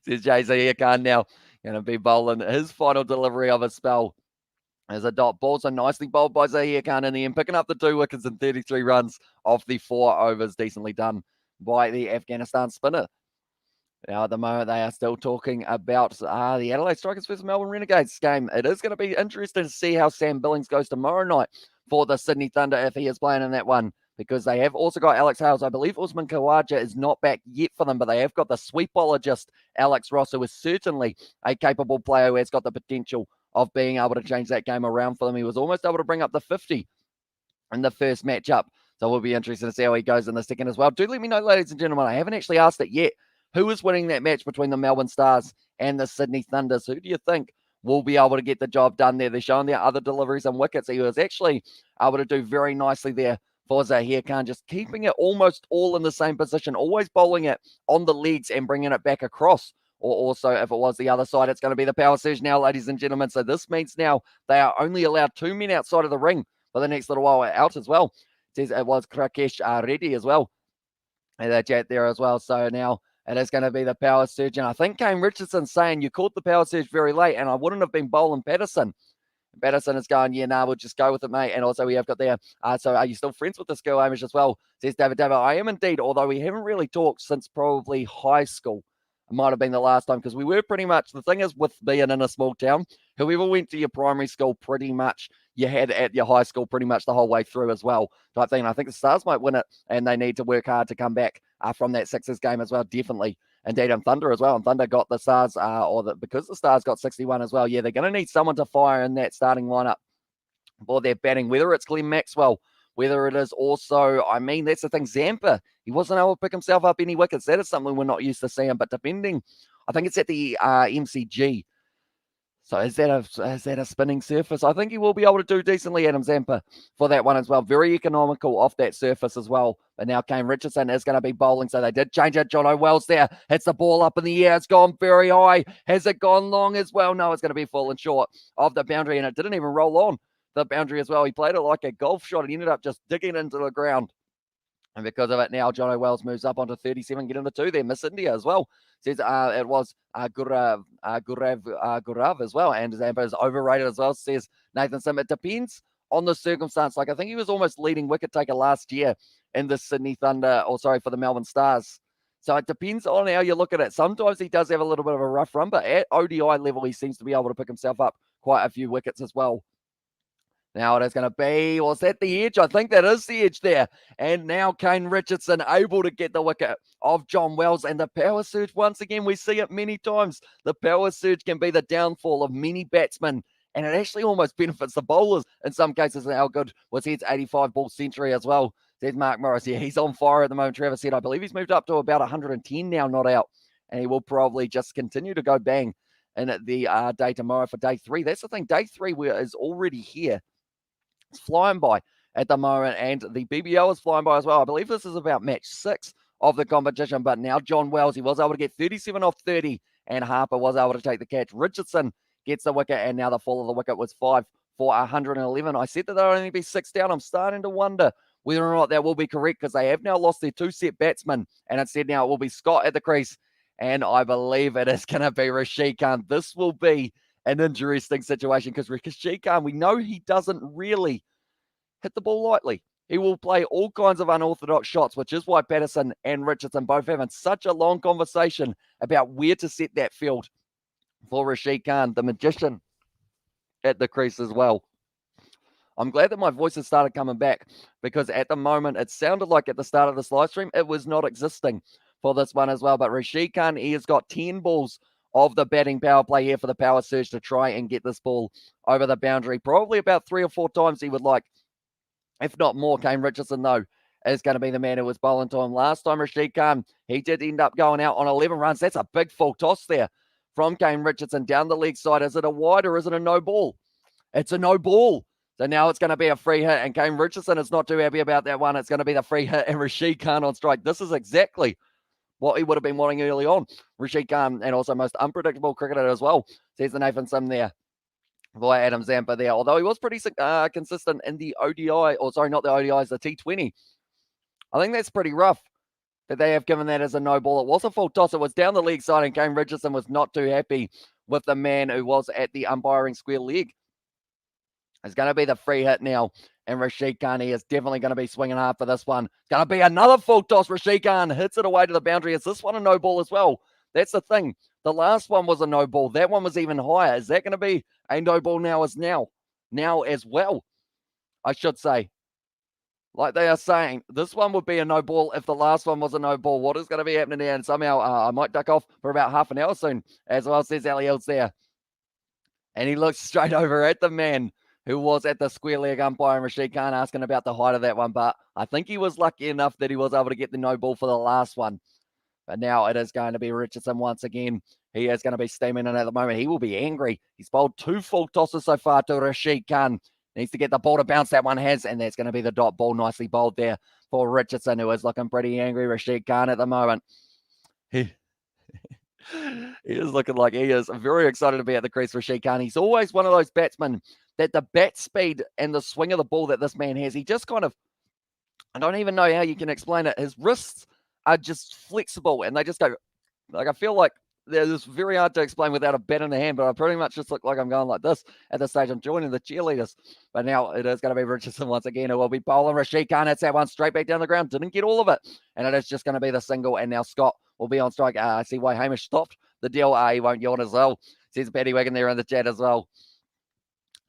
Says Jay-Z Khan now going to be bowling his final delivery of a spell as a dot ball. So nicely bowled by Zahir Khan in the end, picking up the 2 wickets and 33 runs off the 4 overs. Decently done by the Afghanistan spinner. Now, at the moment, they are still talking about the Adelaide Strikers versus Melbourne Renegades game. It is going to be interesting to see how Sam Billings goes tomorrow night for the Sydney Thunder if he is playing in that one, because they have also got Alex Hales. I believe Usman Khawaja is not back yet for them, but they have got the sweepologist Alex Ross, who is certainly a capable player who has got the potential of being able to change that game around for them. He was almost able to bring up the 50 in the first matchup. So we'll be interested to see how he goes in the second as well. Do let me know, ladies and gentlemen. I haven't actually asked it yet. Who is winning that match between the Melbourne Stars and the Sydney Thunders? Who do you think will be able to get the job done there? They're showing their other deliveries and wickets. He was actually able to do very nicely there for Zahir Khan, just keeping it almost all in the same position, always bowling it on the legs and bringing it back across. Or also, if it was the other side, it's going to be the power surge now, ladies and gentlemen. So this means now they are only allowed 2 men outside of the ring for the next little while out as well. It says it was Krakesh Reddy as well. And that chat there as well. So now it is going to be the power surge. And I think Kane Richardson saying you caught the power surge very late and I wouldn't have been bowling Patterson. Patterson is going, yeah, nah, we'll just go with it, mate. And also we have got there, so are you still friends with this girl, Amish, as well? Says David Dabo. I am indeed, although we haven't really talked since probably high school. It might have been the last time because we were pretty much, the thing is with being in a small town, whoever went to your primary school pretty much, you had at your high school pretty much the whole way through as well type thing. I think the Stars might win it and they need to work hard to come back from that Sixers game as well, definitely. Indeed, and Thunder as well. And Thunder got the Stars, because the Stars got 61 as well. Yeah, they're going to need someone to fire in that starting lineup for their batting, whether it's Glenn Maxwell, whether it is also, I mean, that's the thing, Zampa. He wasn't able to pick himself up any wickets. That is something we're not used to seeing. But depending, I think it's at the MCG. So is that a spinning surface? I think he will be able to do decently, Adam Zampa, for that one as well. Very economical off that surface as well. But now Kane Richardson is going to be bowling. So they did change it. John O'Well's there. Hits the ball up in the air. It's gone very high. Has it gone long as well? No, it's going to be full and short of the boundary. And it didn't even roll on the boundary as well. He played it like a golf shot. He ended up just digging into the ground. And because of it, now John O'Wells moves up onto 37, get into 2 there. Miss India as well. Says it was Gurav as well. And Zampa is overrated as well. Says Nathan Sim. It depends on the circumstance. Like, I think he was almost leading wicket taker last year in the Sydney Thunder, for the Melbourne Stars. So it depends on how you look at it. Sometimes he does have a little bit of a rough run, but at ODI level, he seems to be able to pick himself up quite a few wickets as well. Now it is going to be, was that the edge? I think that is the edge there. And now Kane Richardson able to get the wicket of John Wells. And the power surge, once again, we see it many times. The power surge can be the downfall of many batsmen. And it actually almost benefits the bowlers in some cases. How good was his 85 ball century as well? Says Mark Morris. Yeah, he's on fire at the moment. Trevor said, I believe he's moved up to about 110 now, not out. And he will probably just continue to go bang in the day tomorrow for day 3. That's the thing. Day 3 is already here. It's flying by at the moment, and the BBL is flying by as well. I believe this is about match 6 of the competition, but now John Wells, he was able to get 37 off 30, and Harper was able to take the catch. Richardson gets the wicket, and now the fall of the wicket was 5 for 111. I said that there'll only be 6 down. I'm starting to wonder whether or not that will be correct, because they have now lost their 2-set batsmen, and it said now it will be Scott at the crease, and I believe it is going to be Rashid Khan. This will be an interesting situation because Rashid Khan, we know he doesn't really hit the ball lightly. He will play all kinds of unorthodox shots, which is why Patterson and Richardson both having such a long conversation about where to set that field for Rashid Khan, the magician at the crease as well. I'm glad that my voice has started coming back because at the moment it sounded like at the start of this live stream it was not existing for this one as well. But Rashid Khan, he has got 10 balls of the batting power play here for the power surge to try and get this ball over the boundary. Probably about 3 or 4 times he would like, if not more. Kane Richardson, though, is going to be the man who was bowling to him last time. Rashid Khan, he did end up going out on 11 runs. That's a big full toss there from Kane Richardson down the leg side. Is it a wide or is it a no ball? It's a no ball. So now it's going to be a free hit, and Kane Richardson is not too happy about that one. It's going to be the free hit and Rashid Khan on strike. This is exactly what he would have been wanting early on. Rashid Khan, and also most unpredictable cricketer as well. Says the Nathan Sim there via Adam Zampa there. Although he was pretty consistent in the ODI, or sorry, not the ODIs, the T20. I think that's pretty rough that they have given that as a no ball. It was a full toss. It was down the leg side, and Kane Richardson was not too happy with the man who was at the umpiring square leg. It's going to be the free hit now. And Rashid Khan, he is definitely going to be swinging hard for this one. It's going to be another full toss. Rashid Khan hits it away to the boundary. Is this one a no ball as well? That's the thing. The last one was a no ball. That one was even higher. Is that going to be a no ball now as well? I should say. Like they are saying, this one would be a no ball if the last one was a no ball. What is going to be happening there? And somehow I might duck off for about half an hour soon, as well, says Ali Hills there. And he looks straight over at the man who was at the square leg umpire, Rashid Khan, asking about the height of that one. But I think he was lucky enough that he was able to get the no ball for the last one. But now it is going to be Richardson once again. He is going to be steaming in at the moment. He will be angry. He's bowled 2 full tosses so far to Rashid Khan. Needs to get the ball to bounce. That one has, and that's going to be the dot ball. Nicely bowled there for Richardson, who is looking pretty angry. Rashid Khan at the moment. He is looking like he is very excited to be at the crease, Rashid Khan. He's always one of those batsmen that the bat speed and the swing of the ball that this man has, he just kind of, I don't even know how you can explain it. His wrists are just flexible and they just go, like, I feel like it's very hard to explain without a bat in the hand, but I pretty much just look like I'm going like this at this stage. I'm joining the cheerleaders. But now it is going to be Richardson once again who will be bowling. Rashid Khan hits that one straight back down the ground. Didn't get all of it. And it is just going to be the single. And now Scott will be on strike. I see why Hamish stopped the deal. He won't yawn as well. Says Paddy Wagon there in the chat as well.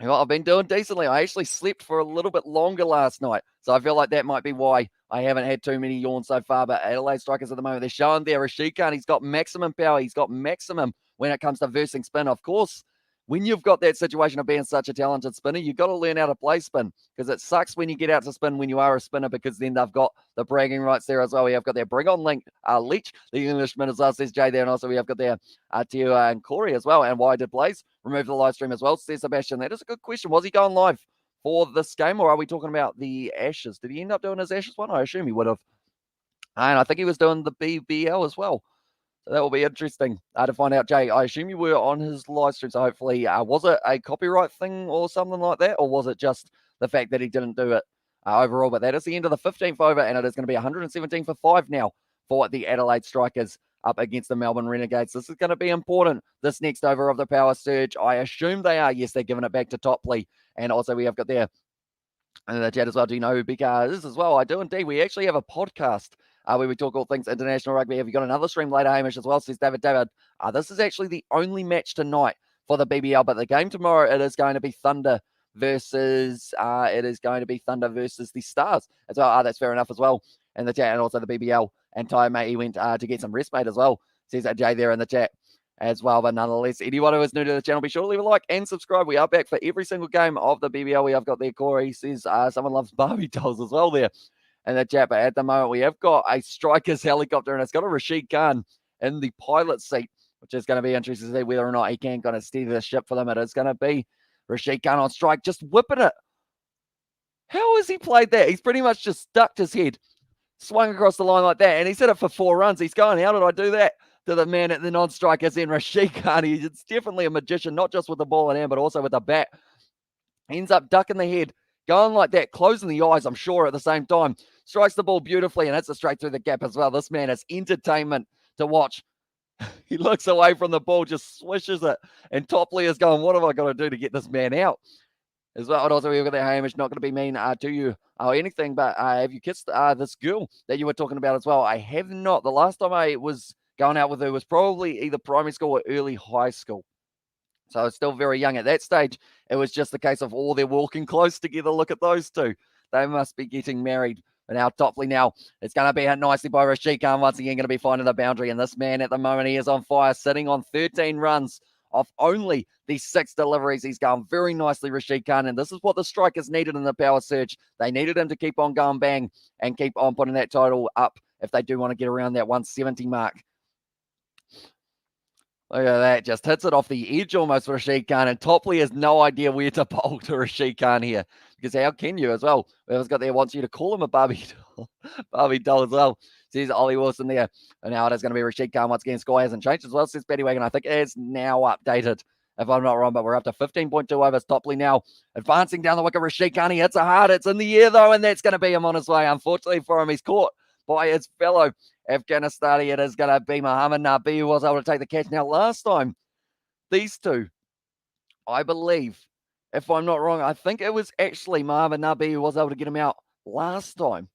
Well, I've been doing decently. I actually slept for a little bit longer last night. So I feel like that might be why I haven't had too many yawns so far. But Adelaide Strikers at the moment, they're showing there. Rashid Khan, he's got maximum power. He's got maximum when it comes to versing spin. Of course, when you've got that situation of being such a talented spinner, you've got to learn how to play spin, because it sucks when you get out to spin when you are a spinner, because then they've got the bragging rights there as well. We have got their bring on Leach, the Englishman as well, says Jay there. And also we have got their Teo and Corey as well. And why did Blaze remove the live stream as well, says Sebastian? That is a good question. Was he going live for this game, or are we talking about the Ashes? Did he end up doing his Ashes one? I assume he would have. And I think he was doing the BBL as well. So that will be interesting to find out. Jay, I assume you were on his live stream, so hopefully, was it a copyright thing or something like that, or was it just the fact that he didn't do it overall? But that is the end of the 15th over, and it is going to be 117 for 5 now for the Adelaide Strikers up against the Melbourne Renegades. This is going to be important, this next over of the power surge. I assume they are. Yes, they're giving it back to Topley. And also we have got there in the chat as well. Do you know who Big is as well? I do indeed. We actually have a podcast where we talk all things international rugby. Have you got another stream later, Hamish, as well? Says David. This is actually the only match tonight for the BBL, but the game tomorrow, it is going to be Thunder versus the Stars as well. That's fair enough as well in the chat. And also the BBL and Ty, mate, he went to get some rest, mate, as well. Says Jay there in the chat as well. But nonetheless, anyone who is new to the channel, be sure to leave a like and subscribe. We are back for every single game of the BBL. We have got there, Corey says someone loves Barbie dolls as well there in the chat. But at the moment, we have got a Strikers helicopter, and it's got a Rashid Khan in the pilot seat, which is going to be interesting to see whether or not he can kind of steer the ship for them. It is going to be Rashid Khan on strike, just whipping it. How has he played that? He's pretty much just ducked his head, swung across the line like that, and he's hit it for 4 runs. He's going, how did I do that? To the man at the non-strikers in Rashid Khan. He's definitely a magician, not just with the ball in hand, but also with the bat. He ends up ducking the head, going like that, closing the eyes, I'm sure, at the same time. Strikes the ball beautifully and hits it straight through the gap as well. This man is entertainment to watch. He looks away from the ball, just swishes it. And Topley is going, what have I got to do to get this man out? As well. And also, we've got that Hamish, not going to be mean to you or anything, but have you kissed this girl that you were talking about as well? I have not. The last time I was going out with her was probably either primary school or early high school. So it's still very young at that stage. It was just the case of, they're walking close together. Look at those two. They must be getting married. But now Topley now, it's going to be hit nicely by Rashid Khan. Once again, going to be finding the boundary. And this man at the moment, he is on fire, sitting on 13 runs off only these 6 deliveries. He's going very nicely, Rashid Khan. And this is what the Strikers needed in the power surge. They needed him to keep on going bang and keep on putting that total up if they do want to get around that 170 mark. Look at that. Just hits it off the edge almost for Rashid Khan. And Topley has no idea where to bowl to Rashid Khan here. Because how can you as well? Whoever's got there wants you to call him a Barbie doll. Barbie doll as well. Says Ollie Wilson there. And now it is going to be Rashid Khan once again. Score hasn't changed as well, says Paddy Wagon. I think it is now updated, if I'm not wrong. But we're up to 15.2 overs. Topley now advancing down the wicket. Rashid Khan, he hits a hard. It's in the air though. And that's going to be him on his way. Unfortunately for him, he's caught by his fellow Afghanistani. It is going to be Mohammad Nabi who was able to take the catch. Now, last time, these two, I believe, if I'm not wrong, I think it was actually Mohammad Nabi who was able to get him out last time.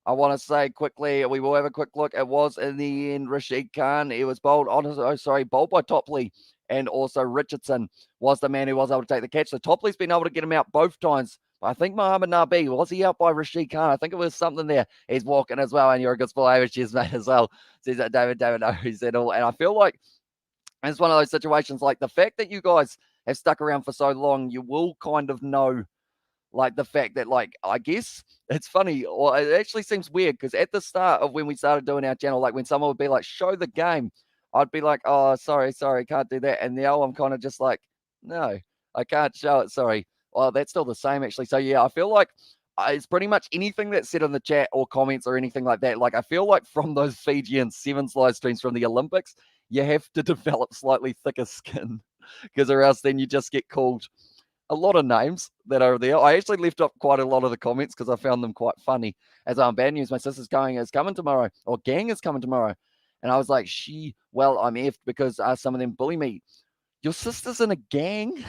I want to say quickly, we will have a quick look. It was in the end Rashid Khan. He was bowled by Topley, and also Richardson was the man who was able to take the catch. So Topley's been able to get him out both times. I think Mohammad Nabi, was he out by Rashid Khan? I think it was something there. He's walking as well, and you're a good sport, cheers, mate, as well. Says that David knows it all. And I feel like it's one of those situations, like the fact that you guys have stuck around for so long, you will kind of know, like the fact that, like, I guess it's funny, or it actually seems weird, because at the start of when we started doing our channel, like when someone would be like, show the game, I'd be like, oh, sorry, can't do that. And now I'm kind of just like, no, I can't show it, sorry. Well, that's still the same, actually. So, yeah, I feel like it's pretty much anything that's said in the chat or comments or anything like that. Like, I feel like from those Fijian 7 live streams from the Olympics, you have to develop slightly thicker skin, because or else then you just get called a lot of names that are there. I actually left up quite a lot of the comments because I found them quite funny. As bad news, my sister's is coming tomorrow, or gang is coming tomorrow. And I was like, well, I'm effed because some of them bully me. Your sister's in a gang?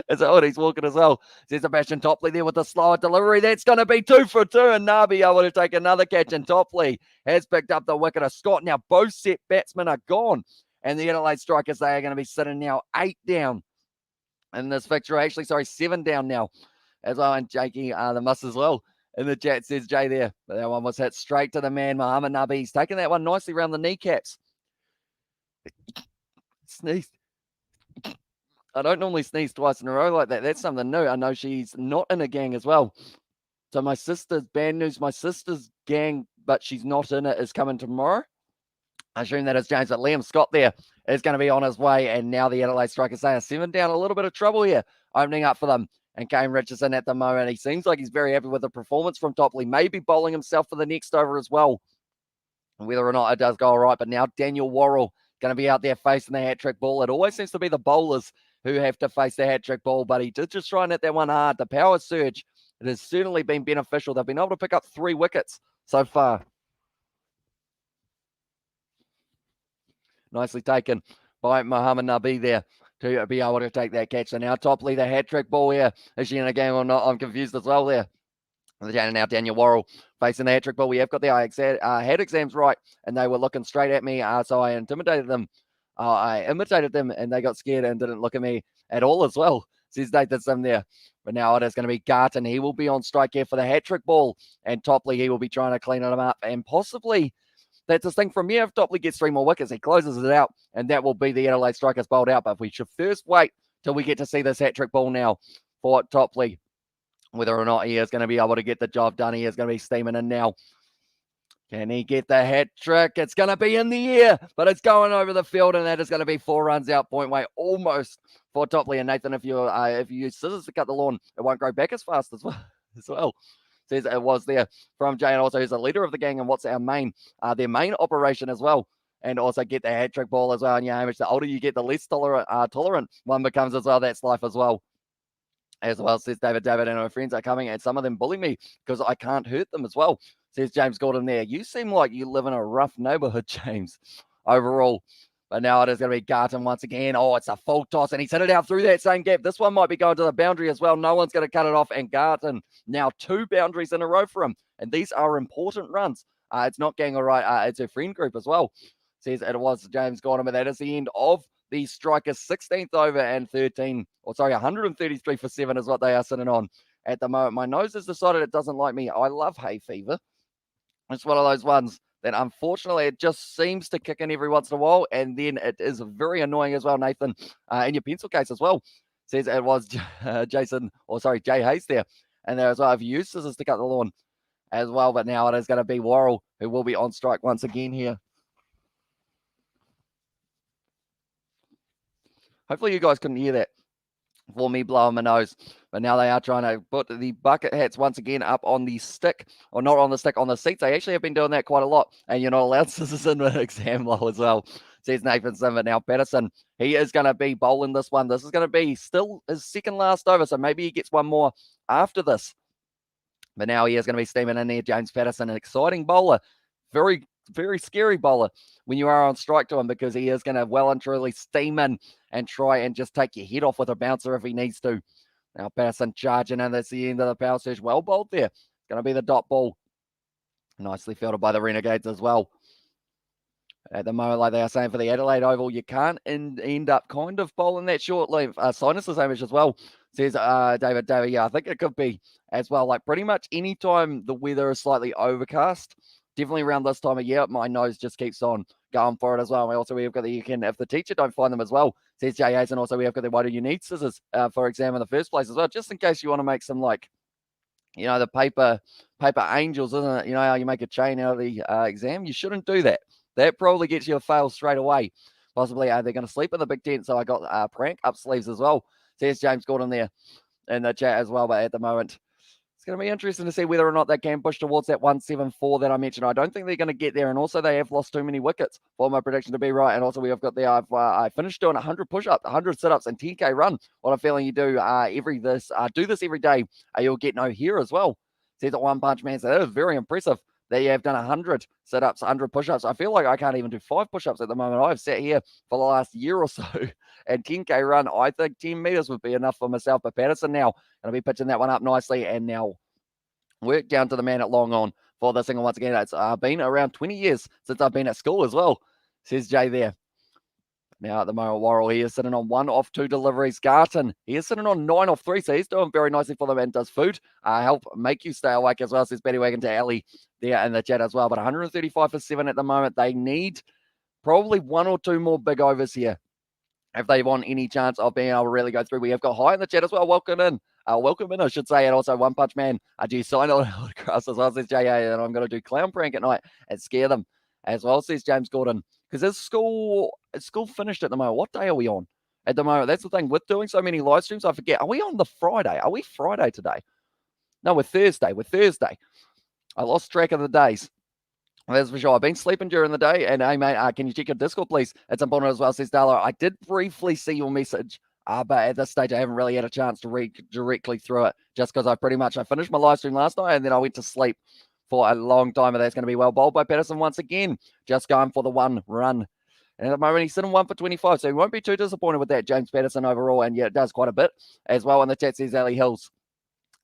Is that what he's walking as well? Says Sebastian Topley there with the slower delivery. That's going to be 2 for 2, and Nabi able to take another catch, and Topley has picked up the wicket of Scott. Now both set batsmen are gone, and the Adelaide Strikers, they are going to be sitting now 8 down in this fixture. Actually, sorry, 7 down now as well, and Jakey the muss as well. In the chat says Jay there, but that one was hit straight to the man, Mohamed Nabi. He's taken that one nicely around the kneecaps. Sneezed. I don't normally sneeze twice in a row like that. That's something new. I know she's not in a gang as well. So my sister's, bad news, my sister's gang, but she's not in it, is coming tomorrow. I assume that is James, but Liam Scott there is going to be on his way. And now the Adelaide Strikers are 7 down, a little bit of trouble here, opening up for them. And Kane Richardson at the moment, he seems like he's very happy with the performance from Topley, maybe bowling himself for the next over as well, whether or not it does go all right. But now Daniel Worrell going to be out there facing the hat-trick ball. It always seems to be the bowlers who have to face the hat-trick ball, but he did just try and hit that one hard. The power surge, it has certainly been beneficial. They've been able to pick up 3 wickets so far. Nicely taken by Mohamed Nabi there to be able to take that catch. So now Topley, the hat-trick ball here. Is she in a game or not? I'm confused as well there. And now Daniel Worrell facing the hat-trick ball. We have got the head exams right, and they were looking straight at me, so I intimidated them. I imitated them, and they got scared and didn't look at me at all as well. Says Nathan Sim there. But now it is going to be Garton. He will be on strike here for the hat-trick ball. And Topley, he will be trying to clean them up. And possibly, that's the thing from here. If Topley gets 3 more wickets, he closes it out. And that will be the Adelaide Strikers bowled out. But we should first wait till we get to see this hat-trick ball now for Topley. Whether or not he is going to be able to get the job done. He is going to be steaming in now. Can he get the hat trick? It's going to be in the air, but it's going over the field, and that is going to be 4 runs out, point way, almost for Topley. And Nathan, if you use scissors to cut the lawn, it won't grow back as fast as well. Says it was there from Jay, and also who's the leader of the gang, and what's our main, their main operation as well. And also get the hat trick ball as well. And yeah, Hamish, the older you get, the less tolerant one becomes as well. That's life as well. As well, says David, and our friends are coming, and some of them bully me because I can't hurt them as well. Says James Gordon there. You seem like you live in a rough neighborhood, James, overall. But now it is going to be Garton once again. Oh, it's a full toss, and he's hit it out through that same gap. This one might be going to the boundary as well. No one's going to cut it off, and Garton now 2 boundaries in a row for him. And these are important runs. It's not gang all right. It's a friend group as well. Says it was James Gordon, but that is the end of the Strikers' 16th over and 133 for 7 is what they are sitting on at the moment. My nose has decided it doesn't like me. I love hay fever. It's one of those ones that unfortunately it just seems to kick in every once in a while, and then it is very annoying as well, Nathan, in your pencil case as well. Says it was Jay Hayes there. And there as well, I've used scissors to cut the lawn as well, but now it is going to be Worrell who will be on strike once again here. Hopefully you guys couldn't hear that for me blowing my nose. But now they are trying to put the bucket hats once again up on the stick, or not on the stick, on the seats. They actually have been doing that quite a lot. And you're not allowed scissors in the exam law as well, says Nathan Simmer. Now Patterson, he is going to be bowling this one. This is going to be still his second last over, so maybe he gets one more after this. But now he is going to be steaming in there. James Patterson, an exciting bowler. Very, very scary bowler when you are on strike to him, because he is going to well and truly steam in and try and just take your head off with a bouncer if he needs to. Now Patterson charging, and that's the end of the power surge. Well bowled there. It's going to be the dot ball. Nicely fielded by the Renegades as well. At the moment, like they are saying for the Adelaide Oval, you can't end up kind of bowling that short length. Sinuses Hamish as well, says David. Yeah, I think it could be as well. Like pretty much any time the weather is slightly overcast, definitely around this time of year, my nose just keeps on going for it as well. And we've got the, you can, if the teacher don't find them as well, says Jay Hayes, and also we have got the, why do you need scissors for exam in the first place as well, just in case you want to make some, like, you know, the paper angels, isn't it? You know how you make a chain out of the exam? You shouldn't do that. That probably gets you a fail straight away. Possibly they're going to sleep in the big tent, so I got prank up sleeves as well. Says James Gordon there in the chat as well, but at the moment, it's going to be interesting to see whether or not they can push towards that 174 that I mentioned. I don't think they're going to get there, and also they have lost too many wickets for my prediction to be right. And also we have got there, I finished doing 100 push-ups, 100 sit-ups, and 10K run. What I'm feeling you do do this every day, you'll get no hair as well. Says that One Punch Man, so that is very impressive that you have done 100 sit-ups, 100 push-ups. I feel like I can't even do 5 push-ups at the moment. I've sat here for the last year or so, and 10K run, I think 10 meters would be enough for myself. But Patterson now going to be pitching that one up nicely, and now work down to the man at long on for the single once again. It's been around 20 years since I've been at school as well, says Jay there. Now at the moment, Worrell, he is sitting on 1 off 2 deliveries. Garton, he is sitting on 9 off 3, so he's doing very nicely for them and does food help make you stay awake as well, says Betty Wagon to Ali there in the chat as well. But 135 for 7 at the moment. They need probably 1 or 2 more big overs here if they want any chance of being able to really go through. We have got High in the chat as well. Welcome in, I should say. And also One Punch Man, do you sign on autographs as well, says J.A. And I'm going to do clown prank at night and scare them as well, says James Gordon. Because his school finished at the moment. What day are we on at the moment? That's the thing. With doing so many live streams, I forget. Are we on the Friday? Are we Friday today? No, we're Thursday. I lost track of the days. That's for sure. I've been sleeping during the day. And hey, mate, can you check your Discord, please? It's important as well, says Darla. I did briefly see your message, but at this stage, I haven't really had a chance to read directly through it, just because I finished my live stream last night, and then I went to sleep for a long time, and that's going to be well bowled by Patterson once again, just going for the 1 run. And at the moment, he's sitting 1 for 25, so he won't be too disappointed with that, James Patterson, overall. And yeah, it does quite a bit as well. In the chat says Ali Hills.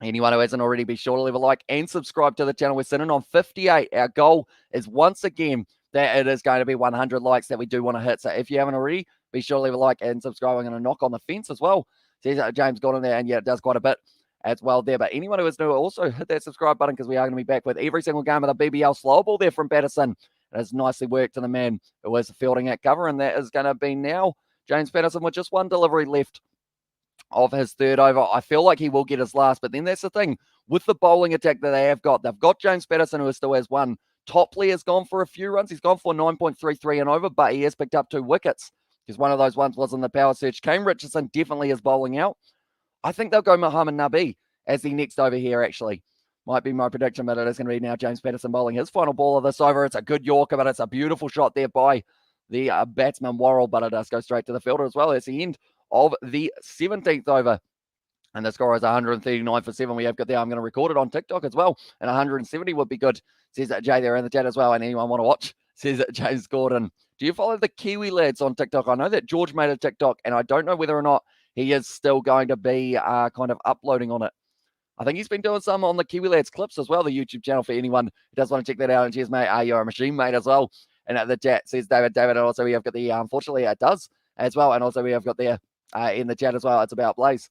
Anyone who hasn't already, be sure to leave a like and subscribe to the channel. We're sitting on 58. Our goal is once again that it is going to be 100 likes that we do want to hit. So if you haven't already, be sure to leave a like and subscribe. I'm going to knock on the fence as well. Says James got in there, and yeah, it does quite a bit as well there. But anyone who is new, also hit that subscribe button, because we are going to be back with every single game of the BBL. Slow ball there from Patterson. It has nicely worked to the man who was fielding at cover, and that is going to be now James Patterson with just 1 delivery left of his 3rd over. I feel like he will get his last, but then that's the thing with the bowling attack that they have got. They've got James Patterson, who still has 1. Topley has gone for a few runs. He's gone for 9.33 and over, but he has picked up 2 wickets, because one of those ones was in the power surge. Kane Richardson definitely is bowling out. I think they'll go Muhammad Nabi as the next over here, actually. Might be my prediction, but it is going to be now James Patterson bowling his final ball of this over. It's a good Yorker, but it's a beautiful shot there by the batsman Worrell, but it does go straight to the fielder as well. It's the end of the 17th over. And the score is 139 for 7. We have got there. I'm going to record it on TikTok as well. And 170 would be good, says Jay there in the chat as well. And anyone want to watch, says James Gordon. Do you follow the Kiwi lads on TikTok? I know that George made a TikTok, and I don't know whether or not he is still going to be kind of uploading on it. I think he's been doing some on the Kiwi lads clips as well, the YouTube channel, for anyone who does want to check that out. And cheers, mate. You're a machine, mate, as well. And at the chat says David. And also we have got the, unfortunately, it does as well. And also we have got there in the chat as well. It's about Blaze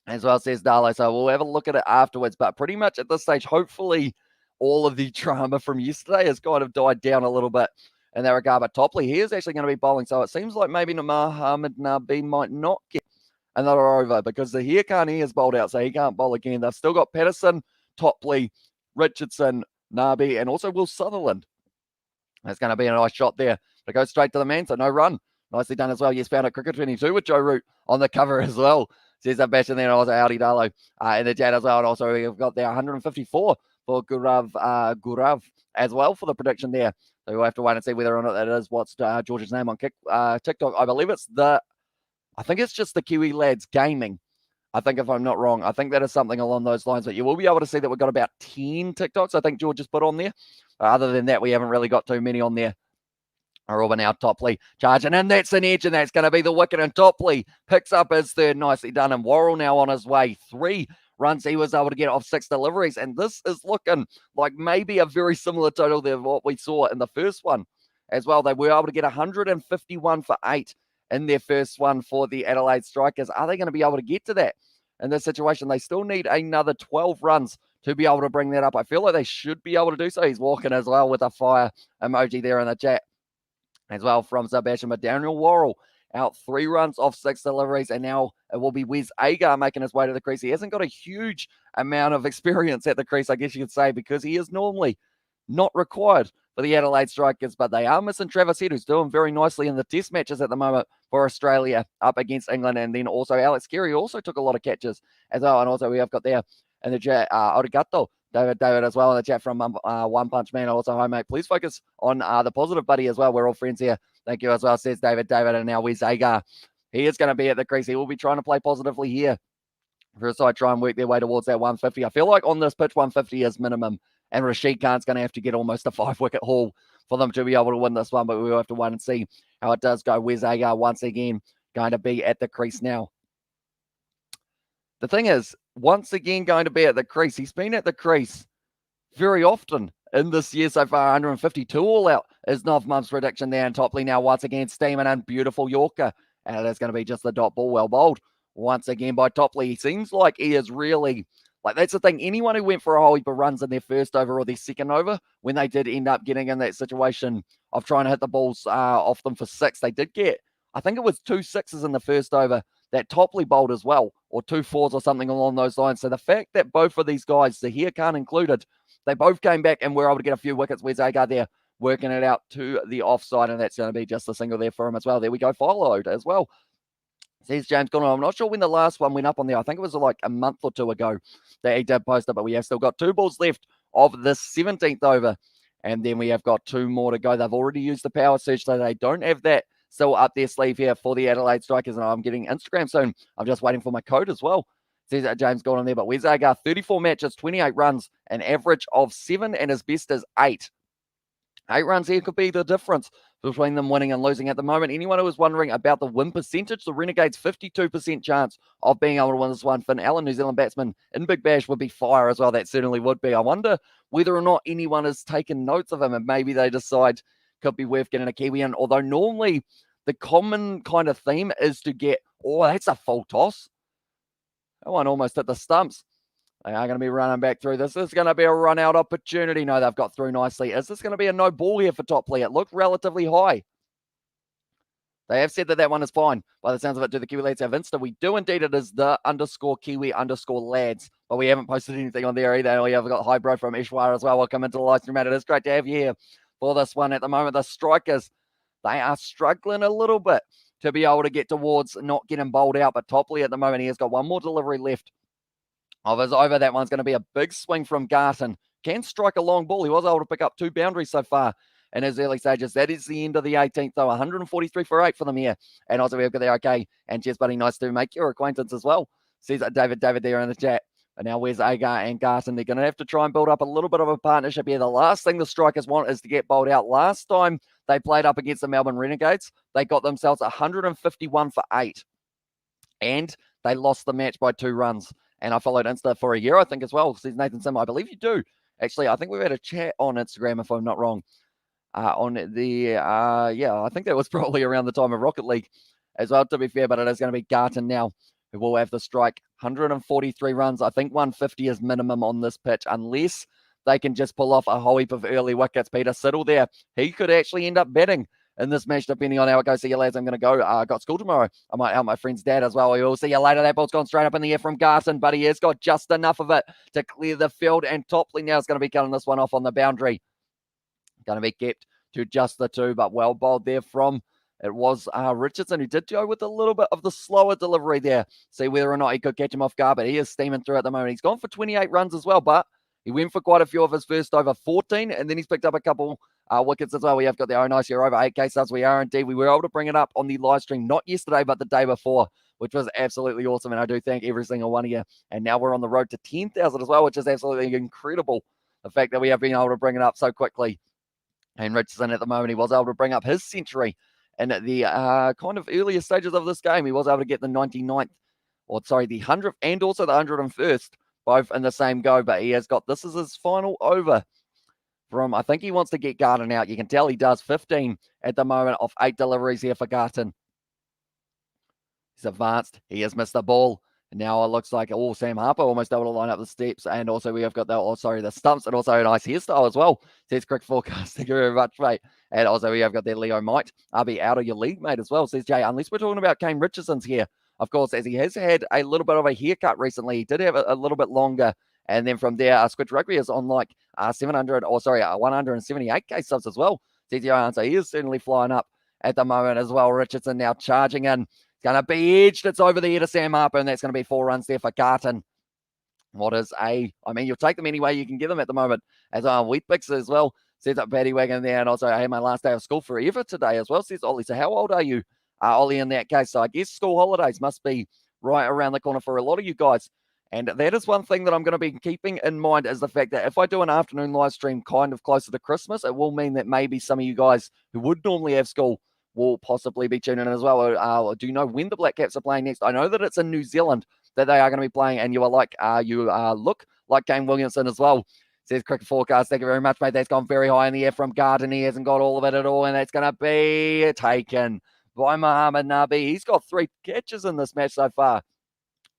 as well, says Darlo. So we'll have a look at it afterwards. But pretty much at this stage, hopefully all of the drama from yesterday has kind of died down a little bit in that regard. But Topley, he is actually going to be bowling. So it seems like maybe Muhammad Nabi might not get another over, because the Hirkani is bowled out, so he can't bowl again. They've still got Patterson, Topley, Richardson, Nabi, and also Will Sutherland. That's going to be a nice shot there. But it goes straight to the man, so no run. Nicely done as well. Yes, found a Cricket 22 with Joe Root on the cover as well. Says that bash in there, and also Audi Darlow in the chat as well. And also we've got there 154 for Gurav as well for the prediction there. So we'll have to wait and see whether or not that is what's George's name on TikTok. I believe I think it's just the Kiwi Lads Gaming. I think, if I'm not wrong, I think that is something along those lines. But you will be able to see that we've got about 10 TikToks I think George has put on there. Other than that, we haven't really got too many on there. Robin now Topley charging in. That's an edge, and that's going to be the wicket. And Topley picks up his 3rd. Nicely done. And Worrell now on his way. 3 runs he was able to get off 6 deliveries. And this is looking like maybe a very similar total to what we saw in the first one as well. They were able to get 151 for 8 in their first one for the Adelaide Strikers. Are they going to be able to get to that in this situation? They still need another 12 runs to be able to bring that up. I feel like they should be able to do so. He's walking as well with a fire emoji there in the chat as well from Sebastian. But Daniel Worrell out 3 runs off 6 deliveries, and now it will be Wes Agar making his way to the crease. He hasn't got a huge amount of experience at the crease, I guess you could say, because he is normally not required for the Adelaide Strikers, but they are missing Travis Head, who's doing very nicely in the test matches at the moment for Australia up against England. And then also Alex Carey also took a lot of catches as well. And also we have got there in the chat, Arigato, David as well in the chat from One Punch Man. Also, hi, mate. Please focus on the positive, buddy, as well. We're all friends here. Thank you as well, says David. And now Wes Agar. He is going to be at the crease. He will be trying to play positively here. First, I try and work their way towards that 150. I feel like on this pitch, 150 is minimum And Rashid Khan's going to have to get almost a 5-wicket haul for them to be able to win this one, but we'll have to wait and see how it does go. Wes Agar once again going to be at the crease now. The thing is, once again going to be at the crease. He's been at the crease very often in this year so far. 152 all out is Novmum's prediction there. And Topley now once again steaming in. Beautiful Yorker. And it is going to be just the dot ball. Well bowled once again by Topley. He seems like he is really... Like, that's the thing. Anyone who went for a whole heap of runs in their first over or their second over, when they did end up getting in that situation of trying to hit the balls off them for 6, they did get, I think it was 2 6s in the first over that Topley bowled as well, or 2 4s or something along those lines. So the fact that both of these guys, Zahir Khan included, they both came back and were able to get a few wickets. Where's Agar there working it out to the offside, and that's going to be just a single there for him as well. There we go, followed as well. Says James Connor. I'm not sure when the last one went up on there. I think it was like a month or two ago that he did post it, but we have still got 2 balls left of the 17th over. And then we have got 2 more to go. They've already used the power surge, so they don't have that still up their sleeve here for the Adelaide Strikers. And I'm getting Instagram soon. I'm just waiting for my code as well. Says James Gordon there. But where's Agar? 34 matches, 28 runs, an average of 7, and his best is 8. 8 runs here could be the difference between them winning and losing at the moment. Anyone who was wondering about the win percentage, the Renegades 52% chance of being able to win this one. Finn Allen, New Zealand batsman in Big Bash, would be fire as well. That certainly would be. I wonder whether or not anyone has taken notes of him and maybe they decide could be worth getting a Kiwi in. Although normally the common kind of theme is to get, oh, that's a full toss. That one almost hit the stumps. They are going to be running back through. This is going to be a run-out opportunity. No, they've got through nicely. Is this going to be a no ball here for Topley? It looked relatively high. They have said that that one is fine. By the sounds of it, do the Kiwi lads have Insta? We do indeed. It is the _Kiwi_lads. But we haven't posted anything on there either. We have got hi bro from Ishwar as well. Welcome into the live stream, mate. It is great to have you here for this one at the moment. The Strikers, they are struggling a little bit to be able to get towards not getting bowled out. But Topley at the moment, he has got one more delivery left of his over. That one's going to be a big swing from Garton. Can strike a long ball. He was able to pick up 2 boundaries so far in his early stages. That is the end of the 18th, though. 143 for 8 for them here. And also we've got the okay. And cheers, buddy. Nice to make your acquaintance as well. Says David there in the chat. And now where's Agar and Garton? They're going to have to try and build up a little bit of a partnership here. The last thing the Strikers want is to get bowled out. Last time they played up against the Melbourne Renegades, they got themselves 151 for 8. And they lost the match by 2 runs. And I followed Insta for a year, I think, as well. Says Nathan Sim. I believe you do. Actually, I think we've had a chat on Instagram, if I'm not wrong. On the, I think that was probably around the time of Rocket League as well, to be fair. But it is going to be Garton now who will have the strike. 143 runs. I think 150 is minimum on this pitch, unless they can just pull off a whole heap of early wickets. Peter Siddle there. He could actually end up batting in this match, depending on how it goes. See you, lads. I'm going to go. Got school tomorrow. I might help my friend's dad as well. We will see you later. That ball's gone straight up in the air from Garton, but he has got just enough of it to clear the field. And Topley now is going to be cutting this one off on the boundary. Going to be kept to just the 2, but well bowled there from, it was Richardson, who did go with a little bit of the slower delivery there. See whether or not he could catch him off guard, but he is steaming through at the moment. He's gone for 28 runs as well, but he went for quite a few of his first over 14, and then he's picked up a couple wickets as well. We have got the oh nice here over 8K subs. We are indeed. We were able to bring it up on the live stream, not yesterday, but the day before, which was absolutely awesome. And I do thank every single one of you. And now we're on the road to 10,000 as well, which is absolutely incredible. The fact that we have been able to bring it up so quickly. And Richardson at the moment, he was able to bring up his century in the kind of earlier stages of this game. He was able to get the 99th, the 100th and also the 101st, both in the same go. But he has got, this is his final over from, I think he wants to get Garton out. You can tell he does. 15 at the moment off 8 deliveries here for Garton. He's advanced. He has missed the ball. And now it looks like, Sam Harper almost able to line up the steps. And also we have got the stumps, and also a nice hairstyle as well. Says Cricket Forecast. Thank you very much, mate. And also we have got that Leo Might. I'll be out of your league, mate, as well. Says Jay, unless we're talking about Kane Richardson's here. Of course, as he has had a little bit of a haircut recently. He did have a little bit longer. And then from there, Squidge Rugby is on like 178K subs as well. Says Johan, so he is certainly flying up at the moment as well. Richardson now charging in. Going to be edged. It's over the head of Sam Harper, and that's going to be 4 runs there for Garton. You'll take them any way you can get them at the moment. As Wheat Picks as well. Says up Paddy Wagon there, and also, hey, my last day of school forever today as well, says Ollie. So how old are you, Ollie, in that case? So I guess school holidays must be right around the corner for a lot of you guys And that is one thing that I'm going to be keeping in mind, is the fact that if I do an afternoon live stream kind of closer to Christmas, it will mean that maybe some of you guys who would normally have school will possibly be tuning in as well. Do you know when the Black Caps are playing next? I know that it's in New Zealand that they are going to be playing, and you look like Kane Williamson as well. Says Cricket Forecast. Thank you very much, mate. That's gone very high in the air from Garden. He hasn't got all of it at all, and that's going to be taken by Mohammad Nabi. He's got 3 catches in this match so far.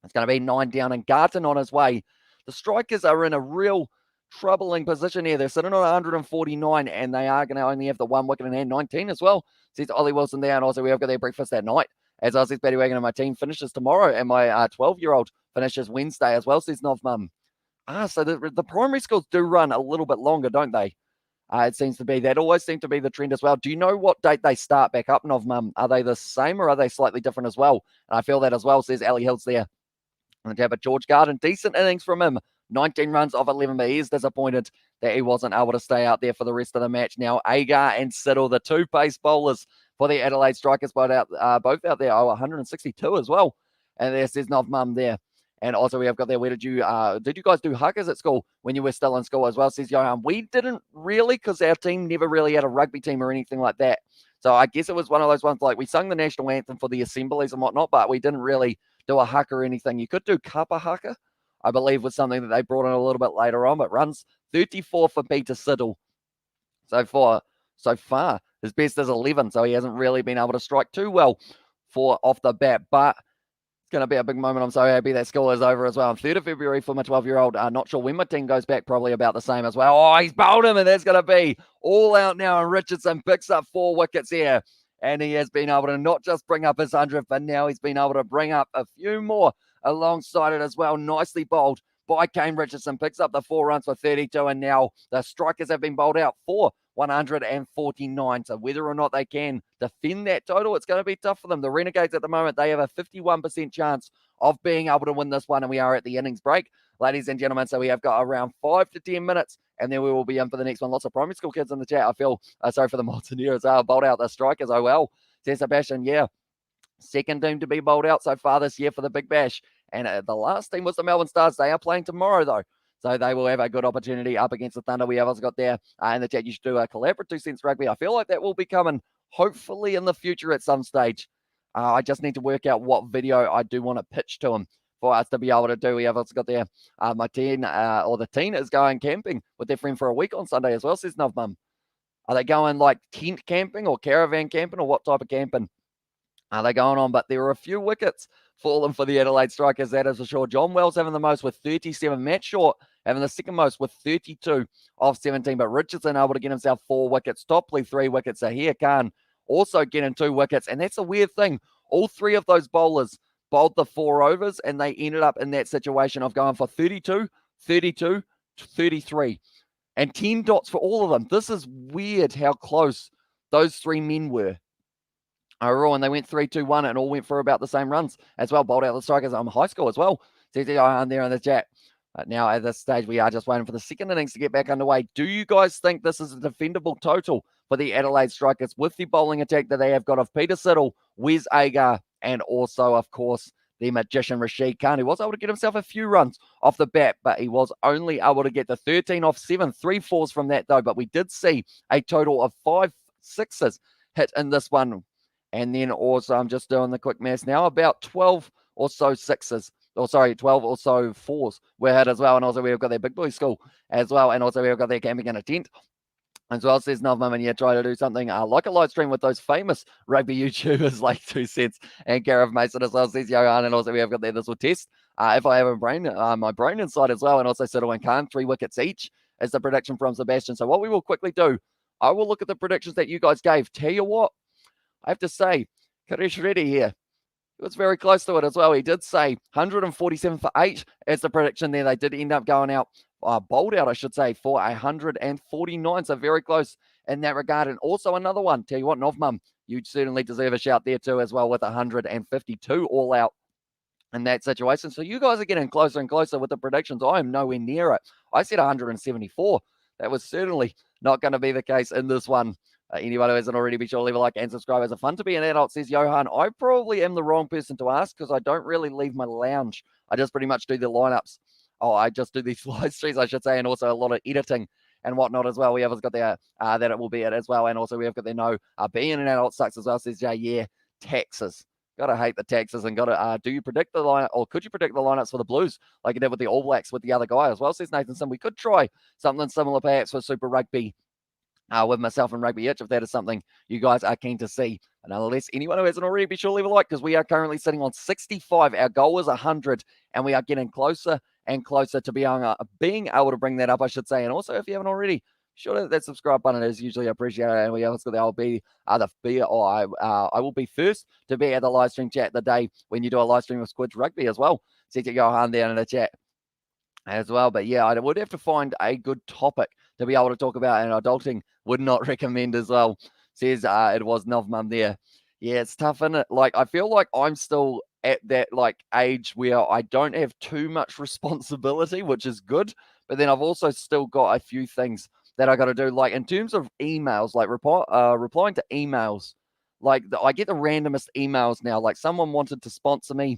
It's going to be 9 down and Garton on his way. The Strikers are in a real troubling position here. They're sitting on 149, and they are going to only have the 1 wicket in hand, 19 as well. Says Ollie Wilson there, and also we have got their breakfast that night. As Aussie's Betty Wagon and my team finishes tomorrow, and my 12-year-old finishes Wednesday as well, says Nov Mum. So the primary schools do run a little bit longer, don't they? It seems to be. That always seems to be the trend as well. Do you know what date they start back up, Nov Mum? Are they the same, or are they slightly different as well? And I feel that as well, says Ali Hills there. And to have a George Garden, decent innings from him. 19 runs off 11, but he is disappointed that he wasn't able to stay out there for the rest of the match. Now, Agar and Siddle, the 2 pace bowlers for the Adelaide Strikers, both out there. 162 as well. And there says Nov Mum there. And also we have got there, did you guys do huckers at school when you were still in school as well, says Johan? We didn't really, because our team never really had a rugby team or anything like that. So I guess it was one of those ones, like we sung the national anthem for the assemblies and whatnot, but we didn't really do a hucker or anything. You could do cuppa hucker, I believe, was something that they brought in a little bit later on, but runs 34 for Peter Siddle. So far, his best is 11, so he hasn't really been able to strike too well off the bat, but it's going to be a big moment. I'm so happy that school is over as well. On 3rd of February for my 12-year-old. Not sure when my team goes back, probably about the same as well. Oh, he's bowled him, and that's going to be all out now, and Richardson picks up 4 wickets here. And he has been able to not just bring up his 100th, but now he's been able to bring up a few more alongside it as well. Nicely bowled by Kane Richardson. Picks up the 4 runs for 32, and now the Strikers have been bowled out for 149. So whether or not they can defend that total, it's going to be tough for them. The Renegades at the moment, they have a 51% chance of being able to win this one, and we are at the innings break, ladies and gentlemen. So we have got around 5 to 10 minutes, and then we will be in for the next one. Lots of primary school kids in the chat. I feel sorry for the Mountaineers. Bowled out the Strikers. Oh, well, says Sebastian. Yeah, second team to be bowled out so far this year for the Big Bash. And the last team was the Melbourne Stars. They are playing tomorrow, though. So they will have a good opportunity up against the Thunder. We have also got there in the chat, you should do a collab for 2 cents rugby. I feel like that will be coming hopefully in the future at some stage. I just need to work out what video I do want to pitch to him for us to be able to do. We have also got there my teen, or the teen is going camping with their friend for a week on Sunday as well, says Nov Mum. Are they going like tent camping or caravan camping, or what type of camping are they going on? But there are a few wickets fallen for the Adelaide Strikers, that is for sure. John Wells having the most with 37. Matt Short having the second most with 32 off 17. But Richardson able to get himself 4 wickets. Topley 3 wickets. Zahir Khan also getting 2 wickets. And that's a weird thing. All 3 of those bowlers bowled the 4 overs, and they ended up in that situation of going for 32, 32, 33. And 10 dots for all of them. This is weird how close those 3 men were. And they went 3-2-1 and all went for about the same runs as well. Bowled out the Strikers high score as well. CTI there in the chat. Now at this stage, we are just waiting for the second innings to get back underway. Do you guys think this is a defendable total for the Adelaide Strikers with the bowling attack that they have got of Peter Siddle, Wes Agar, and also, of course, the magician Rashid Khan, who was able to get himself a few runs off the bat, but he was only able to get the 13 off 7, 3 fours from that though. But we did see a total of 5 sixes hit in this one. And then also, I'm just doing the quick maths now, about 12 or so sixes, 12 or so 4s were hit as well. And also we've got their big boy school as well. And also we've got their camping in a tent as well, says Nov Mum. And yeah, try to do something like a live stream with those famous rugby YouTubers like 2 Cents and Gareth Mason as well, says Johan. And also we have got there, this will test if I have my brain inside as well. And also Siddle and Khan, 3 wickets each is the prediction from Sebastian. So what we will quickly do, I will look at the predictions that you guys gave. Tell you what, I have to say, Karesh Reddy here, he was very close to it as well. He did say 147 for 8 as the prediction there. They did end up going out, bowled out, I should say, for 149. So very close in that regard. And also another one. Tell you what, Nov Mum, you certainly deserve a shout there too as well with 152 all out in that situation. So you guys are getting closer and closer with the predictions. I am nowhere near it. I said 174. That was certainly not going to be the case in this one Anyone who hasn't already, be sure to leave a like and subscribe. It's fun to be an adult, says Johan. I probably am the wrong person to ask because I don't really leave my lounge. I just pretty much do the lineups. Oh, I just do these live streams, I should say, and also a lot of editing and whatnot as well. We have got there that it will be it as well. And also we have got there no being an adult sucks as well, says Jay. Yeah, taxes. Gotta hate the taxes and gotta do you predict the lineup or could you predict the lineups for the Blues like you did with the All Blacks with the other guy as well, says Nathanson. We could try something similar perhaps for Super Rugby with myself and Rugby Itch if that is something you guys are keen to see. And unless anyone who hasn't already, be sure to leave a like because we are currently sitting on 65. Our goal is 100 and we are getting closer and closer to being able to bring that up, I should say. And also, if you haven't already, sure that subscribe button is usually appreciated. And we also got I will be first to be at the live stream chat the day when you do a live stream of Squidge Rugby as well. See to Johan down in the chat as well. But yeah, I would have to find a good topic to be able to talk about, and adulting would not recommend as well. Says it was Novmum there. Yeah, it's tough, isn't it? Like, I feel like I'm still at that like age where I don't have too much responsibility, which is good. But then I've also still got a few things that I got to do. Like in terms of emails, like replying to emails. Like I get the randomest emails now. Like someone wanted to sponsor me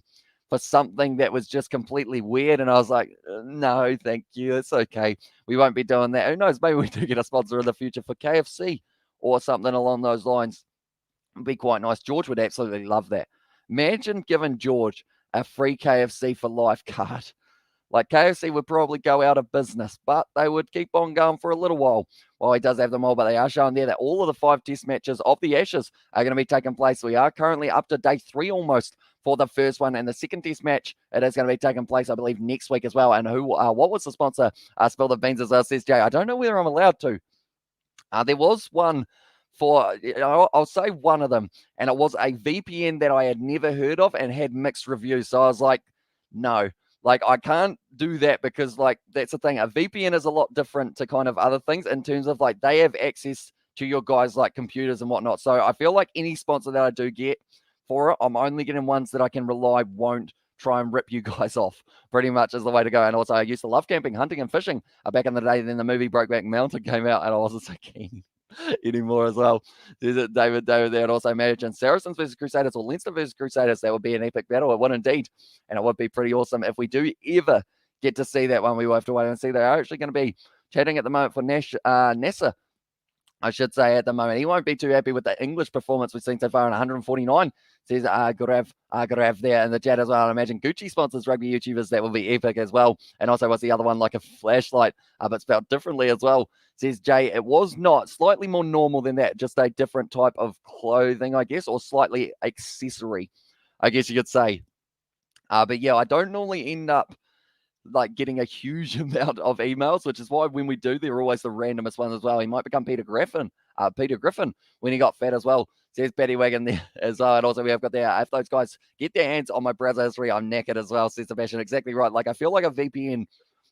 for something that was just completely weird. And I was like, no, thank you. It's okay. We won't be doing that. Who knows? Maybe we do get a sponsor in the future for KFC or something along those lines. It'd be quite nice. George would absolutely love that. Imagine giving George a free KFC for life card. Like KFC would probably go out of business, but they would keep on going for a little while he does have them all. But they are showing there that all of the 5 test matches of the Ashes are going to be taking place. We are currently up to day 3 almost for the first one. And the second test match, it is going to be taking place, I believe, next week as well. And what was the sponsor? Spill the beans as well, says Jay. I don't know whether I'm allowed to. There was one for, I'll say one of them, and it was a VPN that I had never heard of and had mixed reviews. So I was like, no. Like, I can't do that because, like, that's the thing. A VPN is a lot different to kind of other things in terms of, like, they have access to your guys' like computers and whatnot. So I feel like any sponsor that I do get for it, I'm only getting ones that I can rely won't try and rip you guys off. Pretty much is the way to go. And also, I used to love camping, hunting, and fishing back in the day. Then the movie Brokeback Mountain came out, and I wasn't so keen anymore as well. There's it, David there, and also imagine Saracens versus Crusaders or Leinster versus Crusaders. That would be an epic battle. It would indeed, and it would be pretty awesome if we do ever get to see that one. We will have to wait and see. They are actually going to be chatting at the moment for Nessa. I should say at the moment. He won't be too happy with the English performance we've seen so far in 149. Says Gurav there in the chat as well. I imagine Gucci sponsors rugby YouTubers. That will be epic as well. And also, what's the other one? Like a flashlight, but spelled differently as well. Says Jay, it was not slightly more normal than that. Just a different type of clothing, I guess, or slightly accessory, I guess you could say. But yeah, I don't normally end up like getting a huge amount of emails, which is why when we do, they're always the randomest ones as well. He might become Peter Griffin when he got fat as well, says Paddy Wagon there as well. And also we have got there, if those guys get their hands on my browser history, I'm knackered as well, says Sebastian. Exactly right. Like I feel like a VPN,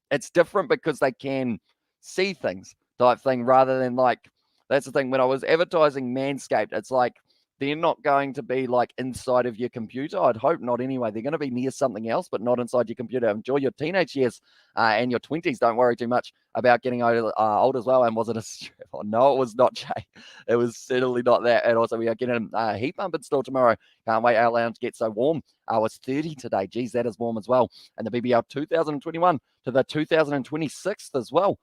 it's different because they can see things type thing rather than like, that's the thing. When I was advertising Manscaped, it's like, they're not going to be like inside of your computer. I'd hope not anyway. They're going to be near something else, but not inside your computer. Enjoy your teenage years and your 20s. Don't worry too much about getting old as well. And was it a strap on? No, it was not, Jay. It was certainly not that. And also, we are getting a heat bump installed tomorrow. Can't wait. Our lounge gets so warm. It's 30 today. Geez, that is warm as well. And the BBL 2021 to the 2026 as well.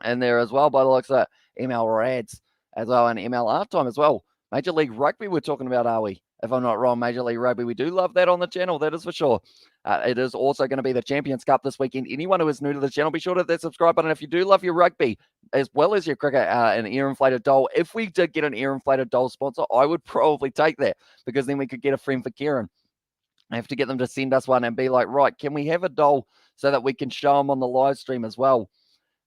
And there as well, by the looks of it, ML Rads as well, and ML Art Time as well. Major League Rugby we're talking about, are we? If I'm not wrong, Major League Rugby. We do love that on the channel, that is for sure. It is also going to be the Champions Cup this weekend. Anyone who is new to the channel, be sure to hit that subscribe button. If you do love your rugby, as well as your cricket, an ear-inflated doll. If we did get an ear-inflated doll sponsor, I would probably take that, because then we could get a friend for Kieran. I have to get them to send us one and be like, right, can we have a doll so that we can show them on the live stream as well?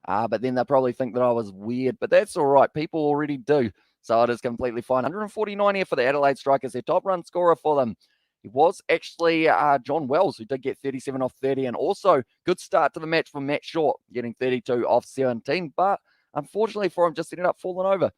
But then they'll probably think that I was weird. But that's all right. People already do. So it is completely fine. 149 here for the Adelaide Strikers. Their top run scorer for them, it was actually John Wells, who did get 37 off 30. And also, good start to the match for Matt Short, getting 32 off 17. But unfortunately for him, just ended up falling over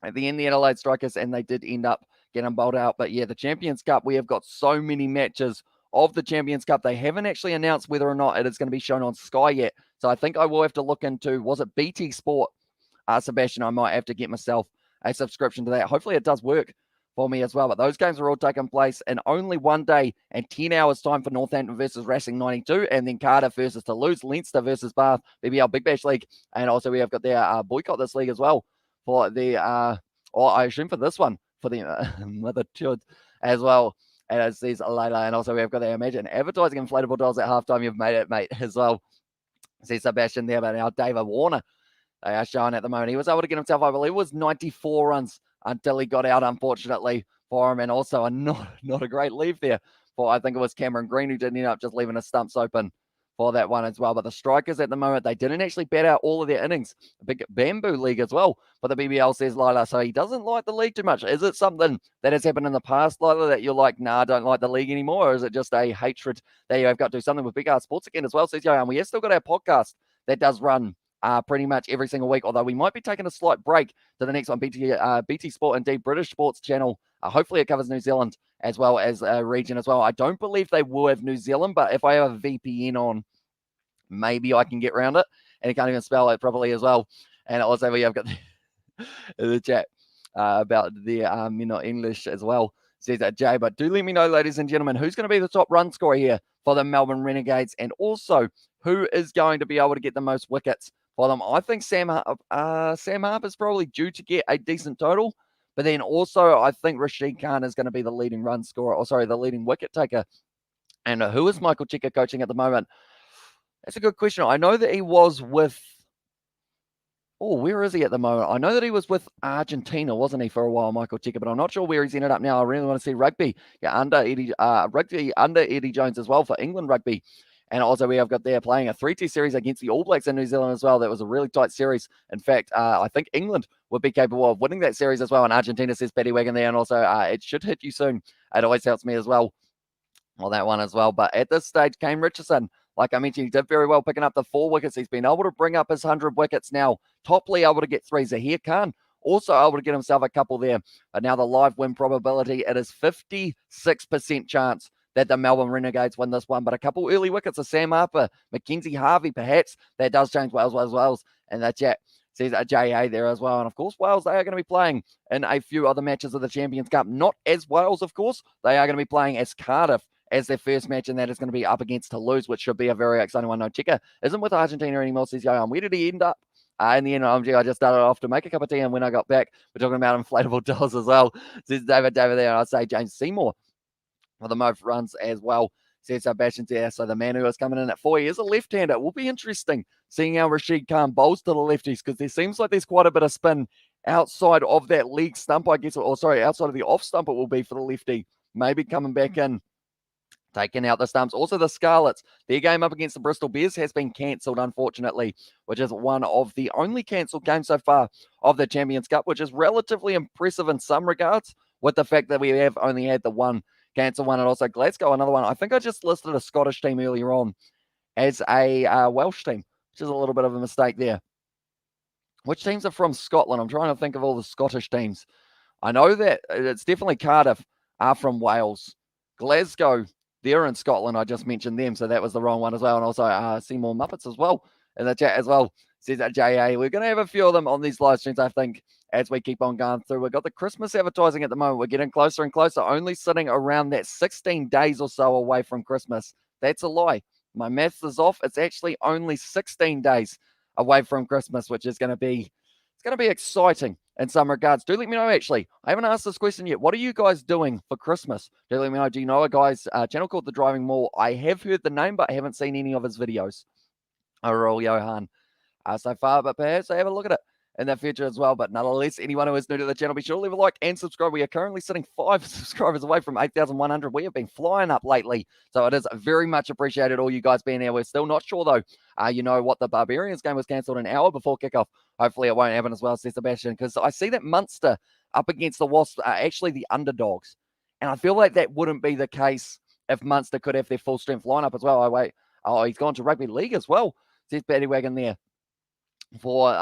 at the end, the Adelaide Strikers, and they did end up getting bowled out. But yeah, the Champions Cup, we have got so many matches of the Champions Cup. They haven't actually announced whether or not it is going to be shown on Sky yet. So I think I will have to look into, was it BT Sport? Sebastian, I might have to get myself a subscription to that. Hopefully it does work for me as well. But those games are all taking place in only 1 day and 10 hours time for Northampton versus Racing 92, and then Cardiff versus Toulouse, Leinster versus Bath, BBL Big Bash League, and also we have got their boycott this league as well for the, or I assume for this one, for the Mother Chud as well. And it says later, and also we have got the Imagine advertising inflatable dolls at halftime. You've made it, mate, as well. See Sebastian there, but now David Warner, they are showing at the moment. He was able to get himself, I believe it was 94 runs until he got out, unfortunately, for him. And also not a great leave there for, I think it was Cameron Green, who did end up just leaving his stumps open for that one as well. But the Strikers at the moment, they didn't actually bat out all of their innings. A big bamboo league as well for the BBL, says Lila. So he doesn't like the league too much. Is it something that has happened in the past, Lila, that you're like, nah, I don't like the league anymore? Or is it just a hatred that you have got to do something with Big Art Sports again as well, says Johan? We have still got our podcast that does run pretty much every single week, although we might be taking a slight break to the next one, BT Sport, indeed, British Sports Channel. Hopefully it covers New Zealand as well as a region as well. I don't believe they will have New Zealand, but if I have a VPN on, maybe I can get around it. And I can't even spell it properly as well. And also we have got the chat about the not English as well, says that Jay. But do let me know, ladies and gentlemen, who's going to be the top run scorer here for the Melbourne Renegades, and also who is going to be able to get the most wickets for them. I think Sam Harper's probably due to get a decent total, but then also I think Rashid Khan is going to be the leading run scorer, or sorry, the leading wicket taker. And who is Michael Cheika coaching at the moment? That's a good question. I know that he was with, where is he at the moment? I know that he was with Argentina, wasn't he, for a while, Michael Cheika, but I'm not sure where he's ended up now. I really want to see rugby under Eddie Jones as well for England rugby. And also we have got there playing a 3-2 series against the All Blacks in New Zealand as well. That was a really tight series. In fact, I think England would be capable of winning that series as well. And Argentina, says Paddy Wagon there. And also it should hit you soon. It always helps me as well on that one as well. But at this stage, Kane Richardson, like I mentioned, he did very well picking up the 4 wickets. He's been able to bring up his 100 wickets now. Topley able to get 3. Zahir Khan also able to get himself a couple there. But now the live win probability, it is 56% chance that the Melbourne Renegades win this one. But a couple early wickets of Sam Harper, Mackenzie Harvey, perhaps. That does change Wales. And the chat says JA there as well. And of course, Wales, they are going to be playing in a few other matches of the Champions Cup. Not as Wales, of course. They are going to be playing as Cardiff as their first match, and that is going to be up against Toulouse, which should be a very exciting one. No, Cheika isn't with Argentina anymore, says Johan. Where did he end up? In the end, I just started off to make a cup of tea, and when I got back, we're talking about inflatable dolls as well. Says David there, and I'd say James Seymour for the most runs as well, says Sebastian there. So the man who is coming in at 4, he is a left-hander. It will be interesting seeing how Rashid Khan bowls to the lefties, because there seems like there's quite a bit of spin outside of that leg stump, I guess, or sorry, outside of the off stump it will be for the lefty. Maybe coming back in, taking out the stumps. Also, the Scarlets, their game up against the Bristol Bears has been cancelled, unfortunately, which is one of the only cancelled games so far of the Champions Cup, which is relatively impressive in some regards, with the fact that we have only had the one cancel one. And also Glasgow, another one. I think I just listed a Scottish team earlier on as a Welsh team, which is a little bit of a mistake there. Which teams are from Scotland? I'm trying to think of all the Scottish teams. I know that it's definitely Cardiff are from Wales. Glasgow, they're in Scotland. I just mentioned them, so that was the wrong one as well. And also Seymour Muppets as well in the chat as well, says that JA. We're going to have a few of them on these live streams, I think, as we keep on going through. We've got the Christmas advertising at the moment. We're getting closer and closer, only sitting around that 16 days or so away from Christmas. That's a lie. My maths is off. It's actually only 16 days away from Christmas, which is going to be, it's going to be exciting in some regards. Do let me know, actually. I haven't asked this question yet. What are you guys doing for Christmas? Do let me know. Do you know a guy's channel called The Driving Mall? I have heard the name, but I haven't seen any of his videos. Overall, Johan. So far, but perhaps I have a look at it in the future as well. But nonetheless, anyone who is new to the channel, be sure to leave a like and subscribe. We are currently sitting 5 subscribers away from 8,100. We have been flying up lately, so it is very much appreciated, all you guys being here. We're still not sure, though, you know what, the Barbarians game was cancelled an hour before kickoff. Hopefully it won't happen as well, says Sebastian, because I see that Munster up against the Wasps are actually the underdogs. And I feel like that wouldn't be the case if Munster could have their full strength lineup as well. He's gone to rugby league as well, says Paddy Wagon there. For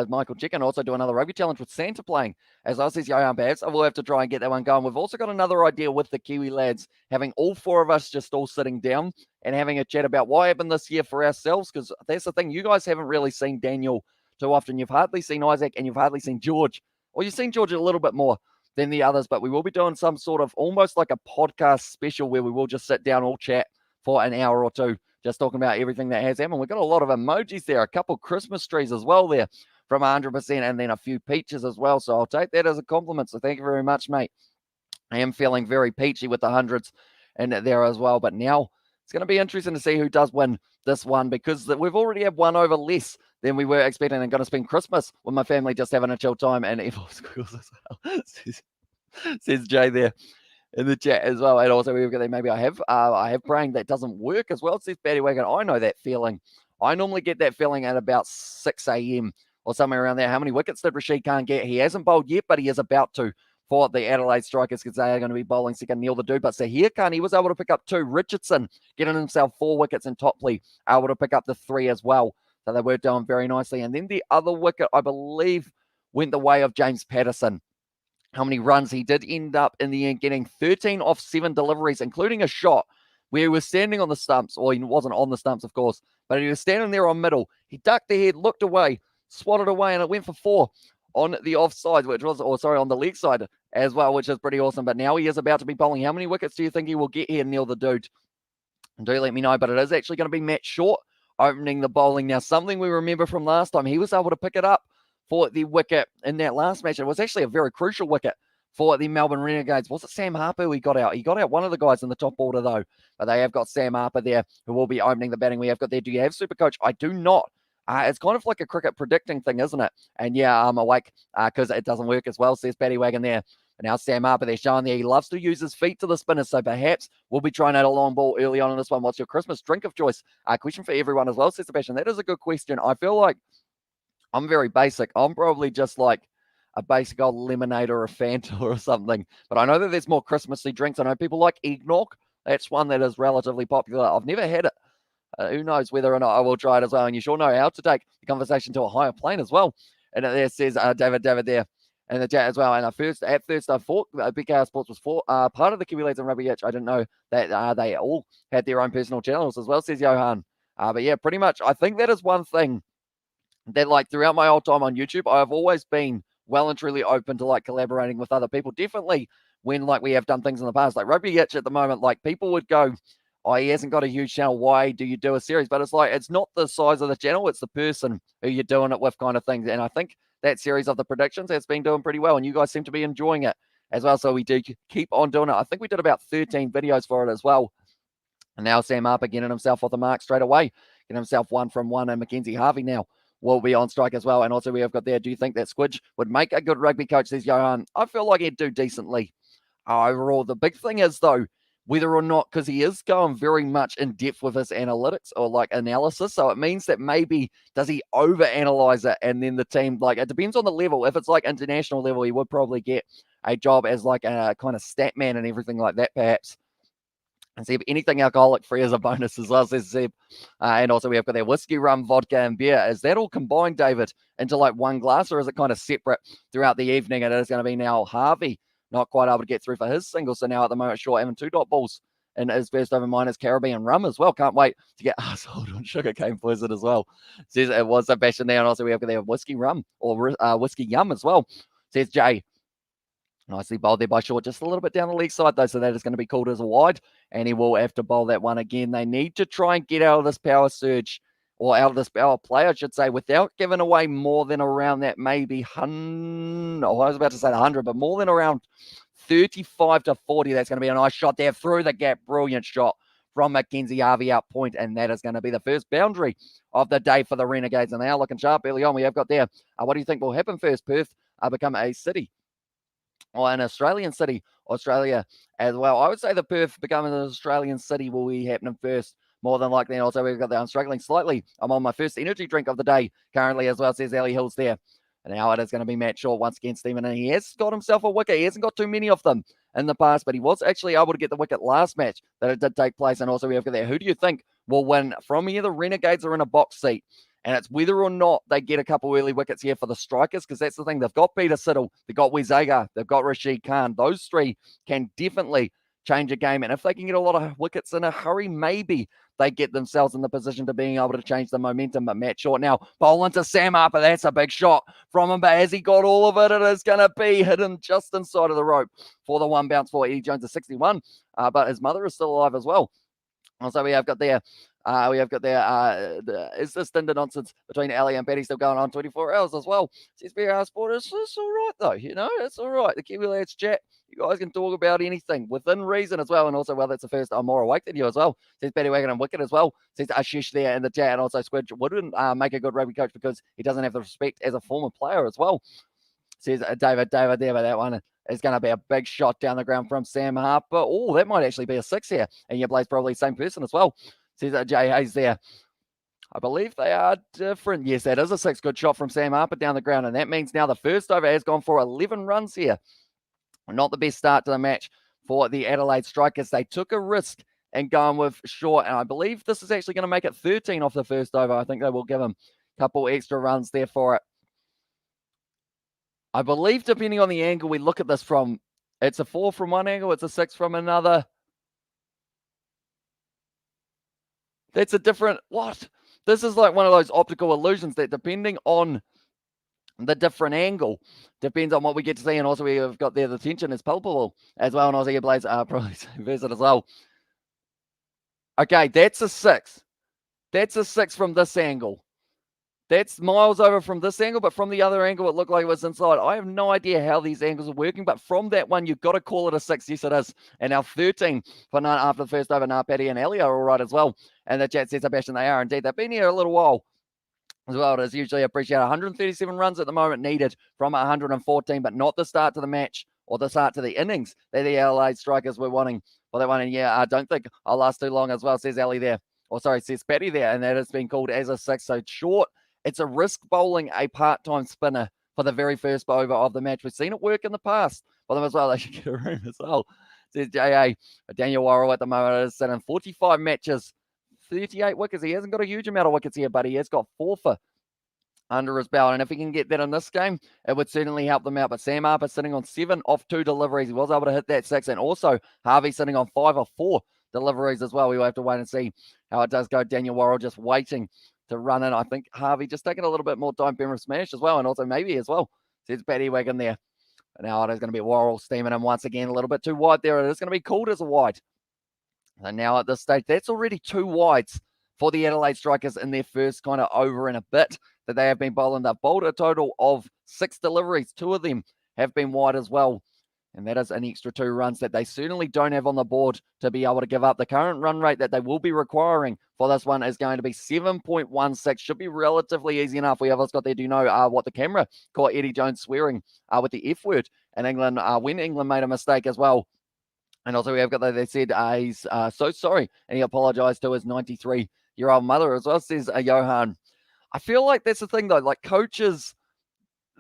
Michael Chicken, also do another rugby challenge with Santa playing. As I says Johan Babs, I will have to try and get that one going. We've also got another idea with the Kiwi lads, having all 4 of us just all sitting down and having a chat about what happened this year for ourselves, because that's the thing. You guys haven't really seen Daniel too often. You've hardly seen Isaac and you've hardly seen George Or you've seen George a little bit more than the others, but we will be doing some sort of almost like a podcast special where we will just sit down, all chat for an hour or two, just talking about everything that has happened. We've got a lot of emojis there, a couple Christmas trees as well there from 100%, and then a few peaches as well. So I'll take that as a compliment. So thank you very much, mate. I am feeling very peachy with the hundreds in there as well. But now it's going to be interesting to see who does win this one, because we've already had one over less than we were expecting, and going to spend Christmas with my family just having a chill time. And Evil Squiggles as well, says Jay there in the chat as well. And also we've got maybe I have praying that doesn't work as well. It says Batty Wagon. I know that feeling. I normally get that feeling at about 6 a.m. or somewhere around there. How many wickets did Rashid Khan get? He hasn't bowled yet, but he is about to for the Adelaide Strikers, because they are going to be bowling second. Neil the Dude, but Sahir Khan, he was able to pick up 2. Richardson getting himself 4 wickets, and Topley able to pick up the 3 as well. So they were doing very nicely. And then the other wicket, I believe, went the way of James Patterson. How many runs he did end up in the end getting 13 off 7 deliveries, including a shot where he was standing on the stumps, or he wasn't on the stumps, of course, but he was standing there on middle. He ducked the head, looked away, swatted away, and it went for 4 on the offside, on the leg side as well, which is pretty awesome. But now he is about to be bowling. How many wickets do you think he will get here, Neil the Dude? Do let me know, but it is actually going to be Matt Short opening the bowling. Now, something we remember from last time, he was able to pick it up for the wicket in that last match. It was actually a very crucial wicket for the Melbourne Renegades. Was it Sam Harper who he got out? He got out one of the guys in the top order, though. But they have got Sam Harper there who will be opening the batting. We have got there. Do you have Supercoach? I do not. It's kind of like a cricket predicting thing, isn't it? And yeah, I'm awake because it doesn't work as well, says Paddy Wagon there. And now Sam Harper, they're showing there. He loves to use his feet to the spinners, so perhaps we'll be trying out a long ball early on in this one. What's your Christmas drink of choice? Question for everyone as well, says Sebastian. That is a good question. I feel like I'm very basic. I'm probably just like a basic old lemonade or a Fanta or something. But I know that there's more Christmassy drinks. I know people like eggnog. That's one that is relatively popular. I've never had it. Who knows whether or not I will try it as well. And you sure know how to take the conversation to a higher plane as well. And there says David there in the chat as well. And at first I thought Big Chaos Sports was part of the Kiwi Lads and Rugby Itch. I didn't know that they all had their own personal channels as well, says Johan. But yeah, pretty much. I think that is one thing that, like, throughout my whole time on YouTube, I've always been well and truly open to like collaborating with other people. Definitely when like we have done things in the past, like Rugby Itch at the moment, like people would go, oh, he hasn't got a huge channel. Why do you do a series? But it's like, it's not the size of the channel. It's the person who you're doing it with kind of things. And I think that series of the predictions has been doing pretty well. And you guys seem to be enjoying it as well. So we do keep on doing it. I think we did about 13 videos for it as well. And now Sam Harper getting himself off the mark straight away. Getting himself 1 from 1. And Mackenzie Harvey now will be on strike as well. And also we have got there, do you think that Squidge would make a good rugby coach, says Johan? I feel like he'd do decently overall. The big thing is, though, whether or not, because he is going very much in depth with his analytics or like analysis. So it means that maybe does he overanalyze it, and then the team, like, it depends on the level. If it's like international level, he would probably get a job as like a kind of stat man and everything like that, perhaps. And Seb, anything alcoholic free as a bonus as well, says Seb. And also we have got their whiskey, rum, vodka, and beer. Is that all combined, David, into like one glass, or is it kind of separate throughout the evening? And it is going to be now Harvey not quite able to get through for his single. So now at the moment, Short having 2 dot balls in his first over minus Caribbean rum as well. Can't wait to get arsehole on sugarcane poison as well. Says it was Sebastian there. And also we have got their whiskey rum or whiskey yum as well, says Jay. Nicely bowled there by Short, just a little bit down the leg side, though, so that is going to be called as a wide, and he will have to bowl that one again. They need to try and get out of this power surge, or out of this power play, I should say, without giving away more than around that maybe 100, I was about to say 100, but more than around 35 to 40. That's going to be a nice shot there through the gap. Brilliant shot from Mackenzie Harvey out point, and that is going to be the first boundary of the day for the Renegades, and they are looking sharp early on. We have got there, what do you think will happen first? Perth become a city, or an Australian city, Australia as well. I would say the Perth becoming an Australian city will be happening first, more than likely. And also we've got there, I'm struggling slightly. I'm on my first energy drink of the day currently as well, says Ali Hills there. And now it is going to be Matt Short once again, Stephen. And he has got himself a wicket. He hasn't got too many of them in the past, but he was actually able to get the wicket last match that it did take place. And also we have got there, who do you think will win from here? The Renegades are in a box seat. And it's whether or not they get a couple early wickets here for the Strikers, because that's the thing. They've got Peter Siddle, they've got Wezaga, they've got Rashid Khan. Those 3 can definitely change a game. And if they can get a lot of wickets in a hurry, maybe they get themselves in the position to being able to change the momentum. But Matt Short now, bowl into Sam Harper. That's a big shot from him. But has he got all of it? It is going to be hidden just inside of the rope for the one bounce for Eddie Jones at 61. But his mother is still alive as well. Also, we have got there. Is this Tinder nonsense between Ali and Betty still going on 24 hours as well? Says BR Sport, it's all right though, it's all right. The Kiwi Lads chat, you guys can talk about anything within reason as well. And also, well, that's the first I'm more awake than you as well. Says Betty Wagon and Wicket as well. Says Ashish there in the chat. And also, Squid wouldn't make a good rugby coach because he doesn't have the respect as a former player as well. Says David there, but that one is going to be a big shot down the ground from Sam Harper. Oh, that might actually be a 6 here. And your Blaze probably the same person as well. Says Jay Hayes there. I believe they are different. Yes, that is a 6. Good shot from Sam Harper down the ground. And that means now the first over has gone for 11 runs here. Not the best start to the match for the Adelaide Strikers. They took a risk and going with Short. And I believe this is actually going to make it 13 off the first over. I think they will give him a couple extra runs there for it. I believe depending on the angle we look at this from, it's a 4 from one angle, it's a 6 from another. That's a different, what? This is like one of those optical illusions that depending on the different angle, depends on what we get to see. And also we've got there, the tension is palpable as well. And also your Blades are probably visit as well. Okay, that's a 6. That's a 6 from this angle. That's miles over from this angle, but from the other angle, it looked like it was inside. I have no idea how these angles are working, but from that one, you've got to call it a 6. Yes, it is. And now 13 for none after the first over. Now, Paddy and Ellie are all right as well. And the chat says, Sebastian, they are indeed. They've been here a little while as well. It is usually appreciated. 137 runs at the moment needed from 114, but not the start to the match or the start to the innings that the Adelaide Strikers were wanting for that one. And yeah, I don't think I'll last too long as well, says Ellie there. Or sorry, says Paddy there. And that has been called as a 6. So Short. It's a risk bowling a part-time spinner for the very first over of the match. We've seen it work in the past for them as well. They should get a room as well. Says J.A. Daniel Worrell at the moment is in 45 matches, 38 wickets. He hasn't got a huge amount of wickets here, but he has got 4 for under his belt. And if he can get that in this game, it would certainly help them out. But Sam Harper sitting on 7 off 2 deliveries. He was able to hit that 6. And also Harvey sitting on 5 of 4 deliveries as well. We will have to wait and see how it does go. Daniel Worrell just waiting to run in. I think Harvey just taking a little bit more time. Penrith smash as well, and also maybe as well. Says Paddy Wagon there. And now it is going to be Worrell steaming him once again a little bit too wide there. It is going to be called as a wide. And now at this stage, that's already 2 wides for the Adelaide Strikers in their first kind of over and a bit that they have been bowling. They've bowled a total of 6 deliveries. 2 of them have been wide as well. And that is an extra 2 runs that they certainly don't have on the board to be able to give up. The current run rate that they will be requiring for this one is going to be 7.16. Should be relatively easy enough. We have also got there, do you know what the camera caught Eddie Jones swearing with the F word in England when England made a mistake as well. And also we have got there, they said he's so sorry. And he apologized to his 93-year-old mother as well, says Johan. I feel like that's the thing though, like coaches,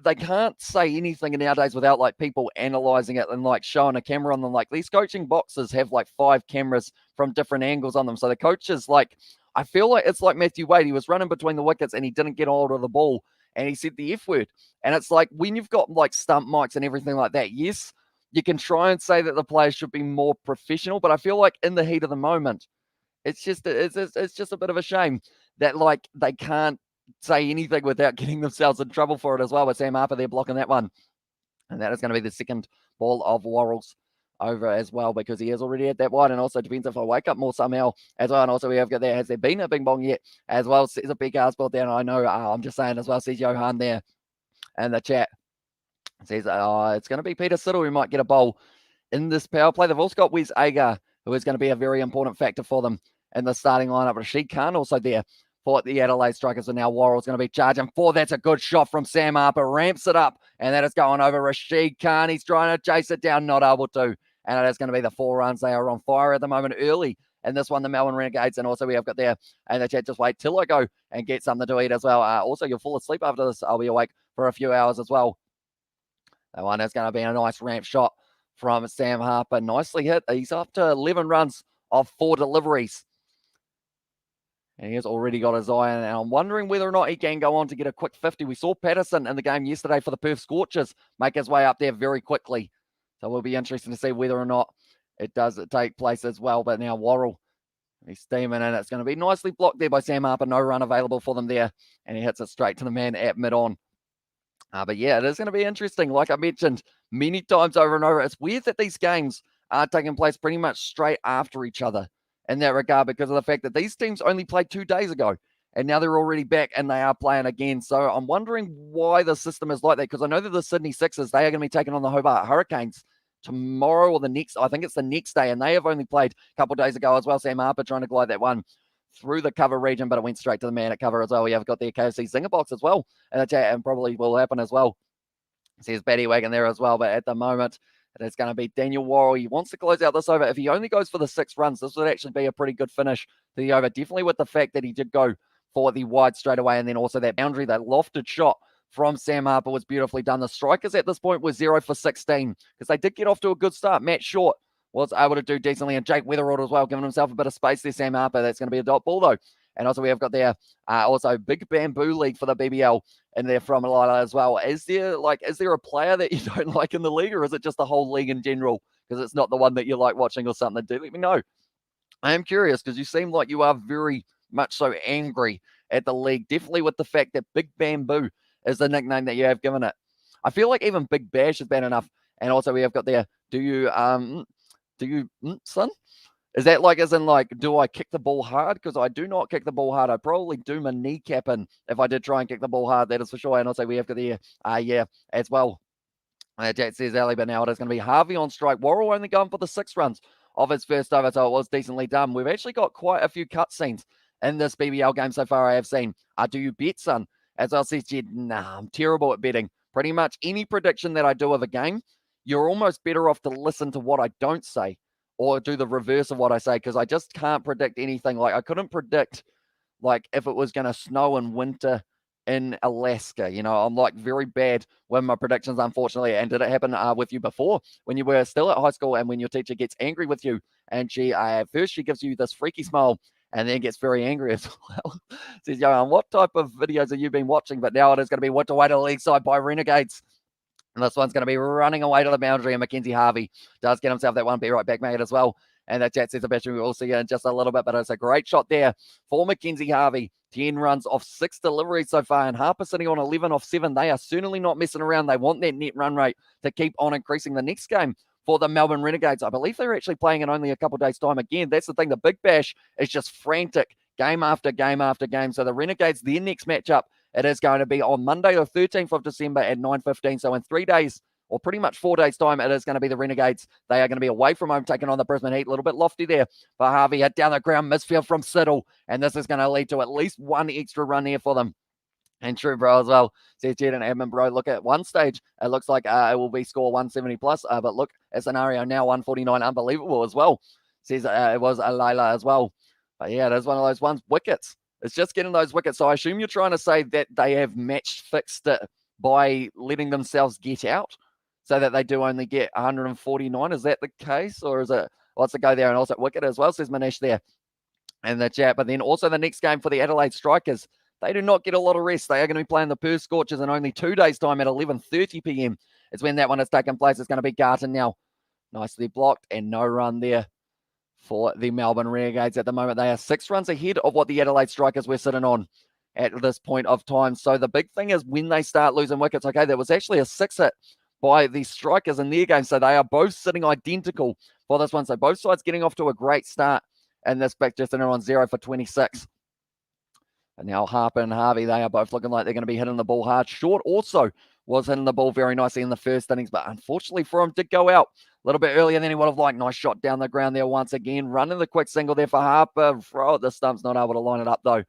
they can't say anything nowadays without like people analyzing it and like showing a camera on them. Like these coaching boxes have like 5 cameras from different angles on them. So the coaches, like, I feel like it's like Matthew Wade. He was running between the wickets and he didn't get hold of the ball and he said the F word. And it's like when you've got like stump mics and everything like that, yes, you can try and say that the players should be more professional, but I feel like in the heat of the moment, it's just a bit of a shame that like they can't say anything without getting themselves in trouble for it as well. With Sam Harper there blocking that one. And that is going to be the second ball of Worrell's over as well because he has already had that wide. And also depends if I wake up more somehow as well. And also we have got there, has there been a bing bong yet as well? Says a big ass ball down. I know, I'm just saying as well, says Johan there in the chat. Says it's going to be Peter Siddle who might get a bowl in this power play. They've also got Wes Agar, who is going to be a very important factor for them in the starting lineup. Rashid Khan also there for the Adelaide Strikers. And now Worrell's going to be charging 4. That's a good shot from Sam Harper. Ramps it up. And that is going over Rashid Khan. He's trying to chase it down, not able to. And it is going to be the 4 runs. They are on fire at the moment early in this one, the Melbourne Renegades. And also we have got there, and the chat, just wait till I go and get something to eat as well. Also, you'll fall asleep after this. I'll be awake for a few hours as well. That one is going to be a nice ramp shot from Sam Harper. Nicely hit. He's up to 11 runs off 4 deliveries. And he has already got his eye on it. And I'm wondering whether or not he can go on to get a quick 50. We saw Patterson in the game yesterday for the Perth Scorchers make his way up there very quickly. So we'll be interested to see whether or not it does take place as well. But now Worrell, he's steaming in. It's going to be nicely blocked there by Sam Harper. No run available for them there. And he hits it straight to the man at mid-on. But yeah, it is going to be interesting. Like I mentioned many times over and over, it's weird that these games are taking place pretty much straight after each other in that regard, because of the fact that these teams only played 2 days ago and now they're already back and they are playing again. So I'm wondering why the system is like that, because I know that the Sydney Sixers, they are going to be taking on the Hobart Hurricanes tomorrow or the next, I think it's the next day, and they have only played a couple of days ago as well. Sam Harper trying to glide that one through the cover region, but it went straight to the man at cover as well. We have got the KFC Zinger box as well in the chat, and probably will happen as well. Says Batty Wagon there as well, but at the moment, it is going to be Daniel Worrell. He wants to close out this over. If he only goes for the 6 runs, this would actually be a pretty good finish to the over. Definitely with the fact that he did go for the wide straight away, and then also that boundary, that lofted shot from Sam Harper was beautifully done. The strikers at this point were 0 for 16 because they did get off to a good start. Matt Short was able to do decently, and Jake Weatherald as well, giving himself a bit of space there. Sam Harper, that's going to be a dot ball though. And also we have got there also Big Bamboo League for the BBL in there from Lila as well. Is there a player that you don't like in the league, or is it just the whole league in general because it's not the one that you like watching or something? Do let me know. I am curious because you seem like you are very much so angry at the league, definitely with the fact that Big Bamboo is the nickname that you have given it. I feel like even Big Bash is bad enough. And also we have got there, do you, son? Is that like, as in like, do I kick the ball hard? Because I do not kick the ball hard. I'd probably do my kneecap in if I did try and kick the ball hard. That is for sure. And also we have got there, yeah, as well. Jack says Ali, but now it is going to be Harvey on strike. Worrell only going for the 6 runs of his first over, so it was decently done. We've actually got quite a few cutscenes in this BBL game so far, I have seen. Do you bet, son? As I said, Jed, nah, I'm terrible at betting. Pretty much any prediction that I do of a game, you're almost better off to listen to what I don't say or do the reverse of what I say, because I just can't predict anything. Like, I couldn't predict, like, if it was going to snow in winter in Alaska. You know, I'm like very bad with my predictions, unfortunately. And did it happen with you before when you were still at high school and when your teacher gets angry with you and she first she gives you this freaky smile and then gets very angry as well? Says, Johan, what type of videos have you been watching? But now it is going to be What to Wait to the League Side by Renegades. And this one's going to be running away to the boundary, and Mackenzie Harvey does get himself that one. Be right back, mate, as well. And that chat says the battery we will see you in just a little bit, but it's a great shot there for Mackenzie Harvey. 10 runs off 6 deliveries so far, and Harper sitting on 11 off 7. They are certainly not messing around. They want that net run rate to keep on increasing. The next game for the Melbourne Renegades, I believe they're actually playing in only a couple of days' time again. That's the thing. The Big Bash is just frantic game after game after game. So the Renegades, their next matchup, it is going to be on Monday, the 13th of December at 9:15. So in 3 days, or pretty much 4 days' time, it is going to be the Renegades. They are going to be away from home, taking on the Brisbane Heat. A little bit lofty there for Harvey. Hit down the ground, misfield from Siddle. And this is going to lead to at least 1 extra run here for them. And true, bro, as well. Says Jed and Edmund, bro, look at one stage. It looks like it will be score 170 plus. But look, a scenario now, 149. Unbelievable as well. Says it was a Layla as well. But yeah, it is one of those ones. Wickets. It's just getting those wickets. So I assume you're trying to say that they have matched fixed it by letting themselves get out, so that they do only get 149. Is that the case? Or is it, let's go there and also wicket as well, says Manish there in the chat. But then also the next game for the Adelaide Strikers, they do not get a lot of rest. They are going to be playing the Perth Scorchers in only 2 days' time at 11:30 p.m. is when that one is taking place. It's going to be Garton now. Nicely blocked and no run there for the Melbourne Renegades. At the moment, they are 6 runs ahead of what the Adelaide Strikers were sitting on at this point of time. So the big thing is when they start losing wickets, okay, there was actually a 6 hit by the Strikers in their game. So they are both sitting identical for this one. So both sides getting off to a great start. And this back just in on 0 for 26. And now Harper and Harvey, they are both looking like they're going to be hitting the ball hard. Short also was hitting the ball very nicely in the first innings, but unfortunately for him, did go out a little bit earlier than he would have liked. Nice shot down the ground there once again. Running the quick single there for Harper. Throw at the stumps, not able to line it up though.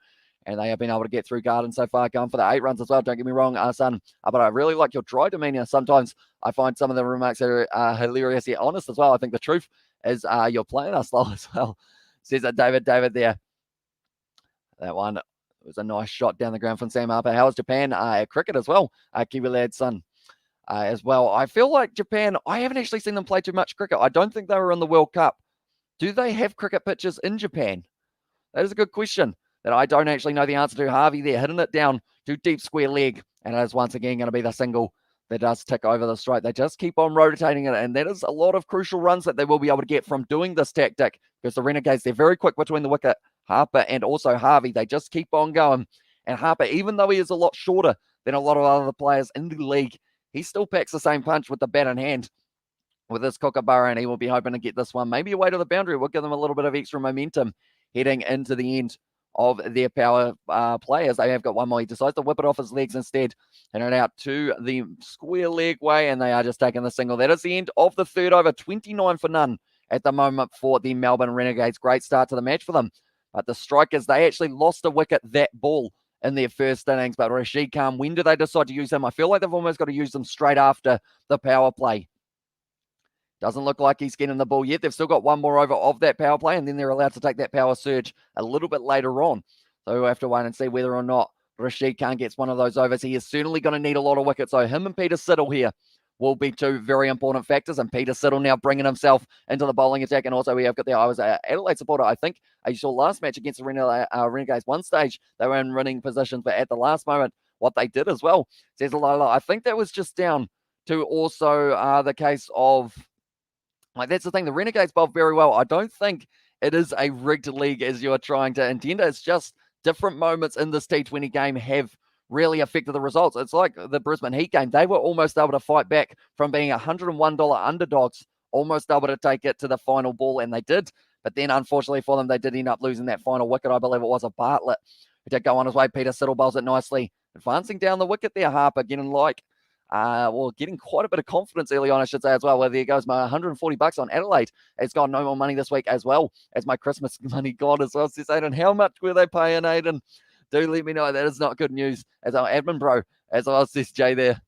And they have been able to get through Garden so far, going for the 8 runs as well. Don't get me wrong, son. But I really like your dry demeanor. Sometimes I find some of the remarks are hilarious yet honest as well. I think the truth is you're playing us slow as well. Says that David there. That one was a nice shot down the ground from Sam Harper. How is Japan? Cricket as well. Kiwi lad, son. As well. I feel like Japan, I haven't actually seen them play too much cricket. I don't think they were in the World Cup. Do they have cricket pitches in Japan? That is a good question that I don't actually know the answer to. Harvey there, hitting it down to deep square leg. And it is once again going to be the single that does tick over the strike. They just keep on rotating it, and that is a lot of crucial runs that they will be able to get from doing this tactic, because the Renegades, they're very quick between the wicket. Harper and also Harvey, they just keep on going. And Harper, even though he is a lot shorter than a lot of other players in the league, he still packs the same punch with the bat in hand with his kookaburra, and he will be hoping to get this one maybe away to the boundary. We'll give them a little bit of extra momentum heading into the end of their power players. They have got one more. He decides to whip it off his legs instead and it out to the square leg way, and they are just taking the single. That is the end of the third over. 29 for none at the moment for the Melbourne Renegades. Great start to the match for them. But the Strikers, they actually lost a wicket that ball in their first innings. But Rashid Khan, when do they decide to use him? I feel like they've almost got to use them straight after the power play. Doesn't look like he's getting the ball yet. They've still got one more over of that power play, and then they're allowed to take that power surge a little bit later on. So we'll have to wait and see whether or not Rashid Khan gets one of those overs. He is certainly going to need a lot of wickets. So him and Peter Siddle here will be two very important factors. And Peter Siddle now bringing himself into the bowling attack. And also we have got there, I was an Adelaide supporter, I think. I saw last match against the Renegades one stage. They were in winning positions, but at the last moment, what they did as well, says a lot. I think that was just down to also the case of, like, that's the thing, the Renegades bowl very well. I don't think it is a rigged league as you are trying to intend. It's just different moments in this T20 game have really affected the results. It's like the Brisbane Heat game. They were almost able to fight back from being $101 underdogs, almost able to take it to the final ball, and they did. But then, unfortunately for them, they did end up losing that final wicket. I believe it was a Bartlett who did go on his way. Peter Siddle bowls it nicely, advancing down the wicket there. Harper getting getting quite a bit of confidence early on, I should say, as well. Well, there goes my $140 on Adelaide. It's got no more money this week as well as my Christmas money gone as well. Says Aiden, how much were they paying, Aiden? Do let me know. That is not good news as our admin bro, as well, says Jay there.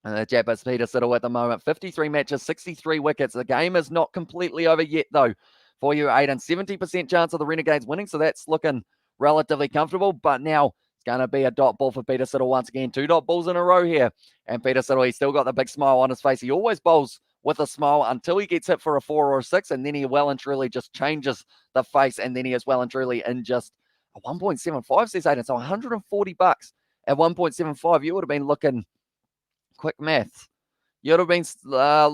And the Jap is Peter Siddle at the moment. 53 matches, 63 wickets. The game is not completely over yet, though, for you, Aiden. 70% chance of the Renegades winning, so that's looking relatively comfortable. But now it's going to be a dot ball for Peter Siddle once again. 2 dot balls in a row here. And Peter Siddle, he's still got the big smile on his face. He always bowls with a smile until he gets hit for a 4 or a 6, and then he well and truly just changes the face, and then he is well and truly in just a 1.75, says Aiden. So $140 at 1.75. You would have been looking, quick maths, you would have been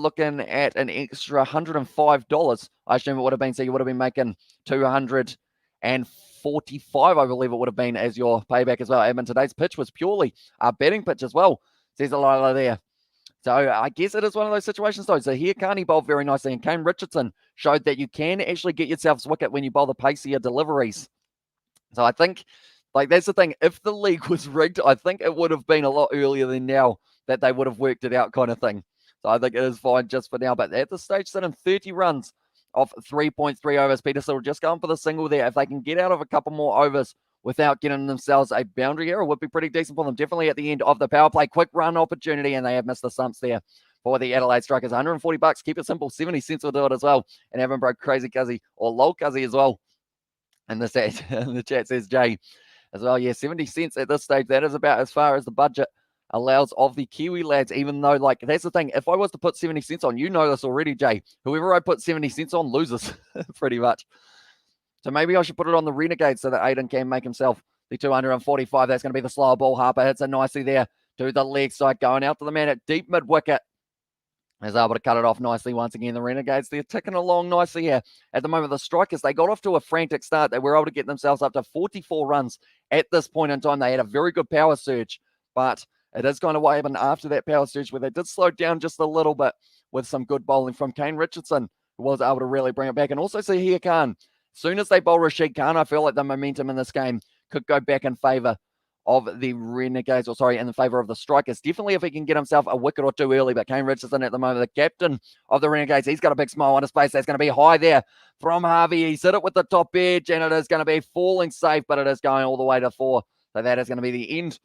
looking at an extra $105, I assume it would have been. So you would have been making $245, I believe it would have been, as your payback as well. Edmund, today's pitch was purely a betting pitch as well, says Alila there. So I guess it is one of those situations, though. So here, Carney bowled very nicely, and Kane Richardson showed that you can actually get yourself a wicket when you bowl the pacier deliveries. So I think, like, that's the thing. If the league was rigged, I think it would have been a lot earlier than now that they would have worked it out, kind of thing. So I think it is fine just for now. But at this stage, sitting 30 runs off 3.3 overs. Peter Siddle just going for the single there. If they can get out of a couple more overs without getting themselves a boundary error, would be pretty decent for them. Definitely at the end of the power play. Quick run opportunity, and they have missed the stumps there for the Adelaide Strikers. $140. Keep it simple. 70 cents will do it as well. And Evan broke Crazy Cuzzy, or Lol Cuzzy as well. And the chat says Jay as well. Yeah, 70 cents at this stage. That is about as far as the budget allows of the Kiwi lads, even though, like, that's the thing. If I was to put 70 cents on, you know this already, Jay. Whoever I put 70 cents on loses, pretty much. So maybe I should put it on the Renegades so that Aiden can make himself the 245. That's going to be the slower ball. Harper hits it nicely there to the leg side, going out to the man at deep mid-wicket. Is able to cut it off nicely once again. The Renegades, they're ticking along nicely here. At the moment, the Strikers, they got off to a frantic start. They were able to get themselves up to 44 runs at this point in time. They had a very good power surge, but it is going to happen after that power surge where they did slow down just a little bit with some good bowling from Kane Richardson, who was able to really bring it back. And also Zahir Khan. As soon as they bowl Rashid Khan, I feel like the momentum in this game could go back in favour of the Renegades, or sorry, in the favour of the Strikers. Definitely if he can get himself a wicket or two early, but Kane Richardson at the moment, the captain of the Renegades, he's got a big smile on his face. That's going to be high there from Harvey. He's hit it with the top edge, and it is going to be falling safe, but it is going all the way to 4. So that is going to be the end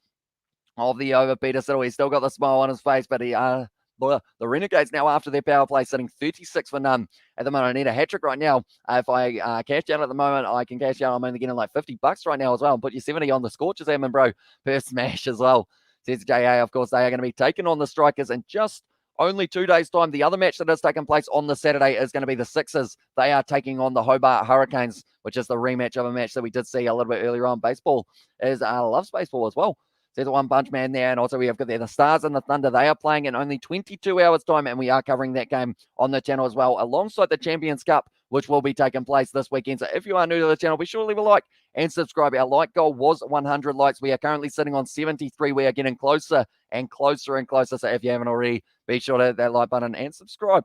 of the over. Peter Siddle, he's still got the smile on his face, but the Renegades now, after their power play, sitting 36 for none at the moment. I need a hat trick right now. If I cash out at the moment, I can cash out. I'm only getting like $50 right now as well, and put your 70 on the Scorchers, Edmund, bro, per smash as well. Says JA. Of course, they are going to be taking on the Strikers in just only 2 days' time. The other match that is taking place on the Saturday is going to be the Sixers. They are taking on the Hobart Hurricanes, which is the rematch of a match that we did see a little bit earlier on. Baseball loves baseball as well. There's a one punch man there. And also we have got there the Stars and the Thunder. They are playing in only 22 hours time, and we are covering that game on the channel as well, alongside the Champions Cup, which will be taking place this weekend. So if you are new to the channel, be sure to leave a like and subscribe. Our like goal was 100 likes. We are currently sitting on 73. We are getting closer and closer and closer. So if you haven't already, be sure to hit that like button and subscribe.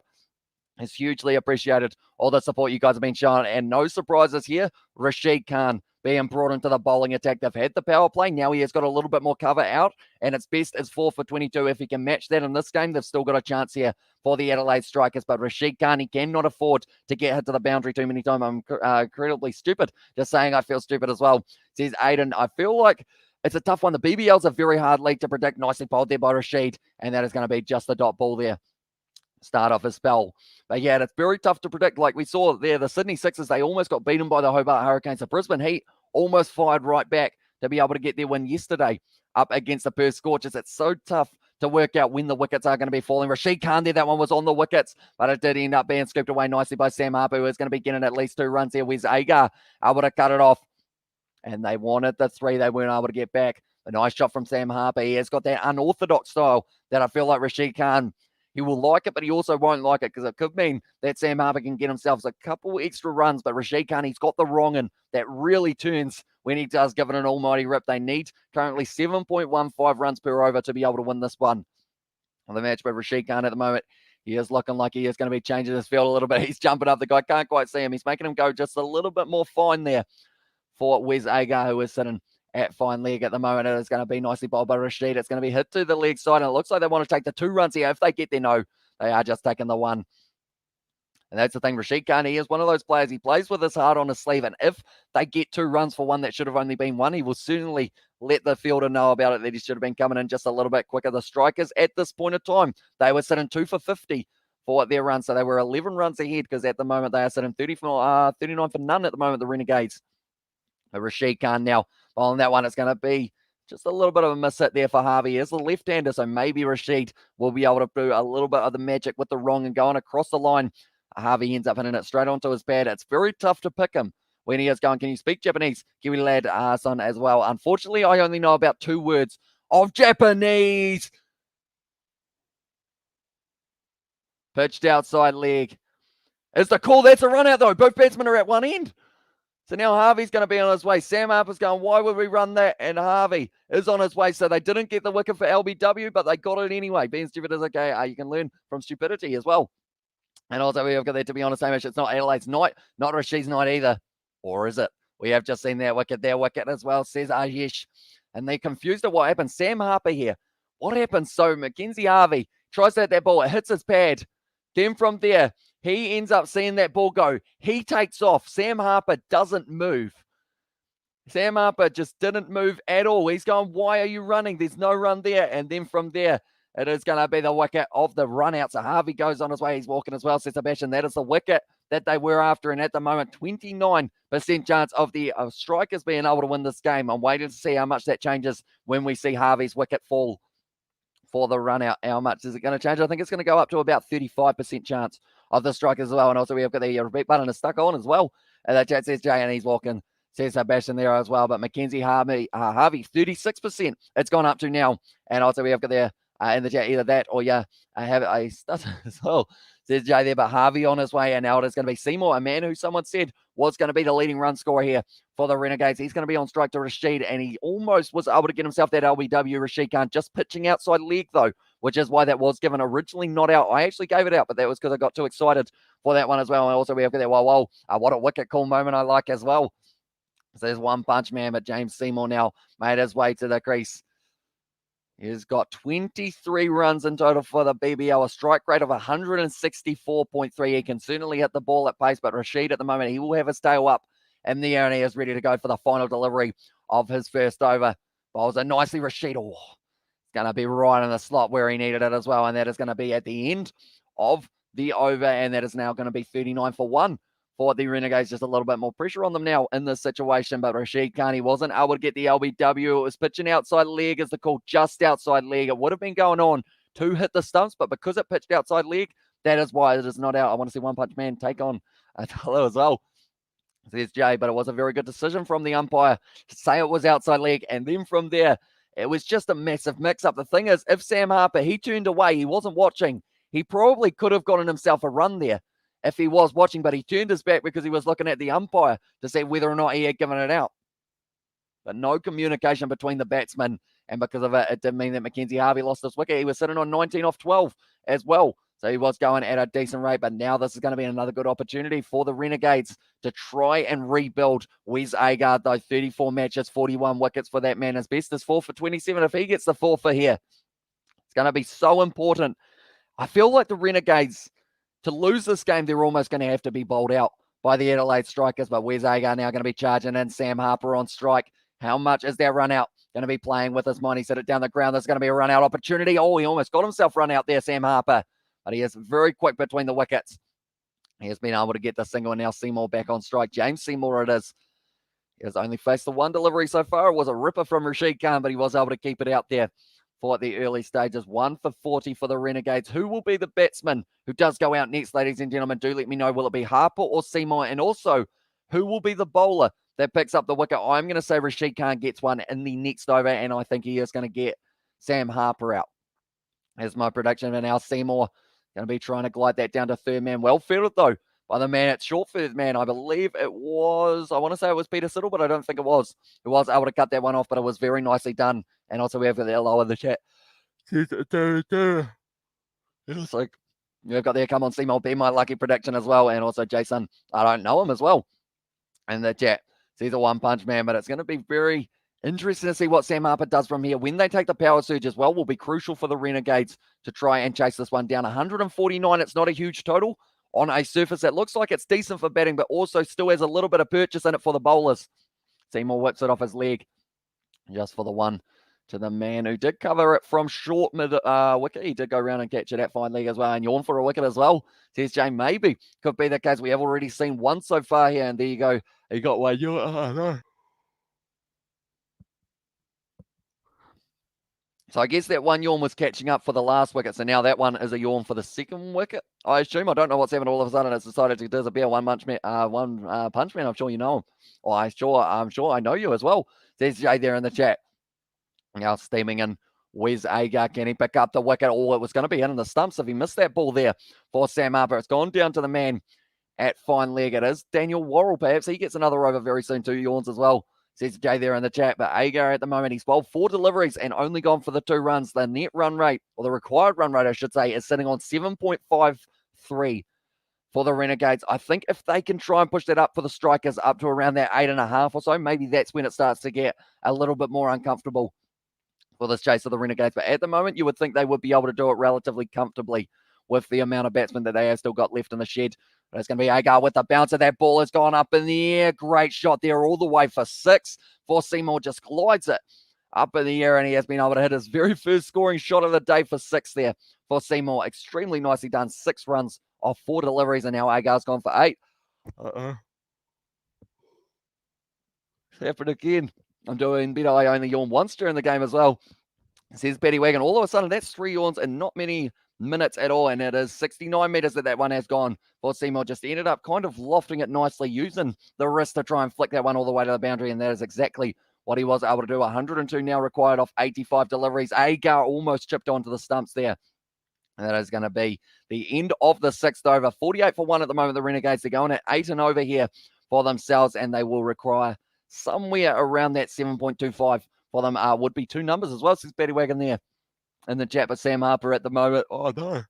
It's hugely appreciated, all the support you guys have been showing. And no surprises here. Rashid Khan being brought into the bowling attack. They've had the power play. Now he has got a little bit more cover out, and it's best as 4 for 22. If he can match that in this game, they've still got a chance here for the Adelaide Strikers. But Rashid Khan, he cannot afford to get hit to the boundary too many times. I'm incredibly stupid. Just saying I feel stupid as well. Says Aiden, I feel like it's a tough one. The BBL's a very hard league to predict. Nicely bowled there by Rashid, and that is going to be just the dot ball there. Start off his spell. But yeah, it's very tough to predict. Like we saw there, the Sydney Sixers, they almost got beaten by the Hobart Hurricanes. The Brisbane Heat almost fired right back to be able to get their win yesterday up against the Perth Scorchers. It's so tough to work out when the wickets are going to be falling. Rashid Khan there, that one was on the wickets, but it did end up being scooped away nicely by Sam Harper, who is going to be getting at least 2 runs here. Where's Agar able to cut it off? And they wanted the 3. They weren't able to get back. A nice shot from Sam Harper. He has got that unorthodox style that I feel like Rashid Khan, he will like it, but he also won't like it, because it could mean that Sam Harper can get himself a couple extra runs. But Rashid Khan, he's got the wrong in that really turns when he does give it an almighty rip. They need currently 7.15 runs per over to be able to win this one. On the match with Rashid Khan at the moment, he is looking like he is going to be changing his field a little bit. He's jumping up. The guy can't quite see him. He's making him go just a little bit more fine there for Wes Agar, who is sitting at fine leg at the moment. It is going to be nicely bowled by Rashid. It's going to be hit to the leg side, and it looks like they want to take the 2 runs here. If they get there, no, they are just taking the 1. And that's the thing. Rashid Khan, he is one of those players. He plays with his heart on his sleeve, and if they get 2 runs for one that should have only been 1, he will certainly let the fielder know about it, that he should have been coming in just a little bit quicker. The Strikers, at this point of time, they were sitting 2 for 50 for their run, so they were 11 runs ahead, because at the moment they are sitting 39 for none at the moment, the Renegades. Rashid Khan now bowling that one. It's going to be just a little bit of a miss hit there for Harvey. He's the left-hander, so maybe Rashid will be able to do a little bit of the magic with the wrong and going across the line. Harvey ends up hitting it straight onto his pad. It's very tough to pick him when he is going. Can you speak Japanese? Kiwi lad son as well. Unfortunately, I only know about 2 words of Japanese. Pitched outside leg. Is the call? That's a run out though. Both batsmen are at one end. So now Harvey's going to be on his way. Sam Harper's going, why would we run that? And Harvey is on his way. So they didn't get the wicket for LBW, but they got it anyway. Being stupid is okay. You can learn from stupidity as well. And also we have got there, to be honest, Hamish, it's not Adelaide's night, not Rashid's night either. Or is it? We have just seen their wicket as well, says Ayesh. And they're confused at what happened. Sam Harper here. What happened? So Mackenzie Harvey tries to hit that ball. It hits his pad. Then from there, he ends up seeing that ball go. He takes off. Sam Harper doesn't move. Sam Harper just didn't move at all. He's going, why are you running? There's no run there. And then from there, it is going to be the wicket of the run out. So Harvey goes on his way. He's walking as well, says Sebastian. That is the wicket that they were after. And at the moment, 29% chance of the Strikers being able to win this game. I'm waiting to see how much that changes when we see Harvey's wicket fall for the run out. How much is it going to change? I think it's going to go up to about 35% chance of the Strikers as well. And also we have got the repeat button is stuck on as well. And that chat says Jay, and he's walking, says Sebastian there as well. But Mackenzie Harvey, 36% it's gone up to now. And also we have got there in the chat either that or have a stutter as well, says Jay there. But Harvey on his way, and now it is going to be Seymour, a man who someone said was going to be the leading run scorer here for the Renegades. He's going to be on strike to Rashid, and he almost was able to get himself that LBW. Rashid Khan just pitching outside leg though, which is why that was given originally not out. I actually gave it out, but that was because I got too excited for that one as well. And also we have got that whoa, what a wicket call moment I like as well. So there's one punch man, but James Seymour now made his way to the crease. He's got 23 runs in total for the BBL, a strike rate of 164.3. He can certainly hit the ball at pace, but Rashid at the moment, he will have his tail up in the air, and he is ready to go for the final delivery of his first over. Bowls it nicely, Rashid. Oh, it's going to be right in the slot where he needed it as well, and that is going to be at the end of the over, and that is now going to be 39 for 1. For the Renegades, just a little bit more pressure on them now in this situation. But Rashid Khan, he wasn't able to get the LBW. It was pitching outside leg, as the call, just outside leg. It would have been going on to hit the stumps, but because it pitched outside leg, that is why it is not out. I want to see One Punch Man take on Adela as well, says Jay. But it was a very good decision from the umpire to say it was outside leg. And then from there, It was just a massive mix-up. The thing is, if Sam Harper, he turned away, he wasn't watching, he probably could have gotten himself a run there if he was watching, but he turned his back because he was looking at the umpire to see whether or not he had given it out. But no communication between the batsmen, and because of it, it did mean that Mackenzie Harvey lost his wicket. He was sitting on 19 off 12 as well. So he was going at a decent rate, but now this is going to be another good opportunity for the Renegades to try and rebuild. Wes Agar, though, 34 matches, 41 wickets for that man. His best is 4 for 27. If he gets the 4 for here, it's going to be so important. I feel like the Renegades, to lose this game, they're almost going to have to be bowled out by the Adelaide Strikers, but Wes Agar now going to be charging in. Sam Harper on strike. How much is that run out going to be playing with his mind? He's hit it down the ground. There's going to be a run out opportunity. Oh, he almost got himself run out there, Sam Harper. But he is very quick between the wickets. He has been able to get the single, and now Seymour back on strike. James Seymour it is. He has only faced the one delivery so far. It was a ripper from Rashid Khan, but he was able to keep it out there for the early stages. 1 for 40 for the Renegades. Who will be the batsman who does go out next, ladies and gentlemen? Do let me know. Will it be Harper or Seymour? And also, who will be the bowler that picks up the wicket? I'm going to say Rashid Khan gets one in the next over, and I think he is going to get Sam Harper out. Here's my prediction. And now Seymour going to be trying to glide that down to third man. Well fielded, though, by the man at short third man. I believe it was, I want to say it was Peter Siddle, but I don't think it was. He was able to cut that one off, but it was very nicely done. And also we have got the hello in the chat. It's like, you've got there, come on, Seymour, be my lucky prediction as well. And also Jason, I don't know him as well. And the chat, he's a one-punch man, but it's going to be very interesting to see what Sam Harper does from here. When they take the power surge as well, will be crucial for the Renegades to try and chase this one down. 149, it's not a huge total on a surface that looks like it's decent for batting, but also still has a little bit of purchase in it for the bowlers. Seymour whips it off his leg just for the one to the man who did cover it from short mid wicket. He did go around and catch it at fine leg as well, and yawn for a wicket as well. Says Jay, maybe could be the case. We have already seen one so far here, and there you go. He got one. No. So I guess that one yawn was catching up for the last wicket. So now that one is a yawn for the second wicket, I assume. I don't know what's happened all of a sudden. It's decided to disappear. One punch man. I'm sure you know him. Oh, I'm sure I know you as well. There's Jay there in the chat. Now steaming in. Wes Agar, can he pick up the wicket? Oh, it was going to be hitting the stumps if he missed that ball there for Sam Harper. It's gone down to the man at fine leg. It is Daniel Worrell, perhaps. He gets another over very soon. 2 yawns as well. Says Jay there in the chat, but Agar at the moment, he's bowled 4 deliveries and only gone for the 2 runs. The net run rate, or the required run rate, I should say, is sitting on 7.53 for the Renegades. I think if they can try and push that up for the Strikers up to around that 8.5 or so, maybe that's when it starts to get a little bit more uncomfortable for this chase of the Renegades. But at the moment, you would think they would be able to do it relatively comfortably with the amount of batsmen that they have still got left in the shed. But it's going to be Agar with the bouncer. That ball has gone up in the air. Great shot there all the way for 6. For Seymour just glides it up in the air, and he has been able to hit his very first scoring shot of the day for 6 there for Seymour. Extremely nicely done. 6 runs off 4 deliveries, and now Agar's gone for 8. It's happened again. I'm doing better. I only yawned once during the game as well. Says Betty Wagon. All of a sudden, that's 3 yawns and not many minutes at all, and it is 69 meters that one has gone for Seymour. Just ended up kind of lofting it nicely, using the wrist to try and flick that one all the way to the boundary, and that is exactly what he was able to do. 102 now required off 85 deliveries. Agar almost chipped onto the stumps there. And that is going to be the end of the 6th over. 48 for 1 at the moment. The Renegades are going at 8 and over here for themselves, and they will require somewhere around that 7.25 for them. Would be 2 numbers as well, says Betty Wagon there in the chat. But Sam Harper at the moment, oh no,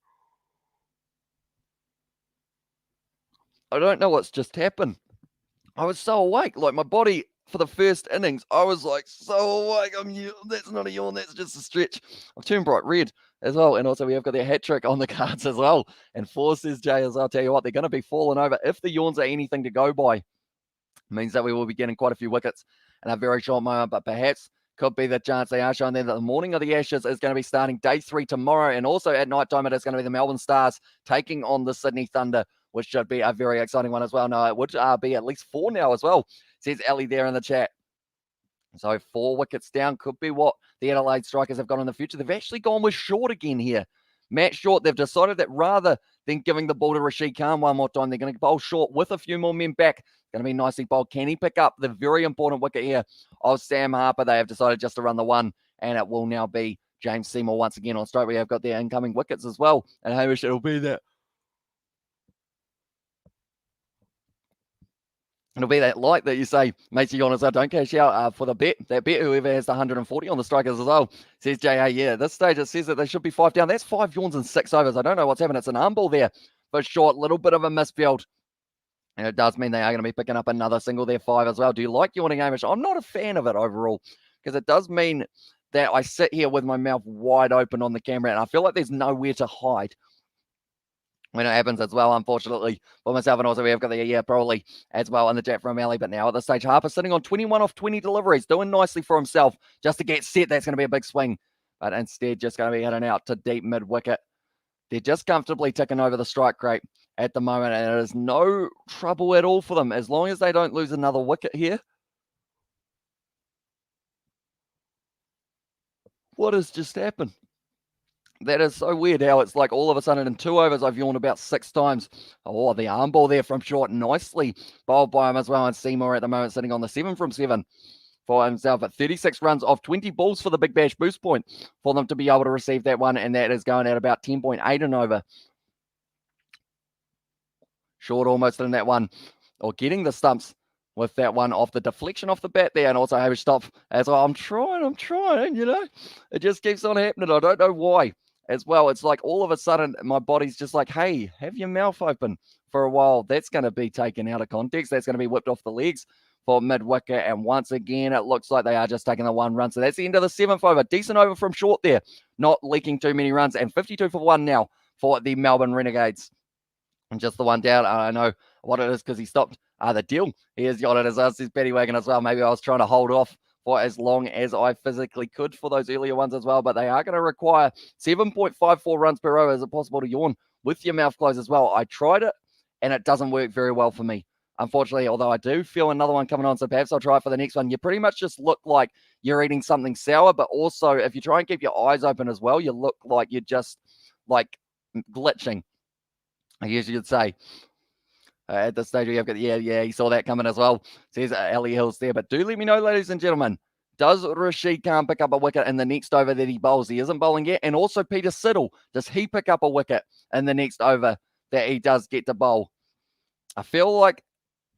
I don't know what's just happened. I was so awake, like my body for the first innings, I was like so awake. That's not a yawn, that's just a stretch. I've turned bright red as well, and also we have got their hat trick on the cards as well. And 4 says Jay, as I'll tell you what, they're going to be falling over if the yawns are anything to go by. It means that we will be getting quite a few wickets in a very short moment, but perhaps could be the chance they are showing there that the morning of the Ashes is going to be starting day 3 tomorrow, and also at night time it is going to be the Melbourne Stars taking on the Sydney Thunder, which should be a very exciting one as well. No, it would be at least 4 now as well, says Ellie there in the chat. So 4 wickets down could be what the Adelaide Strikers have got in the future. They've actually gone with Short again here. Matt Short, they've decided that rather than giving the ball to Rashid Khan one more time, they're going to bowl Short with a few more men back. Going to be nicely bowled. Can he pick up the very important wicket here of Sam Harper? They have decided just to run the 1, and it will now be James Seymour once again on strike. We have got their incoming wickets as well, and Hamish, it'll be that. It'll be that light that you say, makes you honest, don't cash out for the bet. That bet, whoever has the 140 on the strikers as well, says J.A. Yeah, this stage it says that they should be 5 down. That's 5 yawns in 6 overs. I don't know what's happened. It's an arm ball there, but short, little bit of a misfield. And it does mean they are going to be picking up another single there, 5 as well. Do you like yawning, Hamish? I'm not a fan of it overall, because it does mean that I sit here with my mouth wide open on the camera, and I feel like there's nowhere to hide when it happens as well, unfortunately, for myself. And also we have got the probably as well in the chat from Ali. But now at this stage, Harper sitting on 21 off 20 deliveries, doing nicely for himself just to get set. That's going to be a big swing, but instead just going to be heading out to deep mid wicket. They're just comfortably ticking over the strike rate at the moment, and it is no trouble at all for them as long as they don't lose another wicket here. What has just happened? That is so weird how it's like all of a sudden in 2 overs, I've yawned about 6 times. Oh, the arm ball there from short, nicely bowled by him as well. And Seymour at the moment sitting on the 7 from 7 for himself at 36 runs off 20 balls for the Big Bash boost point for them to be able to receive that one. And that is going at about 10.8 and over. Short almost in that one, or getting the stumps with that one off the deflection off the bat there. And also Hamish stop as well. I'm trying, you know. It just keeps on happening. I don't know why. As well, it's like all of a sudden my body's just like, hey, have your mouth open for a while. That's going to be taken out of context. That's going to be whipped off the legs for mid wicket. And once again, it looks like they are just taking the 1 run. So that's the end of the 7th over. Decent over from short there, not leaking too many runs. And 52 for 1 now for the Melbourne Renegades. And just the one down. I know what it is because he stopped the deal. He has got it as us, his Betty Wagon as well. Maybe I was trying to hold off for as long as I physically could for those earlier ones as well. But they are going to require 7.54 runs per over. Is it possible to yawn with your mouth closed as well? I tried it, and it doesn't work very well for me, unfortunately, although I do feel another one coming on. So perhaps I'll try it for the next one. You pretty much just look like you're eating something sour, but also if you try and keep your eyes open as well, you look like you're just like glitching, I guess you could say. At this stage, we have got, he saw that coming as well. Says Ellie Hills there. But do let me know, ladies and gentlemen, does Rashid Khan pick up a wicket in the next over that he bowls? He isn't bowling yet. And also Peter Siddle, does he pick up a wicket in the next over that he does get to bowl? I feel like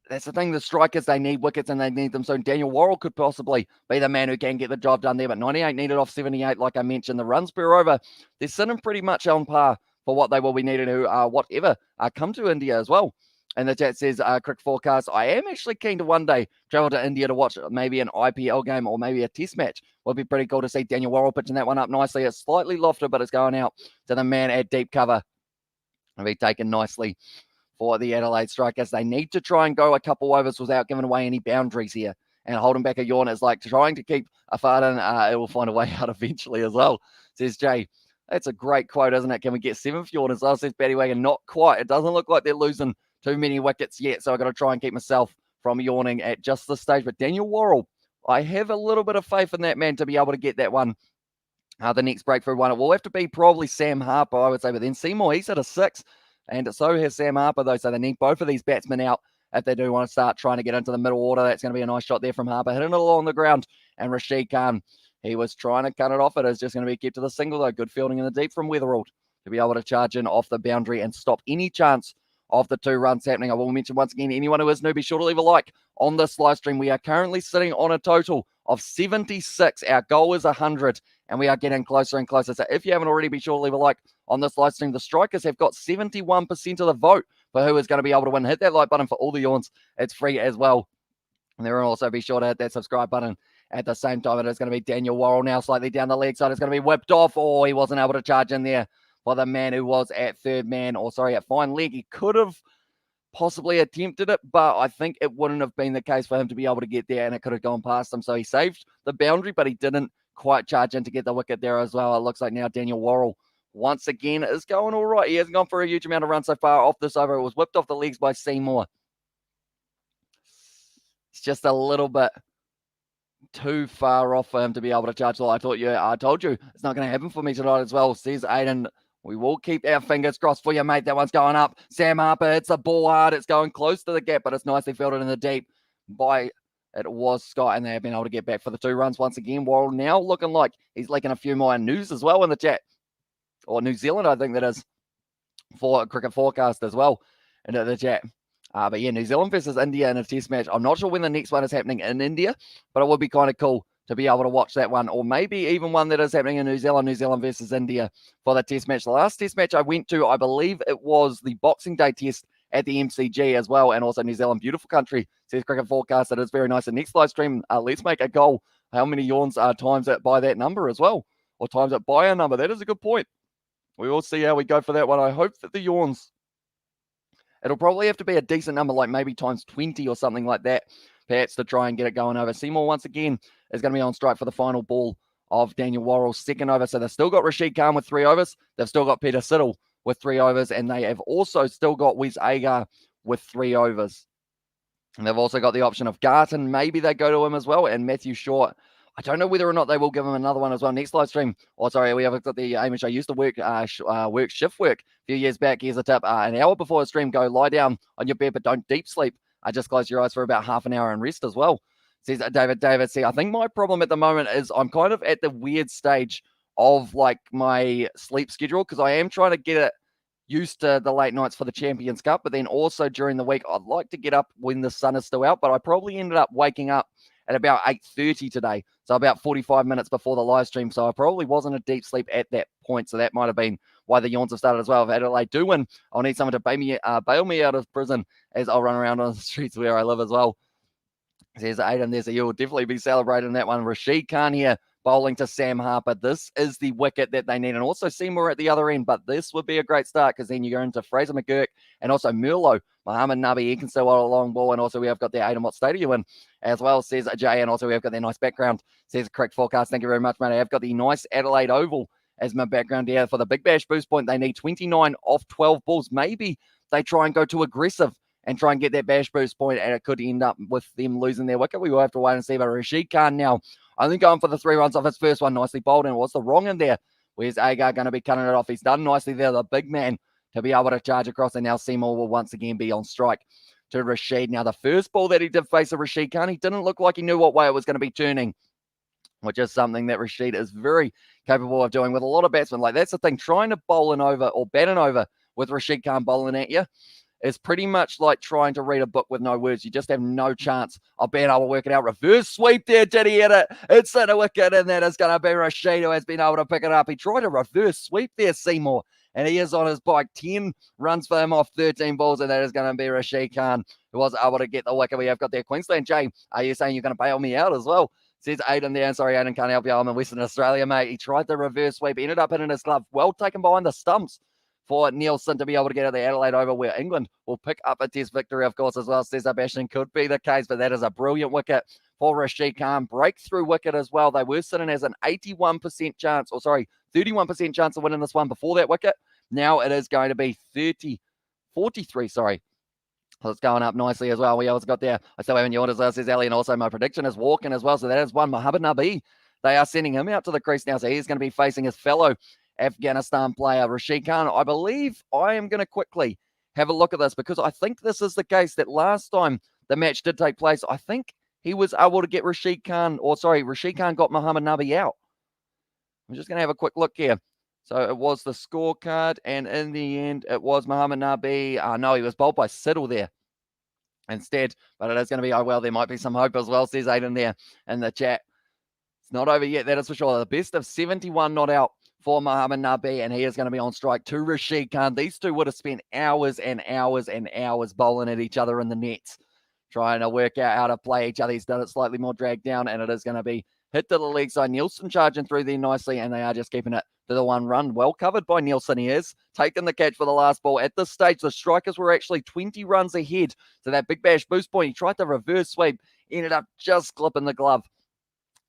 that's the thing. The strikers, they need wickets and they need them. So Daniel Worrell could possibly be the man who can get the job done there. But 98 needed off 78, like I mentioned. The runs per over, they're sitting pretty much on par for what they will be needed to whatever come to India as well. And the chat says, cricket forecast, I am actually keen to one day travel to India to watch maybe an IPL game or maybe a test match. Would be pretty cool to see Daniel Worrell pitching that one up nicely. It's slightly lofted, but it's going out to the man at deep cover. It'll be taken nicely for the Adelaide Strikers. They need to try and go a couple overs without giving away any boundaries here. And holding back a yawn is like trying to keep a fart in. It will find a way out eventually as well, says Jay. That's a great quote, isn't it? Can we get 7th yawn as well, says Betty Wagon? Not quite. It doesn't look like they're losing too many wickets yet, so I've got to try and keep myself from yawning at just this stage. But Daniel Worrell, I have a little bit of faith in that man to be able to get that one. The next breakthrough one, it will have to be probably Sam Harper, I would say, but then Seymour, he's at a 6, and so has Sam Harper, though, so they need both of these batsmen out if they do want to start trying to get into the middle order. That's going to be a nice shot there from Harper, hitting it along the ground, and Rashid Khan, he was trying to cut it off. It is just going to be kept to the single, though. Good fielding in the deep from Weatherald to be able to charge in off the boundary and stop any chance of the 2 runs happening. I will mention once again, anyone who is new, be sure to leave a like on this live stream. We are currently sitting on a total of 76. Our goal is 100, and we are getting closer and closer. So if you haven't already, be sure to leave a like on this live stream. The Strikers have got 71% of the vote for who is going to be able to win. Hit that like button for all the yawns. It's free as well. And there will also be sure to hit that subscribe button at the same time. It is going to be Daniel Worrell now slightly down the leg side. It's going to be whipped off. Oh, he wasn't able to charge in there by the man who was at at fine leg. He could have possibly attempted it, but I think it wouldn't have been the case for him to be able to get there, and it could have gone past him. So he saved the boundary, but he didn't quite charge in to get the wicket there as well. It looks like now Daniel Worrell once again is going all right. He hasn't gone for a huge amount of runs so far off this over. It was whipped off the legs by Seymour. It's just a little bit too far off for him to be able to charge. I told you it's not going to happen for me tonight as well, says Aiden. We will keep our fingers crossed for you, mate. That one's going up. Sam Harper hits the ball hard. It's going close to the gap, but it's nicely fielded in the deep by it was Scott, and they have been able to get back for the 2 runs once again. Worrell now looking like he's leaking a few more news as well in the chat. Or New Zealand, I think that is, for cricket forecast as well into the chat. But yeah, New Zealand versus India in a test match. I'm not sure when the next one is happening in India, but it would be kind of cool to be able to watch that one, or maybe even one that is happening in New Zealand versus India for the test match. The last test match I went to, I believe it was the Boxing Day test at the MCG as well, and also New Zealand. Beautiful country, says Cricket Forecast. It is very nice. The next live stream, let's make a goal. How many yawns times it by that number as well, or times it by a number? That is a good point. We will see how we go for that one. I hope that the yawns, it'll probably have to be a decent number, like maybe times 20 or something like that, perhaps, to try and get it going over. Seymour, once again, is going to be on strike for the final ball of Daniel Worrell's second over. So they've still got Rashid Khan with 3 overs. They've still got Peter Siddle with 3 overs. And they have also still got Wes Agar with 3 overs. And they've also got the option of Garton. Maybe they go to him as well. And Matthew Short. I don't know whether or not they will give him another one as well. Next live stream. Oh, sorry, we have got the Amish. I used to work shift work a few years back. Here's a tip. An hour before the stream, go lie down on your bed, but don't deep sleep. Just close your eyes for about half an hour and rest as well. Says David, see, I think my problem at the moment is I'm kind of at the weird stage of like my sleep schedule, because I am trying to get it used to the late nights for the Champions Cup, but then also during the week, I'd like to get up when the sun is still out, but I probably ended up waking up at about 8:30 today, so about 45 minutes before the live stream, so I probably wasn't a deep sleep at that point, so that might have been why the yawns have started as well. If Adelaide do win, I'll need someone to bail me out of prison as I'll run around on the streets where I live as well. Says Aiden, there's a, you'll definitely be celebrating that one. Rashid Khan here, bowling to Sam Harper. This is the wicket that they need. And also Seymour at the other end, but this would be a great start, because then you go into Fraser McGurk and also Murlo, Mohammad Nabi. He can still bowl a long ball. And also we have got the Aiden Watt Stadium in as well, says Jay. And also we have got their nice background, says Correct Forecast. Thank you very much, mate. I have got the nice Adelaide Oval as my background here for the Big Bash boost point. They need 29 off 12 balls. Maybe they try and go too aggressive and try and get that bash boost point, and it could end up with them losing their wicket. We will have to wait and see. But Rashid Khan now only going for the 3 runs off his first one. Nicely bowled, and what's the wrong in there? Where's Agar going to be cutting it off? He's done nicely there, the big man, to be able to charge across, and now Seymour will once again be on strike to Rashid. Now, the first ball that he did face of Rashid Khan, he didn't look like he knew what way it was going to be turning, which is something that Rashid is very capable of doing with a lot of batsmen. Like, that's the thing, trying to bowl an over or bat an over with Rashid Khan bowling at you is pretty much like trying to read a book with no words. You just have no chance of being able to work it out. Reverse sweep there. Did he hit it? It's at a wicket, and that is going to be Rashid, who has been able to pick it up. He tried a reverse sweep there, Seymour, and he is on his bike. 10 runs for him off 13 balls, and that is going to be Rashid Khan, who was able to get the wicket. We have got there. Queensland, Jay, are you saying you're going to bail me out as well? Says Aiden there. Sorry, Aiden, can't help you. I'm in Western Australia, mate. He tried the reverse sweep, ended up hitting his glove. Well taken behind the stumps for Nielsen to be able to get at the Adelaide Oval, where England will pick up a test victory, of course, as well. Cesar Bashing could be the case, but that is a brilliant wicket for Rashid Khan. Breakthrough wicket as well. They were sitting as an 81% chance, 31% chance of winning this one before that wicket. Now it is going to be 43, sorry. So it's going up nicely as well. We also got there. I still haven't yawned as well, says Ali, and also my prediction is walking as well. So that is one. Mohammad Nabi, they are sending him out to the crease now. So he's going to be facing his fellow Afghanistan player, Rashid Khan. I believe I am going to quickly have a look at this, because I think this is the case that last time the match did take place, I think he was able to get Rashid Khan got Mohammad Nabi out. I'm just going to have a quick look here. So it was the scorecard, and in the end, it was Mohammad Nabi. No, he was bowled by Siddle there instead, but it is going to be, oh, well, there might be some hope as well, says Aiden there in the chat. It's not over yet, that is for sure. The best of 71 not out for Mohammad Nabi, and he is going to be on strike to Rashid Khan. These two would have spent hours and hours and hours bowling at each other in the nets, trying to work out how to play each other. He's done it slightly more dragged down, and it is going to be hit to the leg side. Nielsen charging through there nicely, and they are just keeping it to the 1 run. Well covered by Nielsen. He is taking the catch for the last ball. At this stage, the Strikers were actually 20 runs ahead to that Big Bash boost point. He tried the reverse sweep, ended up just clipping the glove.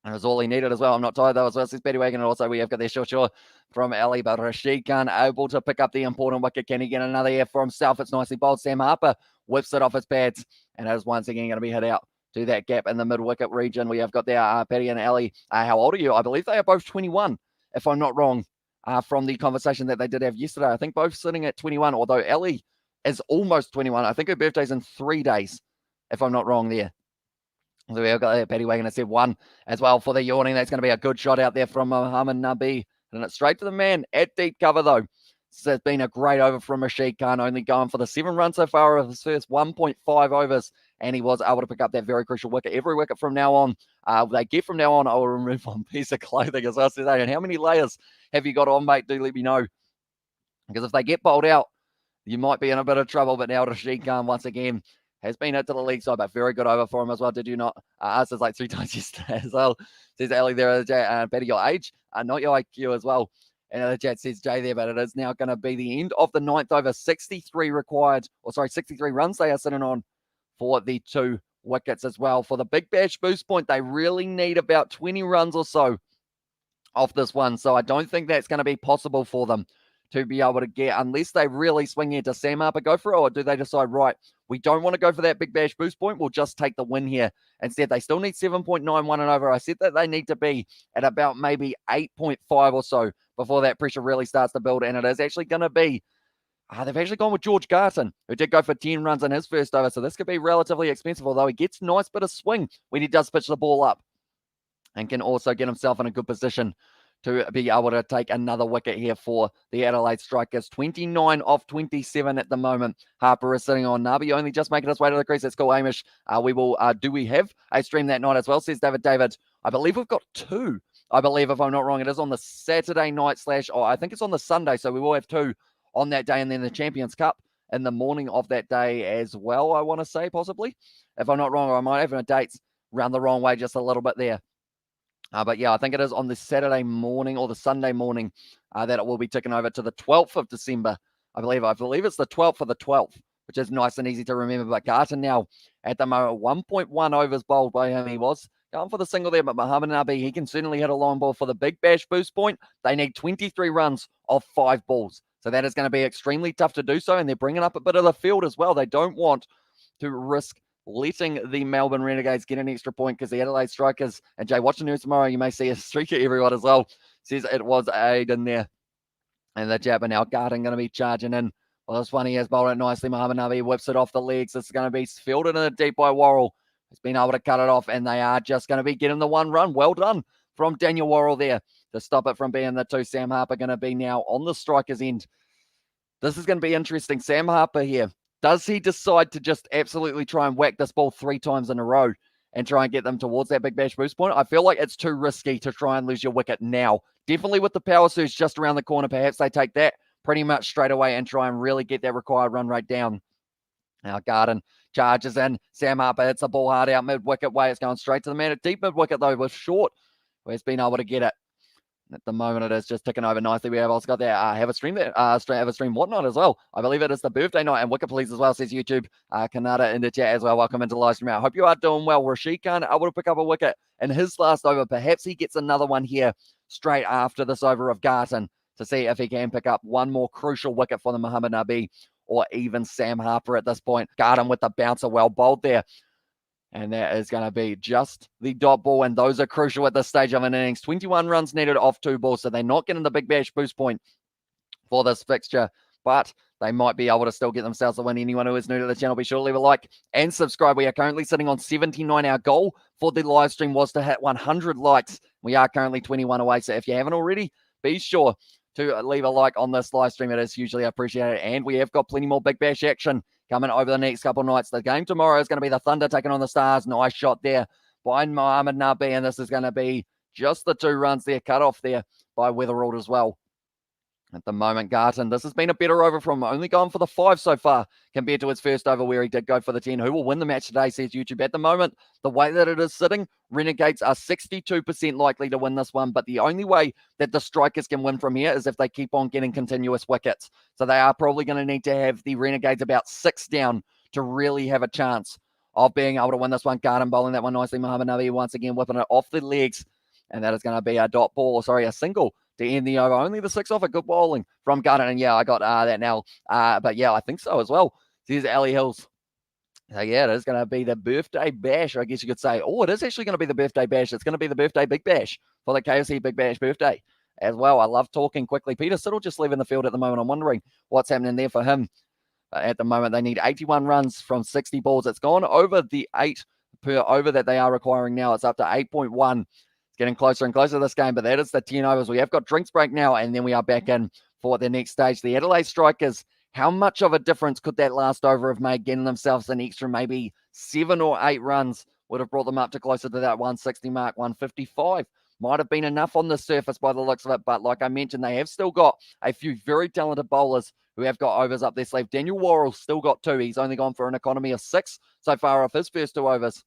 And it was all he needed as well. I'm not tired though as well, says Betty Wagon. And also we have got there sure from Ali, but Rashid Khan able to pick up the important wicket. Can he get another here for himself? It's nicely bowled. Sam Harper whips it off his pads, and it is once again going to be hit out to that gap in the mid-wicket region. We have got there Patty and Ali. How old are you? I believe they are both 21, if I'm not wrong, from the conversation that they did have yesterday. I think both sitting at 21, although Ali is almost 21. I think her birthday's in 3 days, if I'm not wrong there. So we've got Paddy Wagon at set 1 as well for the yawning. That's going to be a good shot out there from Mohammad Nabi. And it's straight to the man at deep cover, though. So it's been a great over from Rashid Khan, only going for the 7 runs so far of his first 1.5 overs. And he was able to pick up that very crucial wicket. Every wicket from now on, they get from now on, I will remove one piece of clothing as well today. And how many layers have you got on, mate? Do let me know. Because if they get bowled out, you might be in a bit of trouble. But now Rashid Khan, once again, has been hit to the leg side, but very good over for him as well. Did you not? Asked us like 3 times yesterday as well. Says Ali there, better your age, not your IQ as well. And the chat says Jay there, but it is now going to be the end of the 9th over. 63 required, 63 runs they are sitting on for the 2 wickets as well. For the Big Bash boost point, they really need about 20 runs or so off this one. So I don't think that's going to be possible for them to be able to get, unless they really swing into Sam Harper, go for it, or do they decide, right, we don't want to go for that Big Bash boost point, we'll just take the win here. Instead, they still need 7.91 and over. I said that they need to be at about maybe 8.5 or so before that pressure really starts to build, and it is actually going to be, they've actually gone with George Garton, who did go for 10 runs in his first over, so this could be relatively expensive, although he gets a nice bit of swing when he does pitch the ball up and can also get himself in a good position to be able to take another wicket here for the Adelaide Strikers. 29 off 27 at the moment. Harper is sitting on Nabi, only just making his way to the crease. Let's go, Amish. Do we have a stream that night as well, says David. I believe we've got 2. I believe, if I'm not wrong, it is on the Saturday night / I think it's on the Sunday, so we will have 2 on that day, and then the Champions Cup in the morning of that day as well, I want to say, possibly. If I'm not wrong, or I might have my dates round the wrong way just a little bit there. But yeah, I think it is on the Saturday morning or the Sunday morning that it will be ticking over to the 12th of December. I believe it's the 12th for the 12th, which is nice and easy to remember. But Garton now at the moment, 1.1 overs bowled by him. He was going for the single there, but Mohammad Nabi, he can certainly hit a long ball for the Big Bash boost point. They need 23 runs off 5 balls. So that is going to be extremely tough to do so. And they're bringing up a bit of the field as well. They don't want to risk letting the Melbourne Renegades get an extra point, because the Adelaide Strikers, and Jay, watch the news tomorrow, you may see a streaker, everyone, as well. Says it was Aiden there. And the jabber now, Garden going to be charging in. Well, this one, he has bowled it nicely. Mohammad Nabi whips it off the legs. This is going to be fielded in the deep by Worrell. He's been able to cut it off, and they are just going to be getting the 1 run. Well done from Daniel Worrell there to stop it from being the 2. Sam Harper going to be now on the Strikers' end. This is going to be interesting. Sam Harper here. Does he decide to just absolutely try and whack this ball 3 times in a row and try and get them towards that Big Bash boost point? I feel like it's too risky to try and lose your wicket now. Definitely with the power surge just around the corner, perhaps they take that pretty much straight away and try and really get that required run rate down. Now Garden charges in. Sam Harper hits the ball hard out mid-wicket way. It's going straight to the man at deep mid-wicket, though, with Short, who has been able to get it. At the moment, it is just ticking over nicely. We have also got that have a stream there, have a stream whatnot as well. I believe it is the birthday night and wicket please as well, says YouTube. Kanata in the chat as well. Welcome into the live stream. I hope you are doing well. Rashid Khan able to pick up a wicket in his last over. Perhaps he gets another one here straight after this over of Garton to see if he can pick up one more crucial wicket for the Mohammad Nabi or even Sam Harper at this point. Garton with the bouncer, well bowled there. And that is going to be just the dot ball. And those are crucial at this stage of an innings. 21 runs needed off 2 balls. So they're not getting the Big Bash boost point for this fixture. But they might be able to still get themselves a win. Anyone who is new to the channel, be sure to leave a like and subscribe. We are currently sitting on 79. Our goal for the live stream was to hit 100 likes. We are currently 21 away. So if you haven't already, be sure to leave a like on this live stream. It is hugely appreciated. And we have got plenty more Big Bash action coming over the next couple of nights. The game tomorrow is going to be the Thunder taking on the Stars. Nice shot there by Mohammad Nabi. And this is going to be just the 2 runs there, cut off there by Weatherald as well. At the moment, Garton, this has been a better over from him. Only gone for the 5 so far compared to his first over where he did go for the 10. Who will win the match today, says YouTube. At the moment, the way that it is sitting, Renegades are 62% likely to win this one. But the only way that the Strikers can win from here is if they keep on getting continuous wickets. So they are probably going to need to have the Renegades about 6 down to really have a chance of being able to win this one. Garton bowling that one nicely. Mohammad Nabi once again whipping it off the legs. And that is going to be a dot ball, a single to end the over. Only the 6 off, a good bowling from Garton. And yeah, I got that now. But yeah, I think so as well. Here's Ali Hills. So yeah, it is going to be the birthday bash, I guess you could say. Oh, it is actually going to be the birthday bash. It's going to be the birthday Big Bash for the KFC Big Bash birthday as well. I love talking quickly. Peter Siddle just leaving the field at the moment. I'm wondering what's happening there for him. At the moment, they need 81 runs from 60 balls. It's gone over the 8 per over that they are requiring now. It's up to 8.1. It's getting closer and closer to this game, but that is the 10 overs. We have got drinks break now, and then we are back in for the next stage. The Adelaide Strikers, how much of a difference could that last over have made, getting themselves an extra maybe 7 or 8 runs? Would have brought them up to closer to that 160 mark. 155 might have been enough on the surface by the looks of it, but like I mentioned, they have still got a few very talented bowlers who have got overs up their sleeve. Daniel Worrell's still got 2. He's only gone for an economy of 6 so far off his first 2 overs.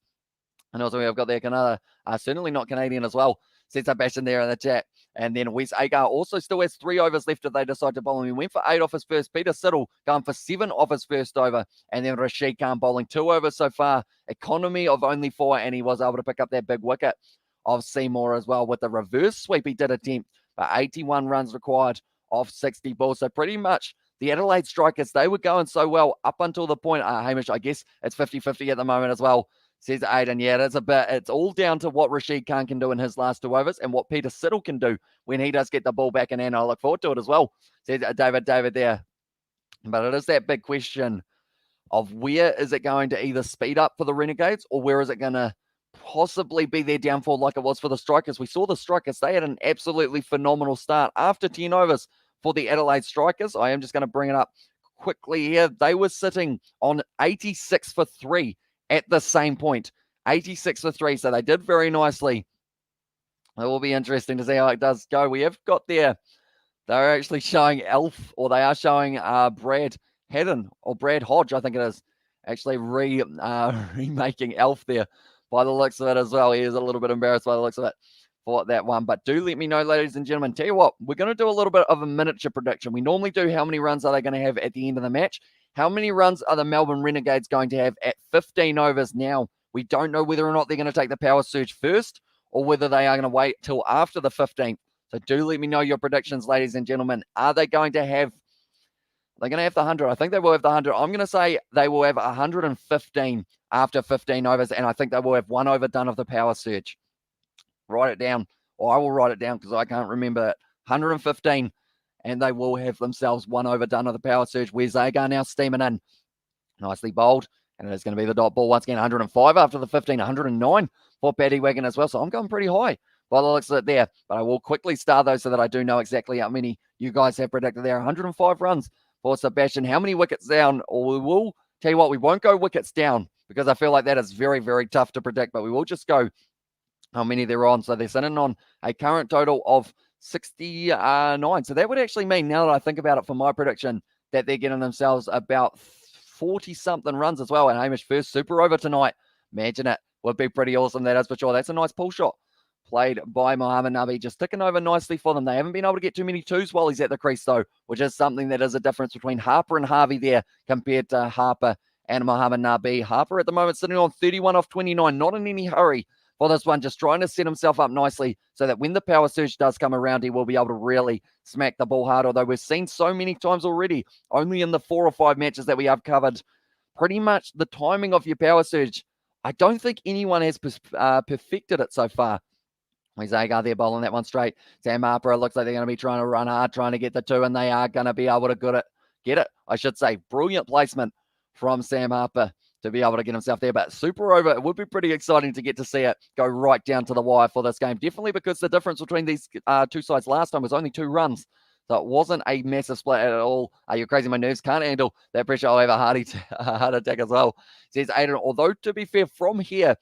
And also we have got there Canada, certainly not Canadian as well. Sets up Bash in there in the chat. And then Wes Agar also still has 3 overs left if they decide to bowl him. He went for 8 off his first. Peter Siddle going for 7 off his first over. And then Rashid Khan bowling 2 overs so far. Economy of only 4. And he was able to pick up that big wicket of Seymour as well with the reverse sweep he did attempt. But 81 runs required off 60 balls. So pretty much the Adelaide Strikers, they were going so well up until the point, Hamish, I guess it's 50-50 at the moment as well. Says Aiden, yeah, it's all down to what Rashid Khan can do in his last 2 overs and what Peter Siddle can do when he does get the ball back in hand. I look forward to it as well, says David there. But it is that big question of where is it going to either speed up for the Renegades or where is it going to possibly be their downfall like it was for the Strikers. We saw the Strikers, they had an absolutely phenomenal start after 10 overs for the Adelaide Strikers. I am just going to bring it up quickly here. They were sitting on 86 for 3 at the same point. 86 for 3, so they did very nicely. It will be interesting to see how it does go. We have got there, they're actually showing Elf, or they are showing Brad Haddon, or Brad Hodge, I think it is, actually remaking Elf there by the looks of it as well. He is a little bit embarrassed by the looks of it for that one. But do let me know, ladies and gentlemen. Tell you what, we're going to do a little bit of a miniature prediction. We normally do how many runs are they going to have at the end of the match. How many runs are the Melbourne Renegades going to have at 15 overs now? We don't know whether or not they're going to take the power surge first or whether they are going to wait till after the 15th. So do let me know your predictions, ladies and gentlemen. Are they going to have, they're going to have the 100. I think they will have the 100. I'm going to say they will have 115 after 15 overs, and I think they will have 1 over done of the power surge. Write it down, or I will write it down because I can't remember it. 115. And they will have themselves 1 over done of the power surge. Where's Agar now steaming in? Nicely bowled. And it is going to be the dot ball once again. 105 after the 15. 109 for Paddy Wagon as well. So I'm going pretty high by the looks of it there. But I will quickly star those so that I do know exactly how many you guys have predicted there. 105 runs for Sebastian. How many wickets down? Or we will tell you what, we won't go wickets down because I feel like that is very, very tough to predict. But we will just go how many they're on. So they're sitting on a current total of 69. So that would actually mean, now that I think about it for my prediction, that they're getting themselves about 40-something runs as well. And Hamish, first super over tonight. Imagine it. Would be pretty awesome, that is for sure. That's a nice pull shot played by Mohamed Nabi. Just ticking over nicely for them. They haven't been able to get too many 2s while he's at the crease, though, which is something that is a difference between Harper and Harvey there compared to Harper and Mohamed Nabi. Harper at the moment sitting on 31 off 29. Not in any hurry for this one, just trying to set himself up nicely so that when the power surge does come around, he will be able to really smack the ball hard. Although we've seen so many times already, only in the 4 or 5 matches that we have covered, pretty much the timing of your power surge, I don't think anyone has perfected it so far. Agar there bowling that one straight. Sam Harper, looks like they're going to be trying to run hard, trying to get the 2, and they are going to be able to get it. I should say, brilliant placement from Sam Harper to be able to get himself there. But super over, it would be pretty exciting to get to see it go right down to the wire for this game. Definitely because the difference between these 2 sides last time was only 2 runs. So it wasn't a massive split at all. You're crazy. My nerves can't handle that pressure. I'll have a heart attack as well, says Aiden. Although, to be fair, from here,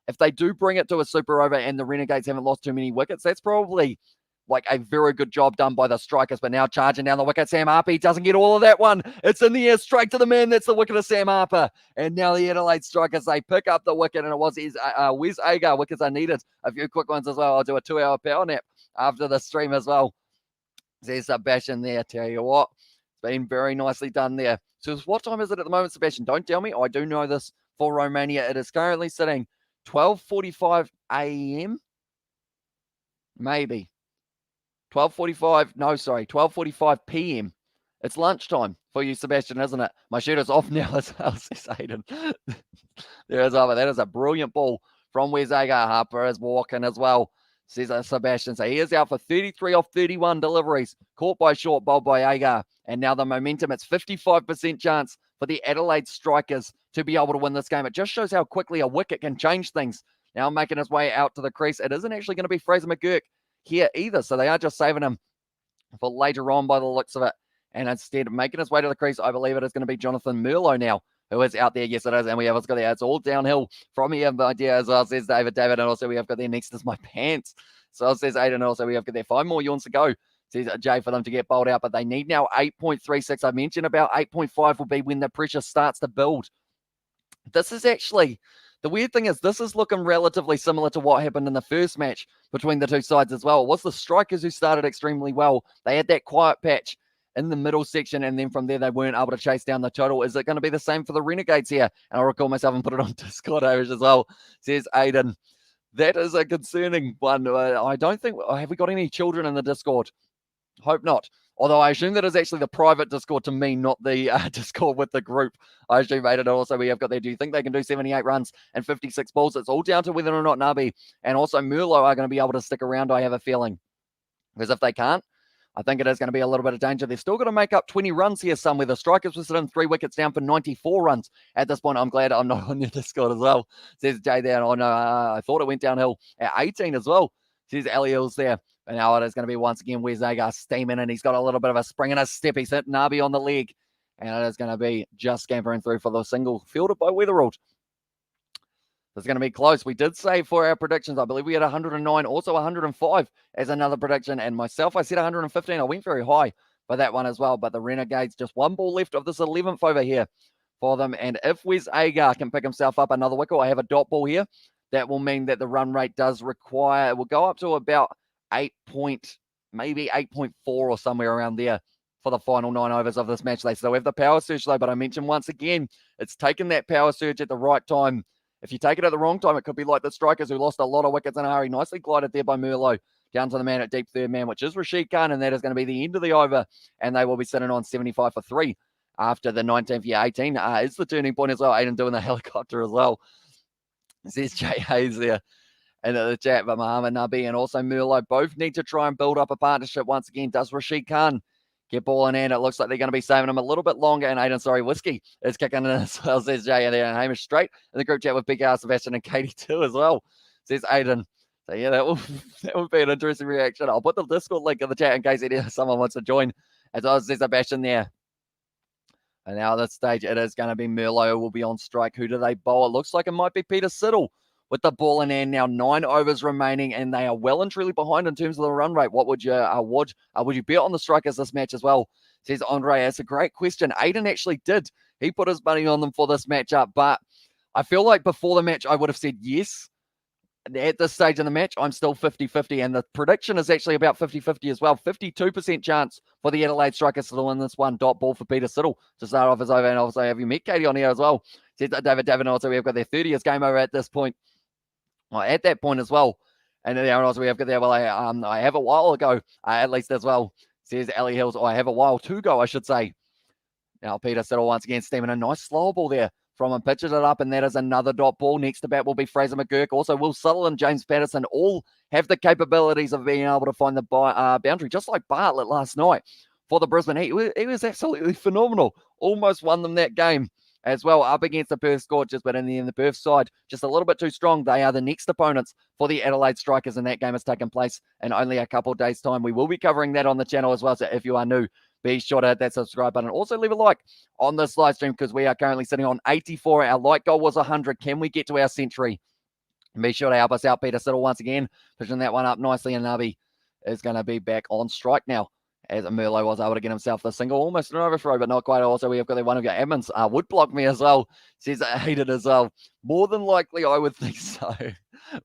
if they do bring it to a super over and the Renegades haven't lost too many wickets, that's probably like a very good job done by the Strikers. But now charging down the wicket, Sam Harper, he doesn't get all of that one. It's in the air, straight to the man. That's the wicket of Sam Harper. And now the Adelaide Strikers, they pick up the wicket, and it was Wes Agar. Wickets are needed. A few quick ones as well. I'll do a 2-hour power nap after the stream as well. There's Sebastian there. Tell you what, it's been very nicely done there. So what time is it at the moment, Sebastian? Don't tell me. I do know this for Romania. It is currently sitting 12:45 a.m. Maybe. 12:45 p.m. It's lunchtime for you, Sebastian, isn't it? My shooter's off now as well, says Aiden. There is over. That is a brilliant ball from Wes Agar. Harper is walking as well. says Sebastian. So he is out for 33 off 31 deliveries. Caught by short, bowled by Agar. And now the momentum, it's 55% chance for the Adelaide Strikers to be able to win this game. It just shows how quickly a wicket can change things. Now making his way out to the crease. It isn't actually going to be Fraser McGurk here either. So they are just saving him for later on by the looks of it. And instead, making his way to the crease, I believe it is going to be Jonathan Merlo now, who is out there. Yes, it is. And we have got there. It's all downhill from here. My idea as well, says David. And also we have got there next is my pants. So it says Aiden. And also we have got there 5 more yawns to go. Says Jay for them to get bowled out. But they need now 8.36. I mentioned about 8.5 will be when the pressure starts to build. This is actually, the weird thing is this is looking relatively similar to what happened in the first match between the two sides as well. It was the Strikers who started extremely well. They had that quiet patch in the middle section, and then from there they weren't able to chase down the total. Is it going to be the same for the Renegades here? And I'll recall myself and put it on Discord as well, says Aiden. That is a concerning one. I don't think, have we got any children in the Discord? Hope not. Although I assume that is actually the private Discord to me, not the Discord with the group. I assume Aiden also we have got there. Do you think they can do 78 runs and 56 balls? It's all down to whether or not Nabi and also Merlo are going to be able to stick around, I have a feeling. Because if they can't, I think it is going to be a little bit of danger. They're still going to make up 20 runs here somewhere. The Strikers were sitting 3 wickets down for 94 runs. At this point, I'm glad I'm not on your Discord as well. Says Jay there. Oh, no, I thought it went downhill at 18 as well. Says Ali Hills there. And now it is going to be once again Wes Agar steaming, and he's got a little bit of a spring and a step. He's hit Nabi on the leg. And it is going to be just scampering through for the single fielded by Weatherald. It's going to be close. We did say for our predictions, I believe we had 109, also 105 as another prediction. And myself, I said 115. I went very high for that one as well. But the Renegades, just 1 ball left of this 11th over here for them. And if Wes Agar can pick himself up another wicket, I have a dot ball here. That will mean that the run rate does require, it will go up to about maybe 8.4 or somewhere around there for the final 9 overs of this match. They still have the power surge though, but I mentioned once again, it's taken that power surge at the right time. If you take it at the wrong time, it could be like the Strikers who lost a lot of wickets in a hurry. Nicely glided there by Merlo down to the man at deep third man, which is Rashid Khan, and that is going to be the end of the over, and they will be sitting on 75 for 3 after the 19th. Yeah, 18 is the turning point as well. Aiden doing the helicopter as well. Says Jay Hayes there in the chat, but Mohammed Nabi and also Merlo both need to try and build up a partnership once again. Does Rashid Khan get ball in hand? It looks like they're going to be saving him a little bit longer. And Aiden, Whiskey is kicking in as well, says Jay. And then Hamish straight in the group chat with Big R, Sebastian, and Katie too as well, says Aiden. So yeah, that would be an interesting reaction. I'll put the Discord link in the chat in case someone wants to join. As well as there's Sebastian there. And now at this stage, it is going to be Merlo who will be on strike. Who do they bowl? It looks like it might be Peter Siddle with the ball in hand now. 9 overs remaining, and they are well and truly behind in terms of the run rate. What would you would you bet on the Strikers this match as well? Says Andre. That's a great question. Aiden actually did. He put his money on them for this matchup, but I feel like before the match, I would have said yes. At this stage in the match, I'm still 50-50, and the prediction is actually about 50-50 as well. 52% chance for the Adelaide Strikers to win this one. Dot ball for Peter Siddle to start off his over, and also have you met Katie on here as well? Says David, also we've got their 30th game over at this point. Well, at that point as well. And then also we have got there, well, I have a while ago, at least as well, says Ali Hills. I have a while to go, I should say. Now Peter Siddle once again steaming a nice slow ball there from him, pitches it up, and that is another dot ball. Next to bat will be Fraser McGurk. Also, Will Sutherland, James Patterson, all have the capabilities of being able to find the boundary, just like Bartlett last night for the Brisbane Heat. He was absolutely phenomenal. Almost won them that game as well, up against the Perth Scorchers, but in the end, the Perth side just a little bit too strong. They are the next opponents for the Adelaide Strikers, and that game has taken place in only a couple of days' time. We will be covering that on the channel as well, so if you are new, be sure to hit that subscribe button. Also, leave a like on this live stream because we are currently sitting on 84. Our like goal was 100. Can we get to our century? Be sure to help us out, Peter Siddle, once again, pushing that one up nicely, and Nabi is going to be back on strike now, as Merlo was able to get himself the single, almost an overthrow, but not quite. Also, we have got one of your admins would block me as well. Says I hate it as well. More than likely, I would think so.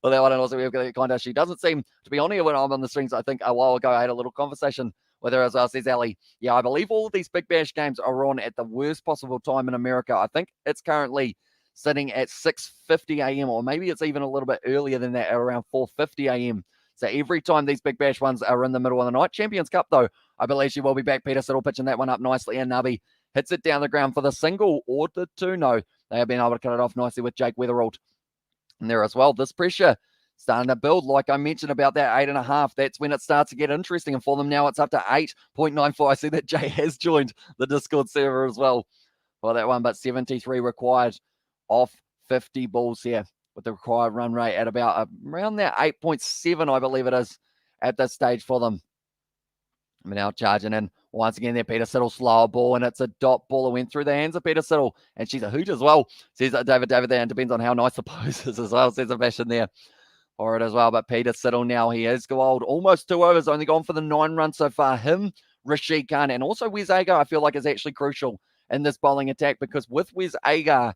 Well, that one, and also we have got kind of, she doesn't seem to be on here when I'm on the strings. I think a while ago I had a little conversation with her as well, says Ali. Yeah, I believe all of these Big Bash games are on at the worst possible time in America. I think it's currently sitting at 6:50 a.m. or maybe it's even a little bit earlier than that, at around 4:50 a.m. So every time these Big Bash ones are in the middle of the night. Champions Cup, though, I believe she will be back. Peter Siddle pitching that one up nicely, and Nabi hits it down the ground for the single or the two. No, they have been able to cut it off nicely with Jake Weatherald in there as well. This pressure starting to build, like I mentioned about that 8.5. That's when it starts to get interesting. And for them now, it's up to 8.94. I see that Jay has joined the Discord server as well for that one, but 73 required off 50 balls here with the required run rate at about around that 8.7, I believe it is, at this stage for them. I'm now charging in once again there. Peter Siddle, slower ball, and it's a dot ball that went through the hands of Peter Siddle, and she's a hoot as well, says David there, and depends on how nice the pose is as well, says Sebastian there for it as well. But Peter Siddle now, he is old, almost 2 overs, only gone for the 9 runs so far. Him, Rashid Khan, and also Wes Agar, I feel like is actually crucial in this bowling attack, because with Wes Agar,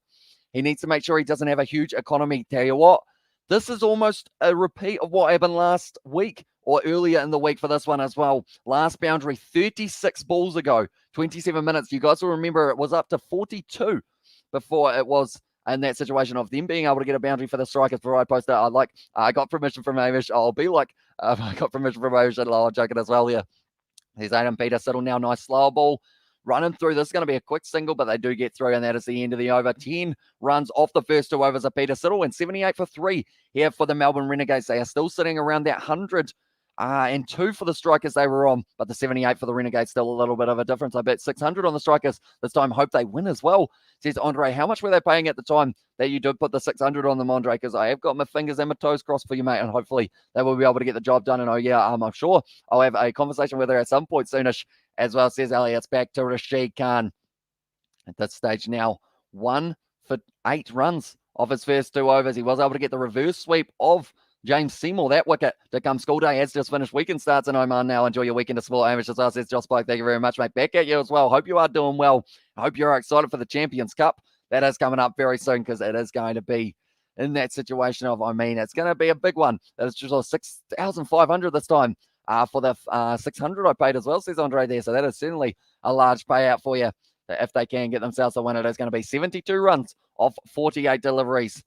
he needs to make sure he doesn't have a huge economy. Tell you what, this is almost a repeat of what happened last week or earlier in the week for this one as well. Last boundary, 36 balls ago, 27 minutes. You guys will remember it was up to 42 before it was in that situation of them being able to get a boundary for the Strikers. Before I posted, I got permission from Hamish. I'll be like, I got permission from Hamish. I'm joking as well here. Here's Adam Peter Siddle now, nice slower ball. Running through. This is going to be a quick single, but they do get through, and that is the end of the over. 10 runs off the first 2 overs of Peter Siddle, and 78 for 3 here for the Melbourne Renegades. They are still sitting around that 100 and 2 for the Strikers they were on, but the 78 for the Renegades still a little bit of a difference. I bet 600 on the Strikers this time. Hope they win as well, says Andre. How much were they paying at the time that you did put the 600 on them, Andre? Because I have got my fingers and my toes crossed for you, mate, and hopefully they will be able to get the job done. And I'm sure I'll have a conversation with her at some point soonish as well, says Elliot. It's back to Rashid Khan at this stage now. 1 for 8 runs off his first 2 overs. He was able to get the reverse sweep of James Seymour. That wicket to come. School day has just finished. Weekend starts in Oman now. Enjoy your weekend of sport. Hamish as well, says Josh Pike. Thank you very much, mate. Back at you as well. Hope you are doing well. I hope you're excited for the Champions Cup. That is coming up very soon, because it is going to be in that situation of, it's going to be a big one. It's just 6,500 this time for the 600 I paid as well, says Andre there. So that is certainly a large payout for you if they can get themselves a win. It is going to be 72 runs off 48 deliveries.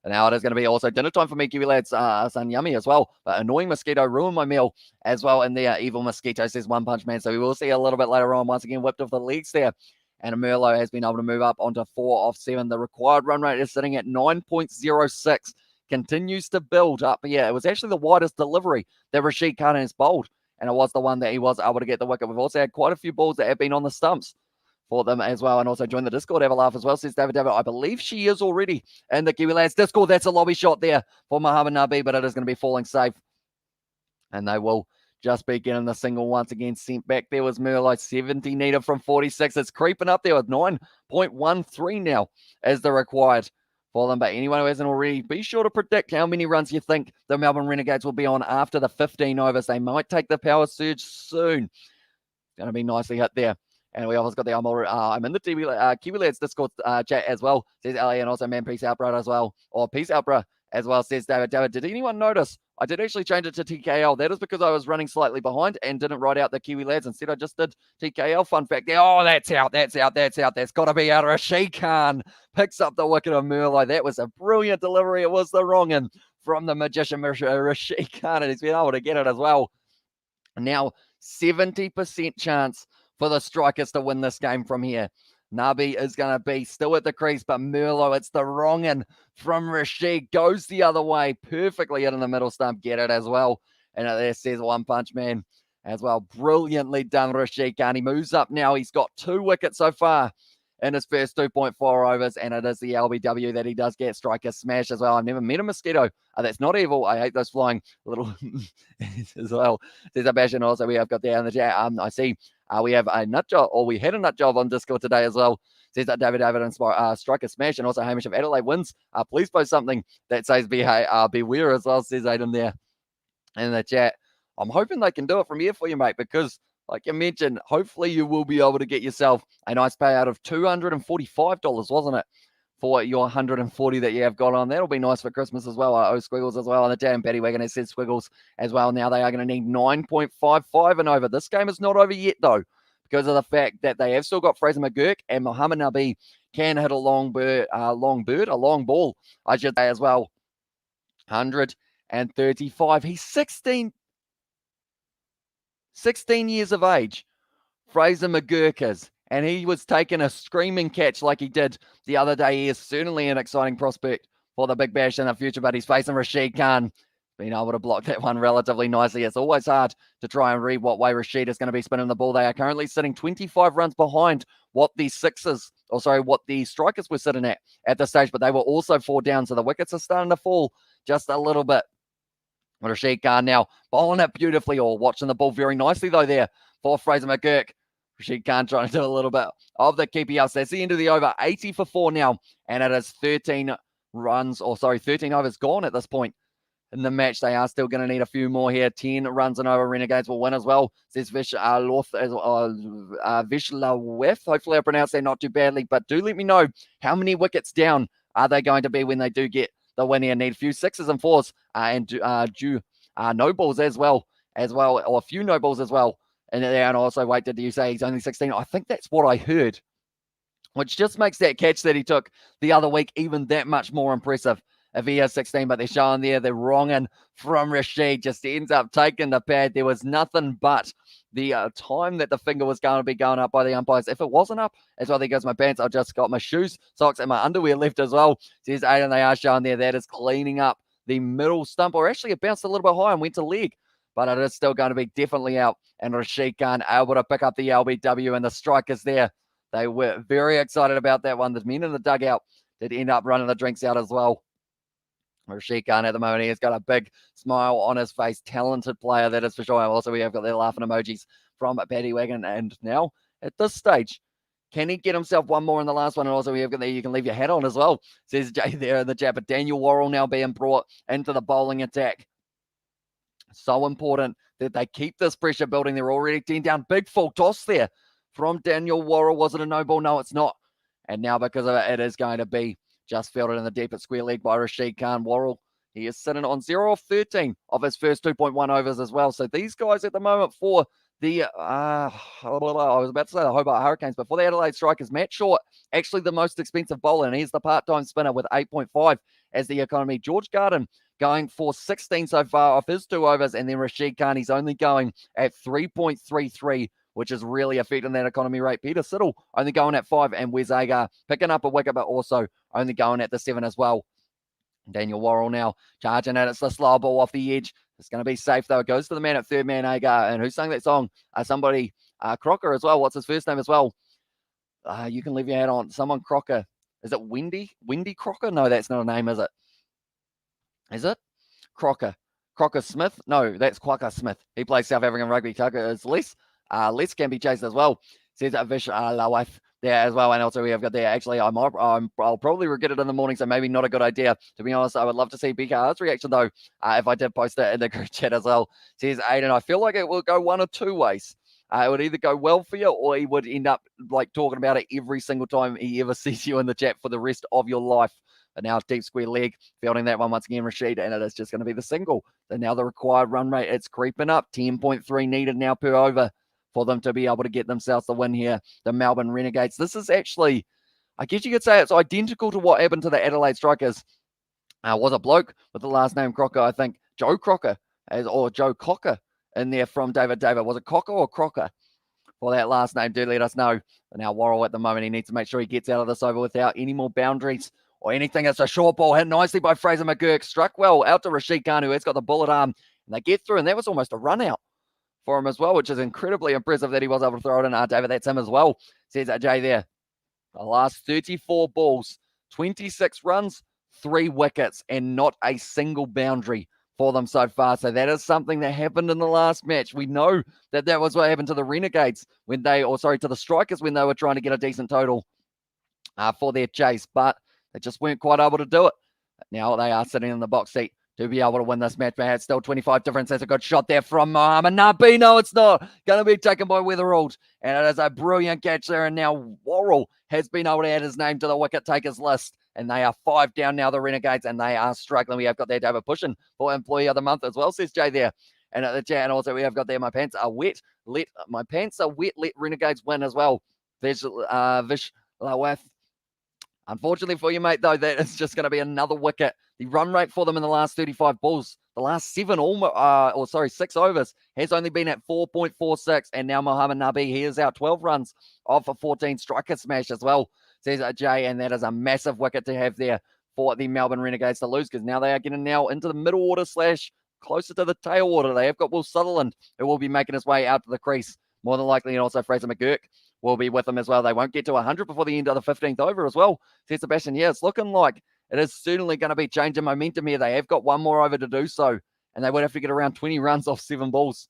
And now it is going to be also dinner time for me, Kiwi lads. Son Yummy as well. But annoying mosquito ruined my meal as well. And there, evil mosquito, says One Punch Man. So we will see a little bit later on. Once again, whipped off the legs there. And Merlot has been able to move up onto 4 off 7. The required run rate is sitting at 9.06. Continues to build up. Yeah, it was actually the widest delivery that Rashid Khan has bowled, and it was the one that he was able to get the wicket. We've also had quite a few balls that have been on the stumps for them as well, and also join the Discord, have a laugh as well, says David. I believe she is already in the Kiwi Lads Discord. That's a lobby shot there for Muhammad Nabi, but it is going to be falling safe, and they will just be getting the single once again sent back. There was Merlot, 70 needed from 46. It's creeping up there with 9.13 now as the required for them. But anyone who hasn't already, be sure to predict how many runs you think the Melbourne Renegades will be on after the 15 overs. They might take the power surge soon. It's going to be nicely hit there. And we always got the I'm in the Kiwi Lads Discord chat as well, says Ali, and also man, peace out, bro, as well. Or peace out, bro, as well, says David. David, did anyone notice I did actually change it to TKL? That is because I was running slightly behind and didn't write out the Kiwi Lads. Instead, I just did TKL. Fun fact there. Oh, that's out. That's got to be out. Rashid Khan picks up the wicket of Merlot. That was a brilliant delivery. It was the wrong one from the magician Rashid Khan, and he's been able to get it as well. Now, 70% chance for the Strikers to win this game from here. Nabi is going to be still at the crease, but Merlot, it's the wrong one from Rashid. Goes the other way, perfectly in the middle stump. Get it as well. And there says One Punch Man as well. Brilliantly done, Rashid Khan. He moves up now. He's got 2 wickets so far in his first 2.4 overs, and it is the LBW that he does get. Striker smash as well. I've never met a mosquito. That's not evil. I hate those flying little as well. There's a bash, and also we have got there in the chat. I see we have a nut job, or we had a nut job on Discord today as well. Says that David and Striker smash, and also Hamish, if Adelaide wins, please post something that says beware as well, says Aiden there in the chat. I'm hoping they can do it from here for you, mate, because like you mentioned, hopefully you will be able to get yourself a nice payout of $245, wasn't it, for your 140 that you have got on. That'll be nice for Christmas as well. Squiggles as well on the damn Paddy Wagon has said Squiggles as well. Now they are going to need 9.55 and over. This game is not over yet, though, because of the fact that they have still got Fraser McGurk, and Muhammad Nabi can hit a long ball, I should say, as well. 135. He's 16 years of age, Fraser McGurk is, and he was taking a screaming catch like he did the other day. He is certainly an exciting prospect for the Big Bash in the future, but he's facing Rashid Khan. Being able to block that one relatively nicely. It's always hard to try and read what way Rashid is going to be spinning the ball. They are currently sitting 25 runs behind what the Strikers were sitting at this stage, but they were also 4 down, so the wickets are starting to fall just a little bit. Rashid Khan now bowling it beautifully, or watching the ball very nicely though there for Fraser McGurk. Rashid Khan trying to do a little bit of the keepy up. So that's the end of the over, 80 for 4 now, and it is 13 overs gone at this point in the match. They are still going to need a few more here. 10 runs and over. Renegades will win as well, says Vishlaweth. Hopefully I pronounced that not too badly, but do let me know how many wickets down are they going to be when they do get the win here. Need a few 6s and 4s and no balls as well, or a few no balls as well. And also, wait, did you say he's only 16? I think that's what I heard, which just makes that catch that he took the other week even that much more impressive. If he is 16, but they're showing there the wrong in from Rashid, just ends up taking the pad. There was nothing but the time that the finger was going to be going up by the umpires. If it wasn't up, as well, there goes my pants. I just got my shoes, socks, and my underwear left as well. Says Aiden, they are showing there. That is cleaning up the middle stump, or actually it bounced a little bit high and went to leg, but it is still going to be definitely out. And Rashid Khan able to pick up the LBW, and the Strikers there, they were very excited about that one. The men in the dugout did end up running the drinks out as well. Rashid Khan at the moment, he has got a big smile on his face. Talented player, that is for sure. Also, we have got their laughing emojis from Paddy Wagon. And now, at this stage, can he get himself one more in the last one? And also, we have got there, you can leave your hat on as well, says Jay there in the chat. But Daniel Worrell now being brought into the bowling attack. So important that they keep this pressure building. They're already 10 down. Big full toss there from Daniel Worrell. Was it a no ball? No, it's not. And now, because of it, it is going to be just fielded in the deep at square leg by Rashid Khan. Worrell, he is sitting on 0 of 13 of his first 2.1 overs as well. So these guys at the moment for the, I was about to say the Hobart Hurricanes, but for the Adelaide Strikers, Matt Short, actually the most expensive bowler, and he's the part-time spinner with 8.5 as the economy. George Garden going for 16 so far off his 2 overs, and then Rashid Khan, he's only going at 3.33, which is really affecting that economy rate. Peter Siddle only going at 5, and Wes Agar picking up a wicket, but also only going at the 7 as well. Daniel Worrell now charging at it. It's the slow ball off the edge. It's going to be safe, though. It goes to the man at third, man Agar. And who sang that song? Somebody, Crocker as well. What's his first name as well? You can leave your hat on. Someone Crocker. Is it Wendy? Wendy Crocker? No, that's not a name, is it? Is it? Crocker. Crocker Smith? No, that's Quacker Smith. He plays South African rugby. Tucker is Les. Les can be chased as well. Says Vish Lawaf there as well. And also we have got there. Actually, I'll probably regret it in the morning, so maybe not a good idea. To be honest, I would love to see BKR's reaction, though, if I did post it in the group chat as well. Says Aiden, I feel like it will go one or two ways. It would either go well for you, or he would end up like talking about it every single time he ever sees you in the chat for the rest of your life. But now deep square leg, fielding that one once again, Rashid, and it is just going to be the single. So now the required run rate, it's creeping up. 10.3 needed now per over for them to be able to get themselves the win here. The Melbourne Renegades. This is actually, I guess you could say it's identical to what happened to the Adelaide Strikers. Was a bloke with the last name Crocker, I think. Joe Crocker, or Joe Cocker in there from David. Was it Cocker or Crocker? For that last name, do let us know. But now Worrell at the moment, he needs to make sure he gets out of this over without any more boundaries or anything. It's a short ball hit nicely by Fraser McGurk. Struck well out to Rashid Khan, who has got the bullet arm. And they get through, and that was almost a run out for him as well, which is incredibly impressive that he was able to throw it in. David, that's him as well, says Jay there. The last 34 balls, 26 runs, 3 wickets, and not a single boundary for them so far. So that is something that happened in the last match. We know that that was what happened to the Renegades when to the Strikers when they were trying to get a decent total for their chase, but they just weren't quite able to do it. Now they are sitting in the box seat to be able to win this match. But it's still 25 difference. That's a good shot there from Mohamed Nabi. No, it's not. Going to be taken by Weatherald. And it is a brilliant catch there. And now Worrell has been able to add his name to the wicket takers list. And they are 5 down now, the Renegades, and they are struggling. We have got there David Pushin for Employee of the Month as well, says Jay there. And at the chat, and also we have got there, my pants are wet. Let Renegades win as well. Vish Lawath. Unfortunately for you, mate, though, that is just going to be another wicket. The run rate for them in the last 35 balls, the last 6 overs, has only been at 4.46. And now Mohamed Nabi, he is out 12 runs off a 14 striker smash as well, says Jay. And that is a massive wicket to have there for the Melbourne Renegades to lose, because now they are getting now into the middle order / closer to the tail order. They have got Will Sutherland, who will be making his way out to the crease, more than likely, and also Fraser McGurk will be with them as well. They won't get to 100 before the end of the 15th over as well. Says Sebastian, yeah, it's looking like it is certainly going to be changing momentum here. They have got one more over to do so, and they would have to get around 20 runs off 7 balls.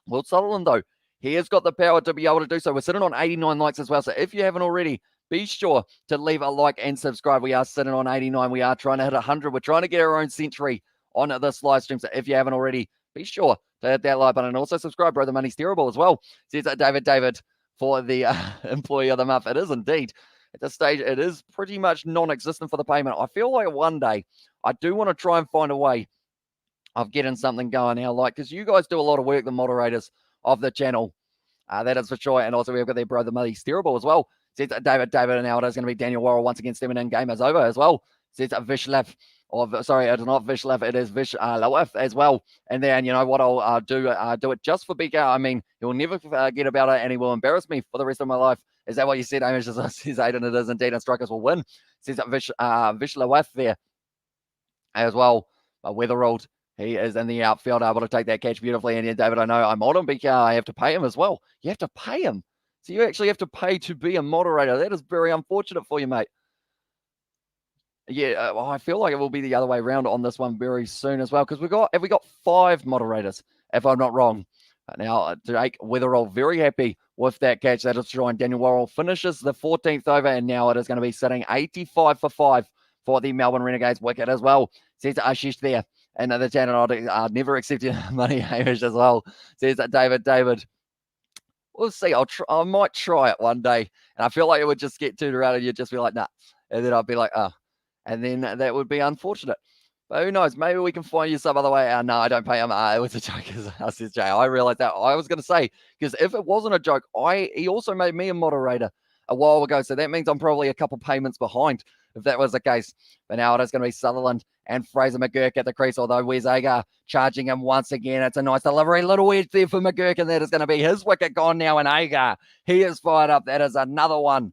Will Sutherland, though, he has got the power to be able to do so. We're sitting on 89 likes as well, so if you haven't already, be sure to leave a like and subscribe. We are sitting on 89. We are trying to hit 100. We're trying to get our own century on this live stream, so if you haven't already, be sure to hit that like button and also subscribe, bro. The money's terrible as well. Says David for the employee of the month. It is indeed. At this stage, it is pretty much non-existent for the payment. I feel like one day I do want to try and find a way of getting something going now, like, because you guys do a lot of work, the moderators of the channel. That is for sure. And also we've got their brother, money's terrible as well. Says David, and now it is going to be Daniel Worrell once again stepping in. Game is over as well. Says Vishlev. Sorry, it's not Vishlev, it is Lawif as well. And then, you know what, I'll do it just for BK. I mean, he'll never forget about it, and he will embarrass me for the rest of my life. Is that what you said, Amish? Says Aiden, it is indeed, and Strikers will win. Says Lawif there as well. Weatherald, he is in the outfield, able to take that catch beautifully. And yeah, David, I know I'm on him, BK. I have to pay him as well. You have to pay him. So you actually have to pay to be a moderator. That is very unfortunate for you, mate. Yeah, I feel like it will be the other way around on this one very soon as well, because we got 5 moderators, if I'm not wrong. Now, Jake Weatherall very happy with that catch. That is trying. Daniel Worrell finishes the 14th over, and now it is going to be sitting 85 for 5 for the Melbourne Renegades wicket as well. Says Ashish there. And the channel, I'll never accept your money, Hamish, as well. Says David. We'll see. I might try it one day. And I feel like it would just get turned around and you'd just be like, nah. And then I'd be like, oh. And then that would be unfortunate. But who knows? Maybe we can find you some other way. No, I don't pay him. It was a joke, says Jay. I realized that. I was going to say, because if it wasn't a joke, he also made me a moderator a while ago. So that means I'm probably a couple payments behind if that was the case. But now it is going to be Sutherland and Fraser McGurk at the crease, although where's Agar charging him once again. It's a nice delivery. Little edge there for McGurk, and that is going to be his wicket gone now. And Agar, he is fired up. That is another one.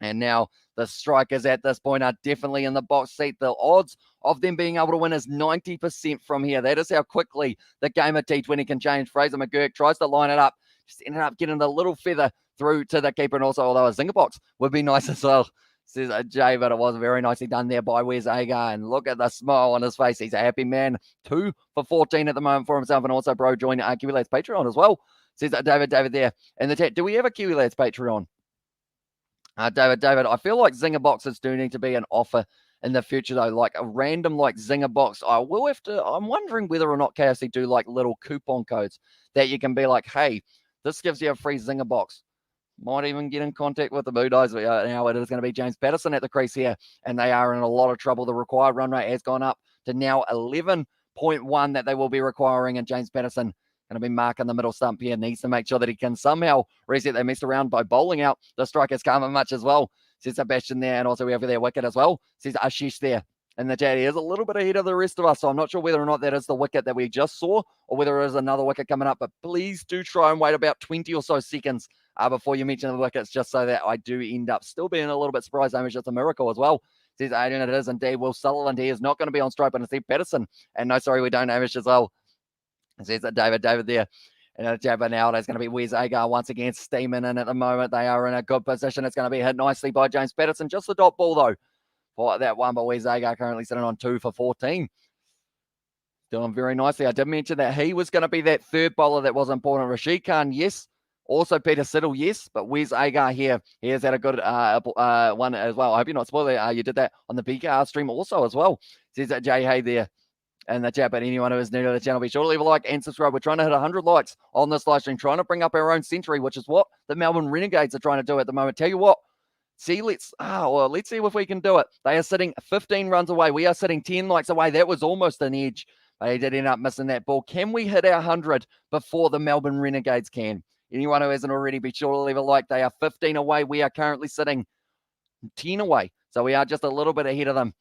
And now the Strikers at this point are definitely in the box seat. The odds of them being able to win is 90% from here. That is how quickly the game of T20 can change. Fraser McGurk tries to line it up. Just ended up getting the little feather through to the keeper. And also, although a zinger box would be nice as well, says Jay, but it was very nicely done there by Wes Agar. And look at the smile on his face. He's a happy man. 2 for 14 at the moment for himself. And also, bro, join Kiwi Lads Patreon as well. Says David there in the chat. Do we have a Kiwi Lads Patreon? David, I feel like zinger boxes do need to be an offer in the future, though. Like a random zinger box. I'm wondering whether or not KFC do like little coupon codes that you can be like, hey, this gives you a free zinger box. Might even get in contact with the Bulldogs. Now it is going to be James Patterson at the crease here, and they are in a lot of trouble. The required run rate has gone up to now 11.1 that they will be requiring, and James Patterson going to be marking the middle stump here. Needs to make sure that he can somehow reset. They messed around by bowling out the Strikers can't much as well. Says Sebastian there, and also we have their wicket as well. Says Ashish there. And the chat, he is a little bit ahead of the rest of us, so I'm not sure whether or not that is the wicket that we just saw or whether it is another wicket coming up. But please do try and wait about 20 or so seconds before you mention the wickets, just so that I do end up still being a little bit surprised. Amish, it's a miracle as well. Says Aiden, it is indeed Will Sutherland. He is not going to be on strike, but instead Patterson. And no, sorry, we don't, Amish, as well. Says David there. And a jabber now. That's going to be Wes Agar once again steaming in at the moment. They are in a good position. It's going to be hit nicely by James Patterson. Just the dot ball, though, for that one. But Wes Agar currently sitting on 2 for 14. Doing very nicely. I did mention that he was going to be that third bowler that was important. Rashid Khan, yes. Also Peter Siddle, yes. But Wes Agar here, he has had a good one as well. I hope you're not spoiling it. You did that on the BKR stream also as well. Says that Jay Hay there in the chat. But anyone who is new to the channel, be sure to leave a like and subscribe. We're trying to hit 100 likes on this live stream, trying to bring up our own century, which is what the Melbourne Renegades are trying to do at the moment. Tell you what, let's see if we can do it. They are sitting 15 runs away. We are sitting 10 likes away. That was almost an edge. They did end up missing that ball. Can we hit our 100 before the Melbourne Renegades can? Anyone who hasn't already, be sure to leave a like. They are 15 away. We are currently sitting 10 away. So we are just a little bit ahead of them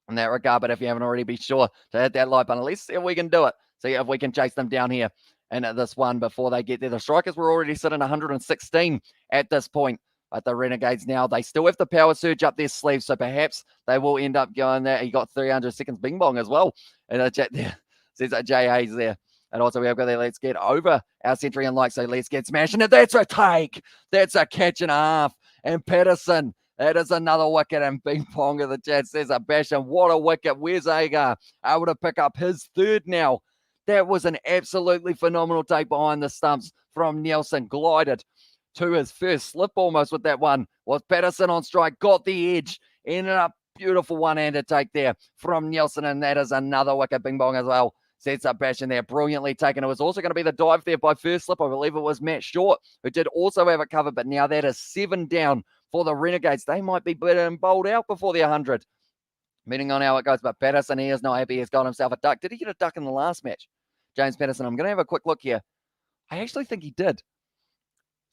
in that regard. But if you haven't already, be sure to hit that like button. Let's see if we can do it. See if we can chase them down here and at this one before they get there. The Strikers were already sitting 116 at this point. But the Renegades now, they still have the power surge up their sleeve, so perhaps they will end up going there. He got 300 seconds bing bong as well. And the chat there says Jay Hayes there. And also we have got there, let's get over our century and like, so let's get smashing it. That's a take. That's a catch and a half. And Patterson, that is another wicket. And bing bong in the chat says a bash. And what a wicket. Where's Agar? Able to pick up his third now. That was an absolutely phenomenal take behind the stumps from Nelson. Glided to his first slip almost with that one. Was Patterson on strike, got the edge, ended up beautiful one-handed take there from Nelson, and that is another wicket. Bing bong as well. Sets up bash in there, brilliantly taken. It was also going to be the dive there by first slip. I believe it was Matt Short, who did also have it covered, but now that is 7 down for the Renegades. They might be better and bowled out before the 100. Meaning on how it goes, but Patterson, he is not happy. He's got himself a duck. Did he get a duck in the last match? James Patterson, I'm going to have a quick look here. I actually think he did.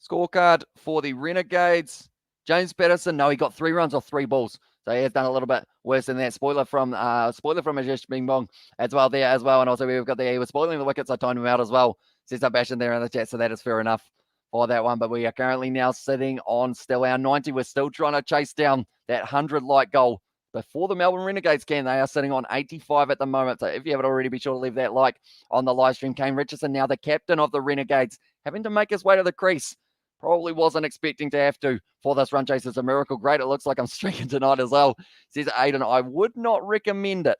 Scorecard for the Renegades. James Patterson, no, he got 3 runs off 3 balls. So he has done a little bit worse than that. Spoiler from Ajesh Bing Bong as well there as well. And also we've got he was spoiling the wickets. I timed him out as well. Says a bash in there in the chat. So that is fair enough for that one. But we are currently now sitting on still our 90. We're still trying to chase down that 100 light goal before the Melbourne Renegades can. They are sitting on 85 at the moment. So if you haven't already, be sure to leave that like on the live stream. Kane Richardson, now the captain of the Renegades, having to make his way to the crease. Probably wasn't expecting to have to for this run chase. It's a miracle. Great. It looks like I'm streaking tonight as well. Says Aiden, I would not recommend it.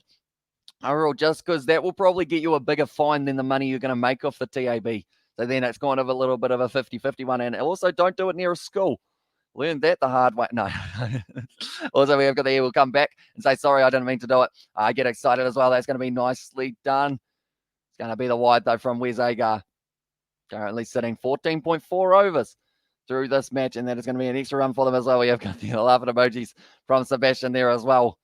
Overall, just because that will probably get you a bigger fine than the money you're going to make off the TAB. So then it's kind of a little bit of a 50-50 one. And also don't do it near a school. Learned that the hard way. No. Also, we have got the we'll come back and say, sorry, I didn't mean to do it. I get excited as well. That's going to be nicely done. It's going to be the wide, though, from Wes Agar. Currently sitting 14.4 overs through this match, and that is going to be an extra run for them as well. We have got the laughing emojis from Sebastian there as well.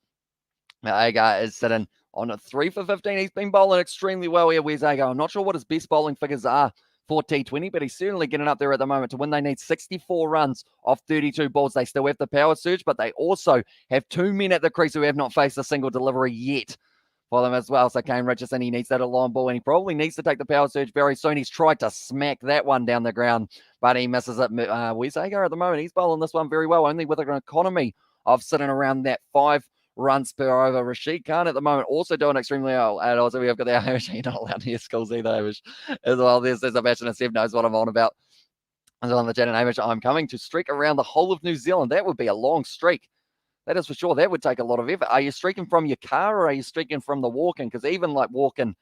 Agar is sitting on a 3 for 15. He's been bowling extremely well here. Where's Agar? I'm not sure what his best bowling figures are for T20, but he's certainly getting up there at the moment. To win, they need 64 runs off 32 balls. They still have the power surge, but they also have 2 men at the crease who have not faced a single delivery yet for them as well. So Kane Richardson, he needs that long ball, and he probably needs to take the power surge very soon. He's tried to smack that one down the ground, but he misses it. Wes Agar at the moment, he's bowling this one very well, only with an economy of sitting around that 5 runs per over. Rashid Khan at the moment also doing extremely well. And also we have got the Hamish, you're not allowed to hear schools either, Hamish, as well. There's a match and Sev knows what I'm on about. As on the chat and Hamish, I'm coming to streak around the whole of New Zealand. That would be a long streak. That is for sure. That would take a lot of effort. Are you streaking from your car or are you streaking from the walking? Because even like walking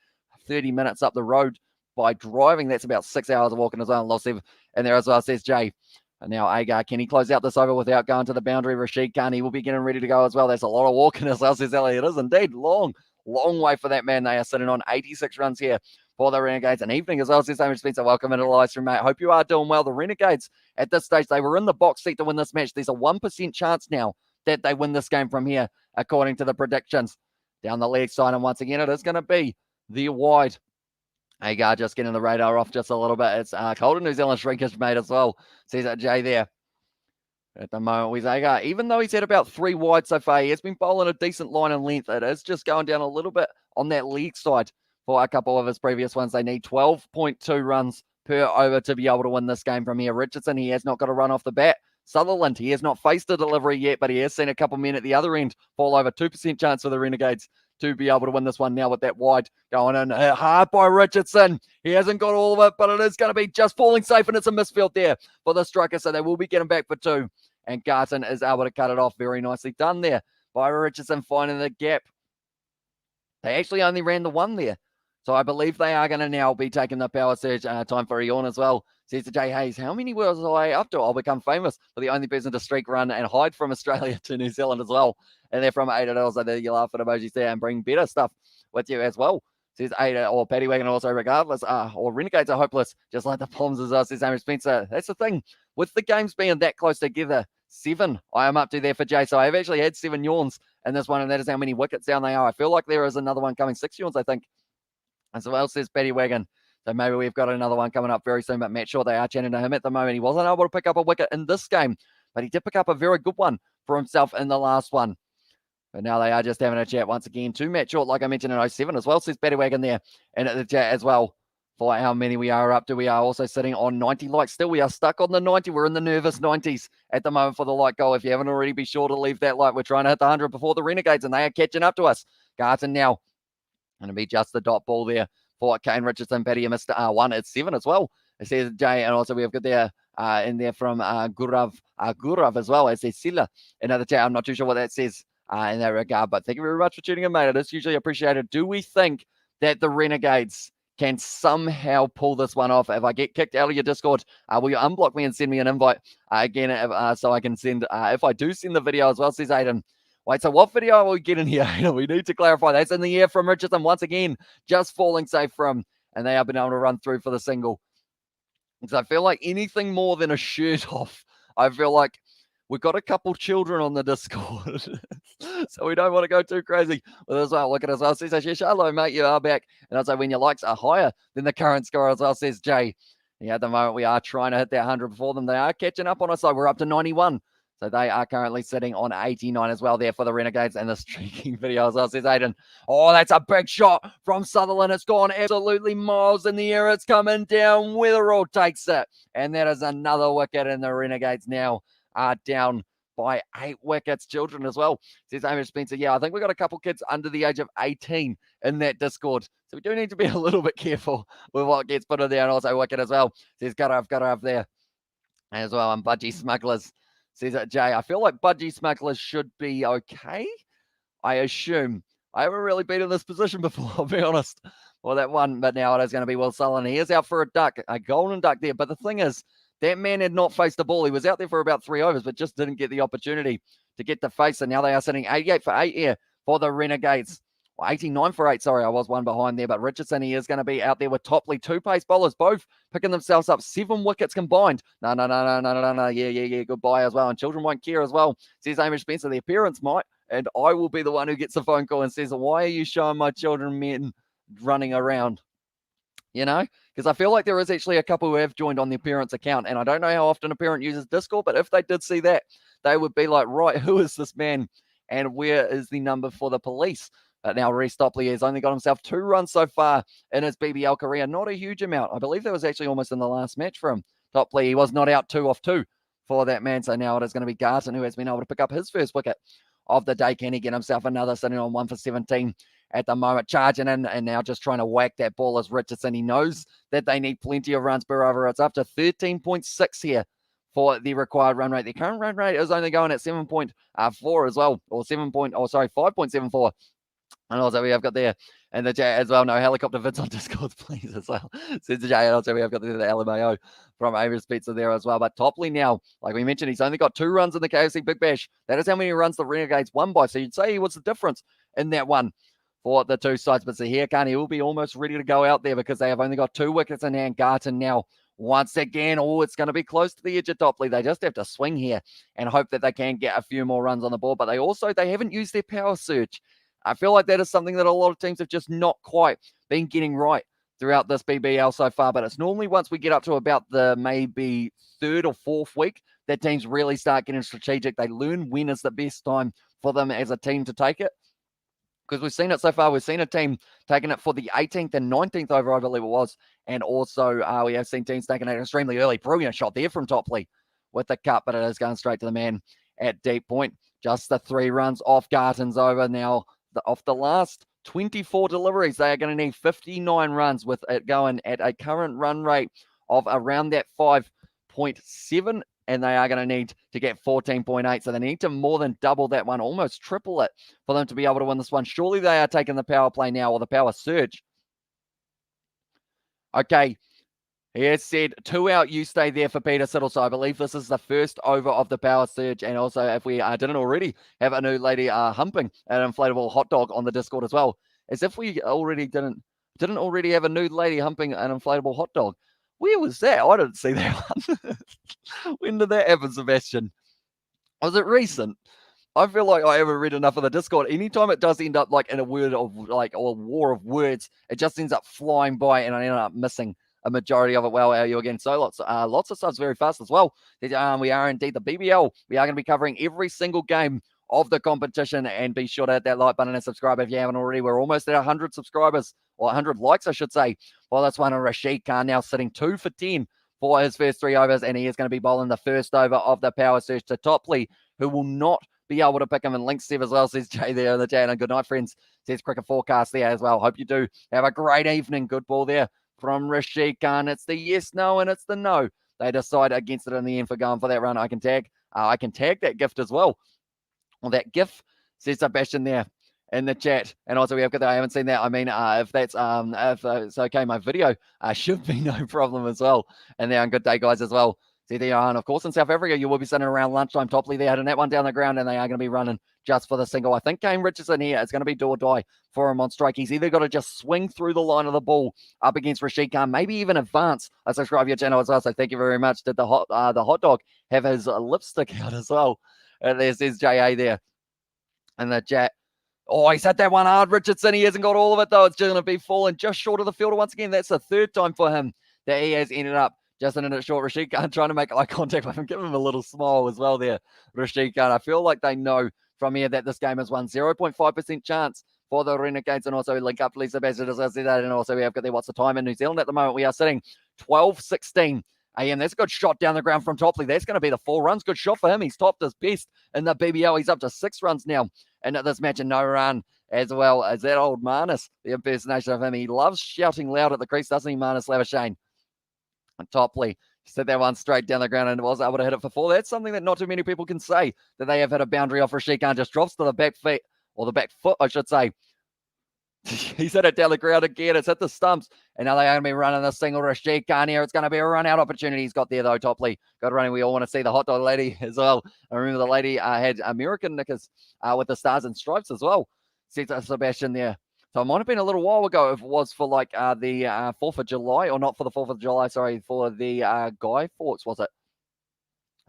30 minutes up the road by driving, that's about 6 hours of walking as well. And Loss and there as well, says Jay. And now Agar, can he close out this over without going to the boundary? Rashid Khan, he will be getting ready to go as well. That's a lot of walking as well, says Elliot. It is indeed long way for that man. They are sitting on 86 runs here for the Renegades. And evening as well, says Hamish Spencer. Welcome into the live stream, mate. Hope you are doing well. The Renegades at this stage, they were in the box seat to win this match. There's a 1% chance now that they win this game from here, according to the predictions. Down the leg side, and once again, it is going to be the wide. Agar just getting the radar off just a little bit. It's cold New Zealand shrinkage mate as well. Sees that Jay there. At the moment, with Agar, even though he's had about 3 wide so far, he has been bowling a decent line and length. It is just going down a little bit on that leg side for a couple of his previous ones. They need 12.2 runs per over to be able to win this game from here. Richardson, he has not got a run off the bat. Sutherland, he has not faced a delivery yet, but he has seen a couple men at the other end fall over. 2% chance for the Renegades to be able to win this one now with that wide going in. Hard by Richardson. He hasn't got all of it, but it is going to be just falling safe, and it's a misfield there for the striker, so they will be getting back for 2. And Garton is able to cut it off. Very nicely done there by Richardson, finding the gap. They actually only ran the 1 there. So I believe they are going to now be taking the power surge. Time for Eon as well. Says to Jay Hayes, how many was I up to? I'll become famous for the only person to streak, run, and hide from Australia to New Zealand as well. And they're from ADELAIDE, so there you laugh at emojis there and bring better stuff with you as well. Says Ada or Paddy Wagon also, regardless, or Renegades are hopeless, just like the Palms as well, says Amy Spencer. That's the thing. With the games being that close together, 7 I am up to there for Jay. So I've actually had 7 yawns in this one, and that is how many wickets down they are. I feel like there is another one coming, 6 yawns, I think. As well, says Paddy Wagon. So maybe we've got another one coming up very soon, but Matt Shaw, they are chatting to him at the moment. He wasn't able to pick up a wicket in this game, but he did pick up a very good one for himself in the last one. But now they are just having a chat once again to Matt Short, like I mentioned in 07 as well, says Paddy Wagon there. And at the chat as well for how many we are up to. We are also sitting on 90 likes. Still, we are stuck on the 90. We're in the nervous 90s at the moment for the like goal. If you haven't already, be sure to leave that like. We're trying to hit the 100 before the Renegades, and they are catching up to us. Garton now going to be just the dot ball there for Kane Richardson. Paddy, you missed 1 at 7 as well. It says Jay, and also we have got there in there from Gurav as well. It says Silla. Another chat. I'm not too sure what that says in that regard, but thank you very much for tuning in, mate. It is usually appreciated. Do we think that the Renegades can somehow pull this one off? If I get kicked out of your Discord, will you unblock me and send me an invite again so I can send, if I do send the video as well, says Aiden. Wait, so what video are we getting here? We need to clarify. That's in the air from Richardson once again, just falling safe from, and they have been able to run through for the single. So I feel like anything more than a shirt off, I feel like we've got a couple children on the Discord, so we don't want to go too crazy with as well. Look at as well. Says, hello, mate, you are back. And I'll say, when your likes are higher than the current score as well, says Jay. Yeah, at the moment, we are trying to hit that 100 before them. They are catching up on us, so we're up to 91. So they are currently sitting on 89 as well there for the Renegades, and the streaking video as well, says Aiden. Oh, that's a big shot from Sutherland. It's gone absolutely miles in the air. It's coming down. Wetherall takes it. And that is another wicket, and the Renegades now are down by 8 wickets. Children as well, says Amy Spencer. Yeah, I think we've got a couple kids under the age of 18 in that Discord. So we do need to be a little bit careful with what gets put in there, and also wicket as well. Says Garav there as well. And Budgie Smugglers says that Jay, I feel like Budgie Smugglers should be okay. I assume. I haven't really been in this position before, I'll be honest. Well, that one, but now it is going to be Will Sullivan. He is out for a duck, a golden duck there. But the thing is, that man had not faced the ball. He was out there for about 3 overs, but just didn't get the opportunity to get the face. And now they are sitting 88 for 8 here for the Renegades. 89 for 8, sorry, I was one behind there. But Richardson, he is going to be out there with Topley, 2 pace bowlers, both picking themselves up. 7 wickets combined. No. Yeah, goodbye as well. And children won't care as well. Says Amish Spencer, the appearance might. And I will be the one who gets a phone call and says, why are you showing my children men running around? You know, because I feel like there is actually a couple who have joined on the appearance account. And I don't know how often a parent uses Discord, but if they did see that, they would be like, right, who is this man? And where is the number for the police? But now Reece Topley has only got himself 2 runs so far in his BBL career. Not a huge amount. I believe that was actually almost in the last match for him. Topley, he was not out 2 off 2 for that man. So now it is going to be Garton who has been able to pick up his first wicket of the day. Can he get himself another, sitting on 1 for 17 at the moment, charging in and now just trying to whack that ball as Richardson. He knows that they need plenty of runs per over. It's up to 13.6 here for the required run rate. The current run rate is only going at 7.4 as well, or 5.74. And also we have got there, and the J as well, no helicopter vids on Discord, please, as well. Says the J, and also we have got the LMAO from Avis Pizza there as well. But Topley now, like we mentioned, he's only got 2 runs in the KFC Big Bash. That is how many runs the Renegades won by. So you'd say he was the difference in that one for the 2 sides. But Zahir Khan, he will be almost ready to go out there because they have only got 2 wickets in hand. Garton now, once again, it's going to be close to the edge of Topley. They just have to swing here and hope that they can get a few more runs on the board. But they haven't used their power surge. I feel like that is something that a lot of teams have just not quite been getting right throughout this BBL so far. But it's normally once we get up to about the maybe 3rd or 4th week that teams really start getting strategic. They learn when is the best time for them as a team to take it. Because we've seen it so far. We've seen a team taking it for the 18th and 19th over, I believe it was. And also we have seen teams taking it extremely early. Brilliant shot there from Topley with the cut, but it is going straight to the man at deep point. Just the 3 runs off Garton's over now. Off the last 24 deliveries, they are going to need 59 runs with it going at a current run rate of around that 5.7, and they are going to need to get 14.8. So they need to more than double that one, almost triple it for them to be able to win this one. Surely they are taking the power play now, or the power surge. Okay. He has said 2 out, you stay there for Peter Siddle. So I believe this is the first over of the power surge. And also, if we didn't already have a new lady humping an inflatable hot dog on the Discord as well, as if we already didn't already have a new lady humping an inflatable hot dog. Where was that? I didn't see that one. When did that happen, Sebastian? Was it recent? I feel like I haven't read enough of the Discord. Anytime it does end up like in a word of like a war of words, it just ends up flying by and I end up missing a majority of it. Well, how are you again? So lots of subs very fast as well. We are indeed the BBL. We are going to be covering every single game of the competition. And be sure to hit that like button and subscribe if you haven't already. We're almost at 100 subscribers, or 100 likes, I should say. Well, this one, Rashid Khan now sitting 2 for 10 for his first 3 overs, and he is going to be bowling the first over of the power surge to Topley, who will not be able to pick him in link step as well, says Jay there in the chat. And good night, friends, says Cricket Forecast there as well. Hope you do have a great evening. Good ball there from Rashid Khan. It's the yes, no, and it's the no. They decide against it in the end for going for that run. I can tag that gift as well. Well, that GIF, says Sebastian there in the chat. And also we have got that. I haven't seen that. I mean, if that's if it's okay, my video should be no problem as well. And there, good day, guys, as well. See there, and of course in South Africa you will be sitting around lunchtime. Topley there hitting that one down the ground, and they are going to be running just for the single. I think Kane Richardson here is going to be do or die for him on strike. He's either got to just swing through the line of the ball up against Rashid Khan, maybe even advance. I subscribe to your channel as well, so thank you very much. Did the hot dog have his lipstick out as well? There says JA there in the chat. Oh, he's hit that one hard, Richardson. He hasn't got all of it, though. It's going to be falling just short of the fielder once again. That's the 3rd time for him that he has ended up just in it short. Rashid Khan trying to make eye contact with him. Give him a little smile as well there, Rashid Khan. I feel like they know from here that this game is 0.5% chance for the Renegades, and also link up Lisa Bassett as I said that. And also we have got there, what's the time in New Zealand at the moment? We are sitting 12:16 a.m. That's a good shot down the ground from Topley. That's going to be the 4 runs. Good shot for him. He's topped his best in the BBL. He's up to 6 runs now in this match, and no run as well as that old Marnus, the impersonation of him. He loves shouting loud at the crease, doesn't he, Marnus Labuschagne? And Topley set that one straight down the ground and was able to hit it for 4. That's something that not too many people can say, that they have hit a boundary off. Rashid Khan just drops to the back feet, or the back foot, I should say. He's hit it down the ground again. It's hit the stumps. And now they're going to be running the single. Rashid Khan here. It's going to be a run-out opportunity he's got there, though, Topley. Got running. We all want to see the hot dog lady as well. I remember the lady had American knickers with the stars and stripes as well. Says Sebastian there. So it might have been a little while ago if it was for like the 4th of July, or not for the 4th of July, sorry, for the Guy Fawkes, was it?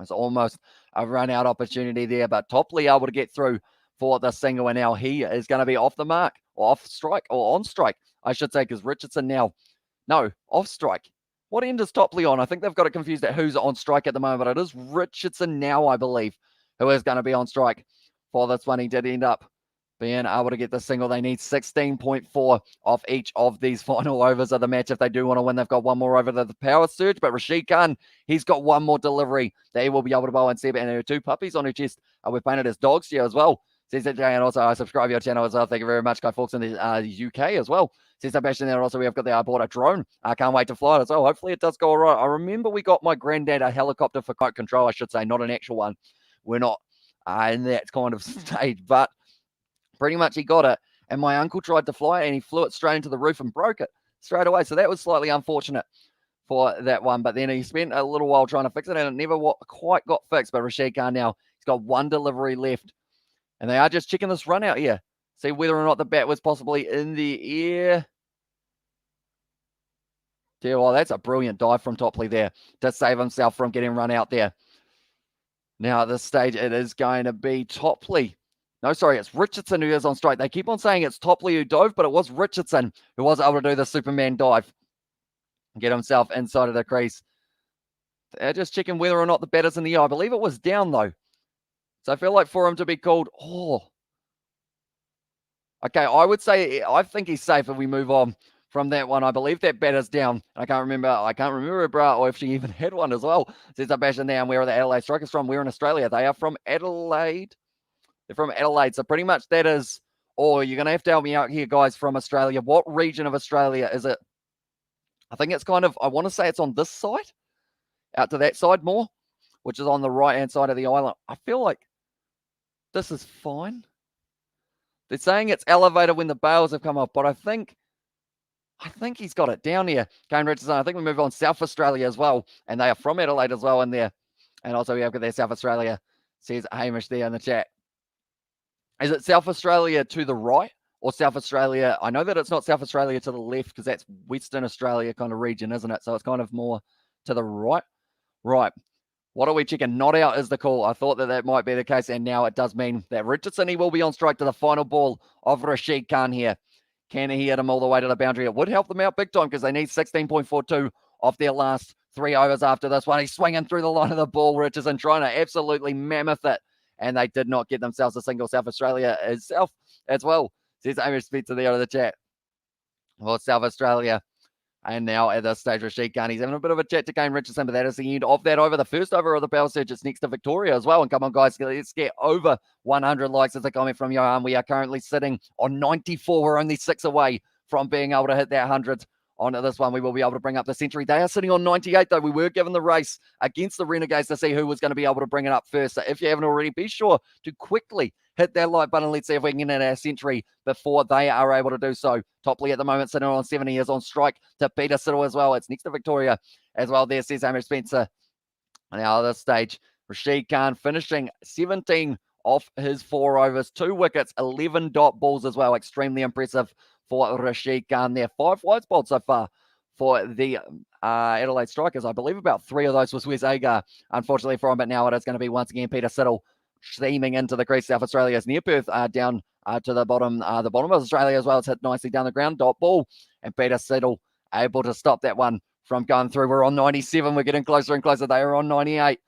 It's almost a run-out opportunity there, but Topley able to get through for the single, and now he is going to be off the mark, or off strike, or on strike, I should say, because Richardson now, no, off strike. What end is Topley on? I think they've got it confused at who's on strike at the moment, but it is Richardson now, I believe, who is going to be on strike for this one. He did end up being able to get the single. They need 16.4 off each of these final overs of the match if they do want to win. They've got one more over to the power surge, but Rashid Khan, he's got one more delivery that he will be able to bowl and see. And there are 2 puppies on her chest. We've painted as dogs here as well. Says that Jay, and also I subscribe to your channel as well. Thank you very much, Guy Fawkes in the UK as well. Says Sebastian there. Also, we have got the bought a drone. I can't wait to fly it as well. Hopefully, it does go all right. I remember we got my granddad a helicopter for kite control, I should say, not an actual one. We're not in that kind of stage, but pretty much he got it. And my uncle tried to fly it, and he flew it straight into the roof and broke it straight away. So that was slightly unfortunate for that one. But then he spent a little while trying to fix it, and it never quite got fixed. But Rashid Khan now, he's got 1 delivery left. And they are just checking this run out here. See whether or not the bat was possibly in the air. Yeah, well, that's a brilliant dive from Topley there to save himself from getting run out there. Now at this stage, it is going to be Topley. No, sorry, it's Richardson who is on strike. They keep on saying it's Topley who dove, but it was Richardson who was able to do the Superman dive and get himself inside of the crease. They're just checking whether or not the bat is in the air. I believe it was down, though. So I feel like for him to be called, okay, I would say I think he's safe if we move on from that one. I believe that batter's down. I can't remember bro, or if she even had one as well. Says Sebastian there, and where are the Adelaide Strikers from? We're in Australia. They are from Adelaide. They're from Adelaide. So pretty much that is, you're going to have to help me out here, guys, from Australia. What region of Australia is it? I think it's kind of, I want to say it's on this side, out to that side more, which is on the right-hand side of the island. I feel like this is fine. They're saying it's elevated when the bails have come off, but I think he's got it down here. Kane Richardson, I think we move on South Australia as well, and they are from Adelaide as well in there. And also we have got there South Australia, says Hamish there in the chat. Is it South Australia to the right or South Australia? I know that it's not South Australia to the left because that's Western Australia kind of region, isn't it? So it's kind of more to the right. Right. What are we checking? Not out is the call. I thought that might be the case, and now it does mean that Richardson, he will be on strike to the final ball of Rashid Khan here. Can he hit him all the way to the boundary? It would help them out big time because they need 16.42 off their last 3 overs after this one. He's swinging through the line of the ball, Richardson, trying to absolutely mammoth it and they did not get themselves a single. South Australia itself as well, says Amish Spencer there in the chat. For South Australia. And now at this stage, Rashid Khan, he's having a bit of a chat to Kane Richardson, but that is the end of that over. The first over of the Power Surge. It's next to Victoria as well. And come on, guys, let's get over 100 likes as a comment from Johan. We are currently sitting on 94. We're only 6 away from being able to hit that 100 on this one. We will be able to bring up the century. They are sitting on 98, though. We were given the race against the Renegades to see who was going to be able to bring it up first. So if you haven't already, be sure to quickly hit that like button. Let's see if we can get our century before they are able to do so. Topley at the moment sitting on 70 is on strike to Peter Siddle as well. It's next to Victoria as well. There says Amish Spencer. Now at this stage, Rashid Khan finishing 17 off his 4 overs, 2 wickets, 11 dot balls as well. Extremely impressive for Rashid Khan there. 5 wides bowled so far for the Adelaide Strikers. I believe about 3 of those was Wes Agar, unfortunately for him, but now it is going to be once again Peter Siddle steaming into the crease. South Australia's near Perth down to the bottom of Australia as well. It's hit nicely down the ground, dot ball, and Peter Siddle able to stop that one from going through. We're on 97. We're getting closer and closer. They are on 98.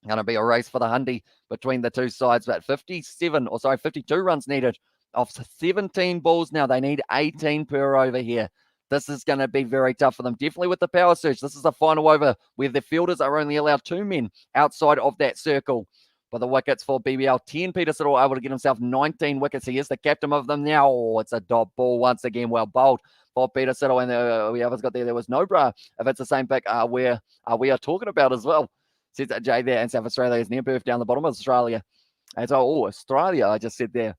Going to be a race for the hundy between the two sides, but 52 runs needed off 17 balls now. They need 18 per over here. This is going to be very tough for them. Definitely with the power surge. This is the final over where the fielders are only allowed 2 men outside of that circle. But the wickets for BBL, 10. Peter Siddle able to get himself 19 wickets. He is the captain of them now. Oh, it's a dot ball once again. Well bowled for Peter Siddle. And we others got there was no bra. If it's the same pick we are talking about as well. Says Jay there, and South Australia is near Perth down the bottom of Australia. And so, Australia, I just said there.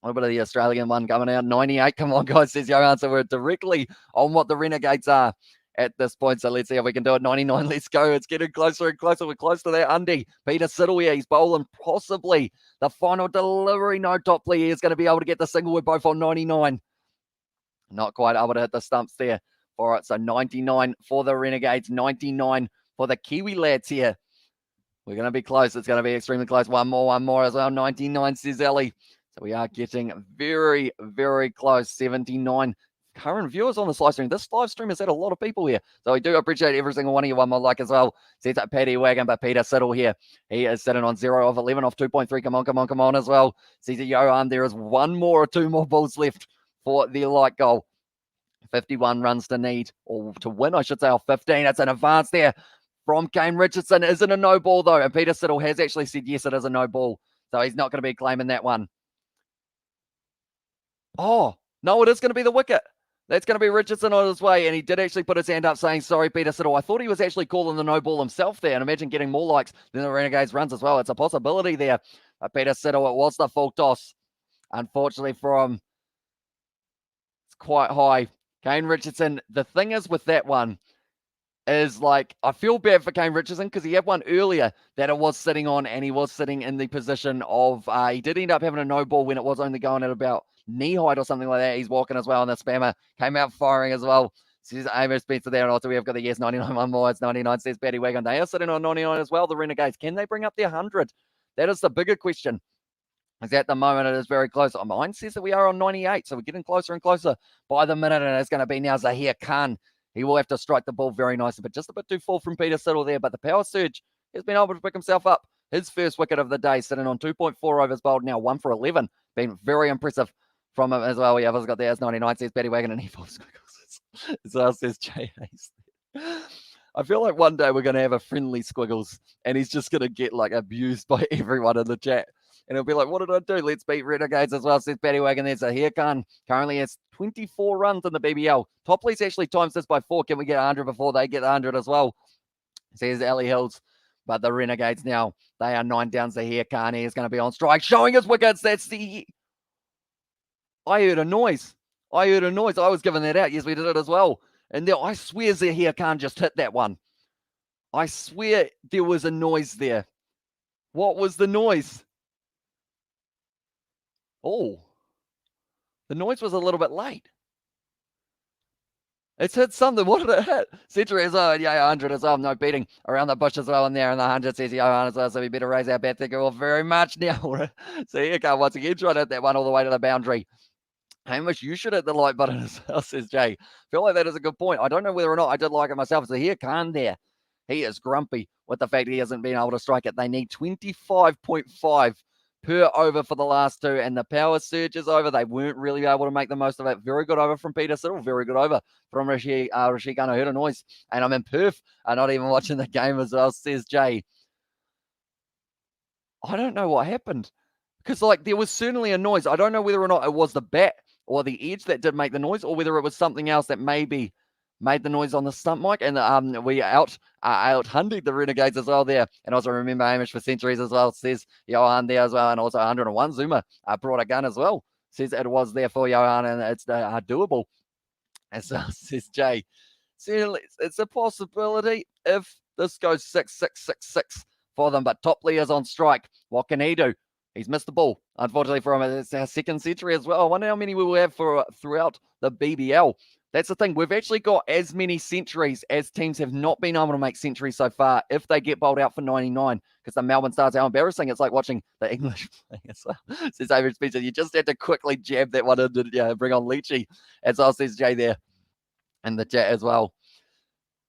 A little bit of the Australian one coming out. 98. Come on, guys, says Johan. So we're directly on what the Renegades are at this point. So let's see if we can do it. 99. Let's go. It's getting closer and closer. We're close to that Undy. Peter Siddle here. He's bowling possibly the final delivery. No, Topley is going to be able to get the single. We're both on 99. Not quite able to hit the stumps there for it. So 99 for the Renegades. 99 for the Kiwi lads here. We're going to be close. It's going to be extremely close. One more as well. 99, says Ellie. So we are getting very, very close. 79 current viewers on this live stream. This live stream has had a lot of people here. So we do appreciate every single one of you. One more like as well. Says that Paddy Wagon, but Peter Siddle here. He is sitting on 0 of 11 off 2.3. Come on as well. Sees it, Johan. There is 1 more or 2 more balls left for the light goal. 51 runs to need, or to win, I should say, off 15. It's an advance there from Kane Richardson. Is it a no ball, though? And Peter Siddle has actually said, yes, it is a no ball. So he's not going to be claiming that one. Oh, no, it is going to be the wicket. That's going to be Richardson on his way. And he did actually put his hand up saying, sorry, Peter Siddle. I thought he was actually calling the no ball himself there. And imagine getting more likes than the Renegades runs as well. It's a possibility there. Peter Siddle, it was the full toss. Unfortunately for him, it's quite high. Kane Richardson, the thing is with that one is like, I feel bad for Kane Richardson because he had one earlier that it was sitting on and he was sitting in the position of, he did end up having a no ball when it was only going at about knee height or something like that. He's walking as well, and the spammer came out firing as well. Says Amos Spencer there, and also we have got the yes 99, 1 more. It's 99, says Paddy Wagon. They are sitting on 99 as well, the Renegades. Can they bring up their 100? That is the bigger question. Because at the moment, it is very close. Mine says that we are on 98, so we're getting closer and closer by the minute, and it's going to be now Zahir Khan. He will have to strike the ball very nicely, but just a bit too full from Peter Siddle there. But the power surge has been able to pick himself up. His first wicket of the day, sitting on 2.4 overs bowled now, 1 for 11. Been very impressive from him as well. We have got there as 99, says Paddy Wagon, and he falls squiggles. As well, says Jay Hayes. I feel like one day we're going to have a friendly Squiggles, and he's just going to get like abused by everyone in the chat. And he'll be like, what did I do? Let's beat Renegades as well, says Paddy Wagon. There's Zahir Khan. Currently has 24 runs in the BBL. Topley's actually times this by 4. Can we get 100 before they get 100 as well? Says Ali Hills. But the Renegades now, they are 9 down. Zahir Khan. He is going to be on strike, showing his wickets. That's the... I heard a noise. I was giving that out. Yes, we did it as well. And there, I swear Zahir Khan just hit that one. I swear there was a noise there. What was the noise? Oh, the noise was a little bit late. It's hit something. What did it hit? Century as well. Yeah, 100 as well. No beating around the bush as well in there. And the 100 says Johan as well. So we better raise our bat. Thank you all very much now. So here comes once again trying to hit that one all the way to the boundary. Hamish, you should hit the like button as well, says Jay. Feel like that is a good point. I don't know whether or not I did like it myself. So here, Khan there. he is grumpy with the fact he hasn't been able to strike it. They need 25.5 per over for the last two, and the power surge is over. They weren't really able to make the most of it. Very good over from Peter Siddle. Very good over from Rashid Khan. I heard a noise, and I'm in Perth. I'm not even watching the game as well, says Jay. I don't know what happened, because there was certainly a noise. I don't know whether or not it was the bat or the edge that did make the noise, or whether it was something else that maybe made the noise on the stump mic. And we out-hunted the Renegades as well there. And also remember Hamish for centuries as well, says Johan there as well. And also 101 Zuma brought a gun as well. Says it was there for Johan, and it's doable. As says Jay. So it's a possibility if this goes 6-6-6-6 for them. But Topley is on strike. What can he do? He's missed the ball, unfortunately, for him. It's our second century as well. I wonder how many we will have throughout the BBL. That's the thing. We've actually got as many centuries as teams have not been able to make centuries so far if they get bowled out for 99, because the Melbourne Stars, how embarrassing. It's like watching the English play as well. Says David Spencer, you just had to quickly jab that one in to bring on Leachy. As well, says Jay there in the chat as well.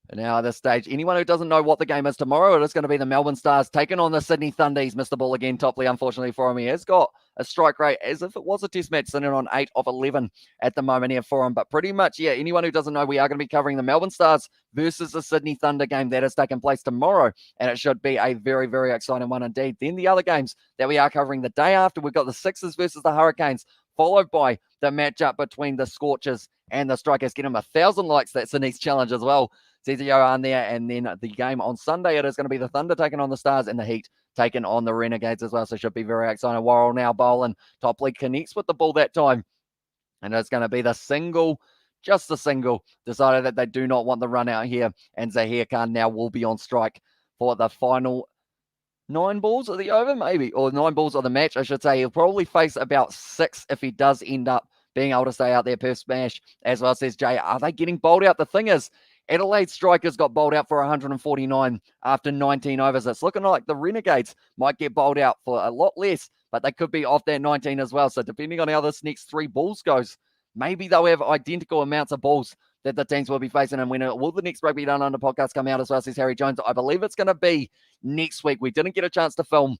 And now at this stage, anyone who doesn't know what the game is tomorrow, it is going to be the Melbourne Stars taking on the Sydney Thunder. He's missed the ball again, Topley, unfortunately for him. He has got a strike rate as if it was a test match, sitting on 8 of 11 at the moment here for him. But pretty much, yeah, anyone who doesn't know, we are going to be covering the Melbourne Stars versus the Sydney Thunder game that is taking place tomorrow. And it should be a very, very exciting one indeed. Then the other games that we are covering the day after, we've got the Sixers versus the Hurricanes, followed by the matchup between the Scorchers and the Strikers. Get him 1,000 likes. That's the next challenge as well. Cesar Johan there. And then the game on Sunday, it is going to be the Thunder taking on the Stars and the Heat taking on the Renegades as well. So it should be very exciting. Worrell now bowling. Topley connects with the ball that time. And it's going to be the single, just the single, decided that they do not want the run out here. And Zahir Khan now will be on strike for the final 9 balls of the over, maybe, or 9 balls of the match, I should say. He'll probably face about 6 if he does end up being able to stay out there per smash. As well, says Jay, are they getting bowled out? The thing is, Adelaide Strikers got bowled out for 149 after 19 overs. It's looking like the Renegades might get bowled out for a lot less, but they could be off that 19 as well. So depending on how this next 3 balls goes, maybe they'll have identical amounts of balls that the teams will be facing. And when will the next Rugby Down Under podcast come out as well, says Harry Jones? I believe it's going to be next week. We didn't get a chance to film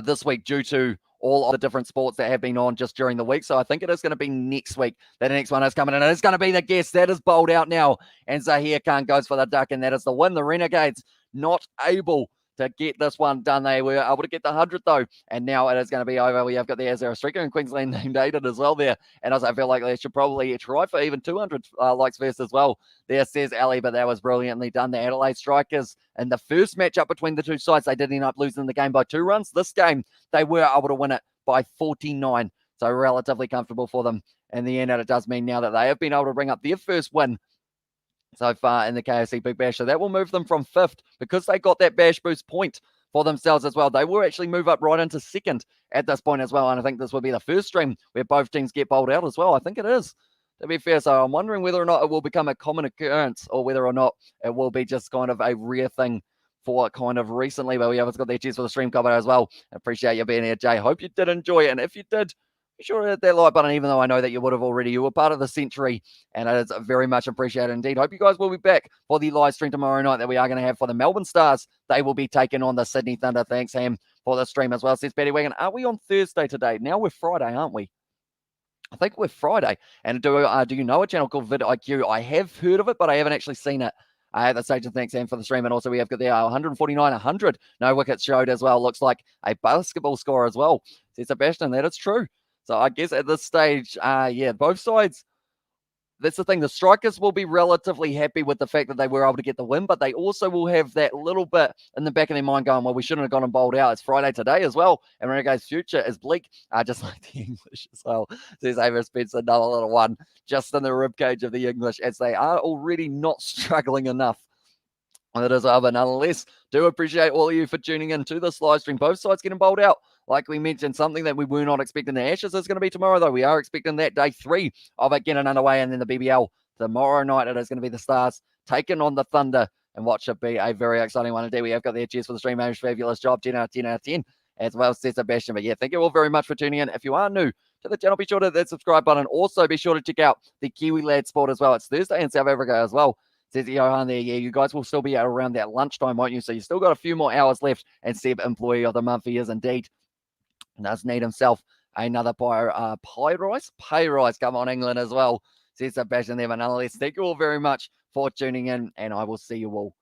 this week due to all of the different sports that have been on just during the week. So I think it is going to be next week that the next one is coming in. And it's going to be the guest that is bowled out now. And Zahir Khan goes for the duck, and that is the win. The Renegades not able to get this one done. They were able to get the 100 though, and now it is going to be over. We have got the Azara Striker in Queensland named Aiden as well there, and I feel like they should probably try for even 200 likes first as well. There says Ali, but that was brilliantly done. The Adelaide Strikers in the first matchup between the two sides, they did end up losing the game by 2 runs. This game, they were able to win it by 49, so relatively comfortable for them in the end. And it does mean now that they have been able to bring up their first win so far in the KFC Big Bash. So that will move them from 5th because they got that Bash Boost point for themselves as well. They will actually move up right into 2nd at this point as well. And I think this will be the first stream where both teams get bowled out as well. I think it is, to be fair. So I'm wondering whether or not it will become a common occurrence or whether or not it will be just kind of a rare thing for kind of recently. But we have got their cheers for the stream comment as well. I appreciate you being here, Jay. Hope you did enjoy it. And if you did, be sure to hit that like button, even though I know that you would have already. You were part of the century, and it is very much appreciated indeed. Hope you guys will be back for the live stream tomorrow night that we are going to have for the Melbourne Stars. They will be taking on the Sydney Thunder. Thanks, Ham, for the stream as well, says Betty Wagon. Are we on Thursday today? Now we're Friday, aren't we? I think we're Friday. And do you know a channel called vidIQ? I have heard of it, but I haven't actually seen it. At the stage, and thanks, Sam, for the stream. And also we have got the 149, 100 no wickets showed as well. Looks like a basketball score as well, says Sebastian. That is true. So I guess at this stage, yeah, both sides, that's the thing. The Strikers will be relatively happy with the fact that they were able to get the win, but they also will have that little bit in the back of their mind going, well, we shouldn't have gone and bowled out. It's Friday today as well, and Renegade's future is bleak, just like the English as well. Says Ava Spencer, another little one just in the ribcage of the English, as they are already not struggling enough. That is over. Nonetheless, do appreciate all of you for tuning in to this live stream. Both sides getting bowled out. Like we mentioned, something that we were not expecting the Ashes is going to be tomorrow, though. We are expecting that day 3 of it getting underway, and then the BBL tomorrow night. It is going to be the Stars taking on the Thunder, and what should be a very exciting one indeed. We have got their cheers for the stream. Hamish, fabulous job. 10 out of 10 out of 10, as well, says Sebastian. But yeah, thank you all very much for tuning in. If you are new to the channel, be sure to hit that subscribe button. Also, be sure to check out the Kiwi Lad Sport as well. It's Thursday in South Africa as well. Says Johan there, yeah, you guys will still be around that lunchtime, won't you? So you still got a few more hours left. And Seb, Employee of the Month, he is indeed. Does need himself another pie rise. Come on, England as well. Says Sebastian there, but nonetheless, thank you all very much for tuning in, and I will see you all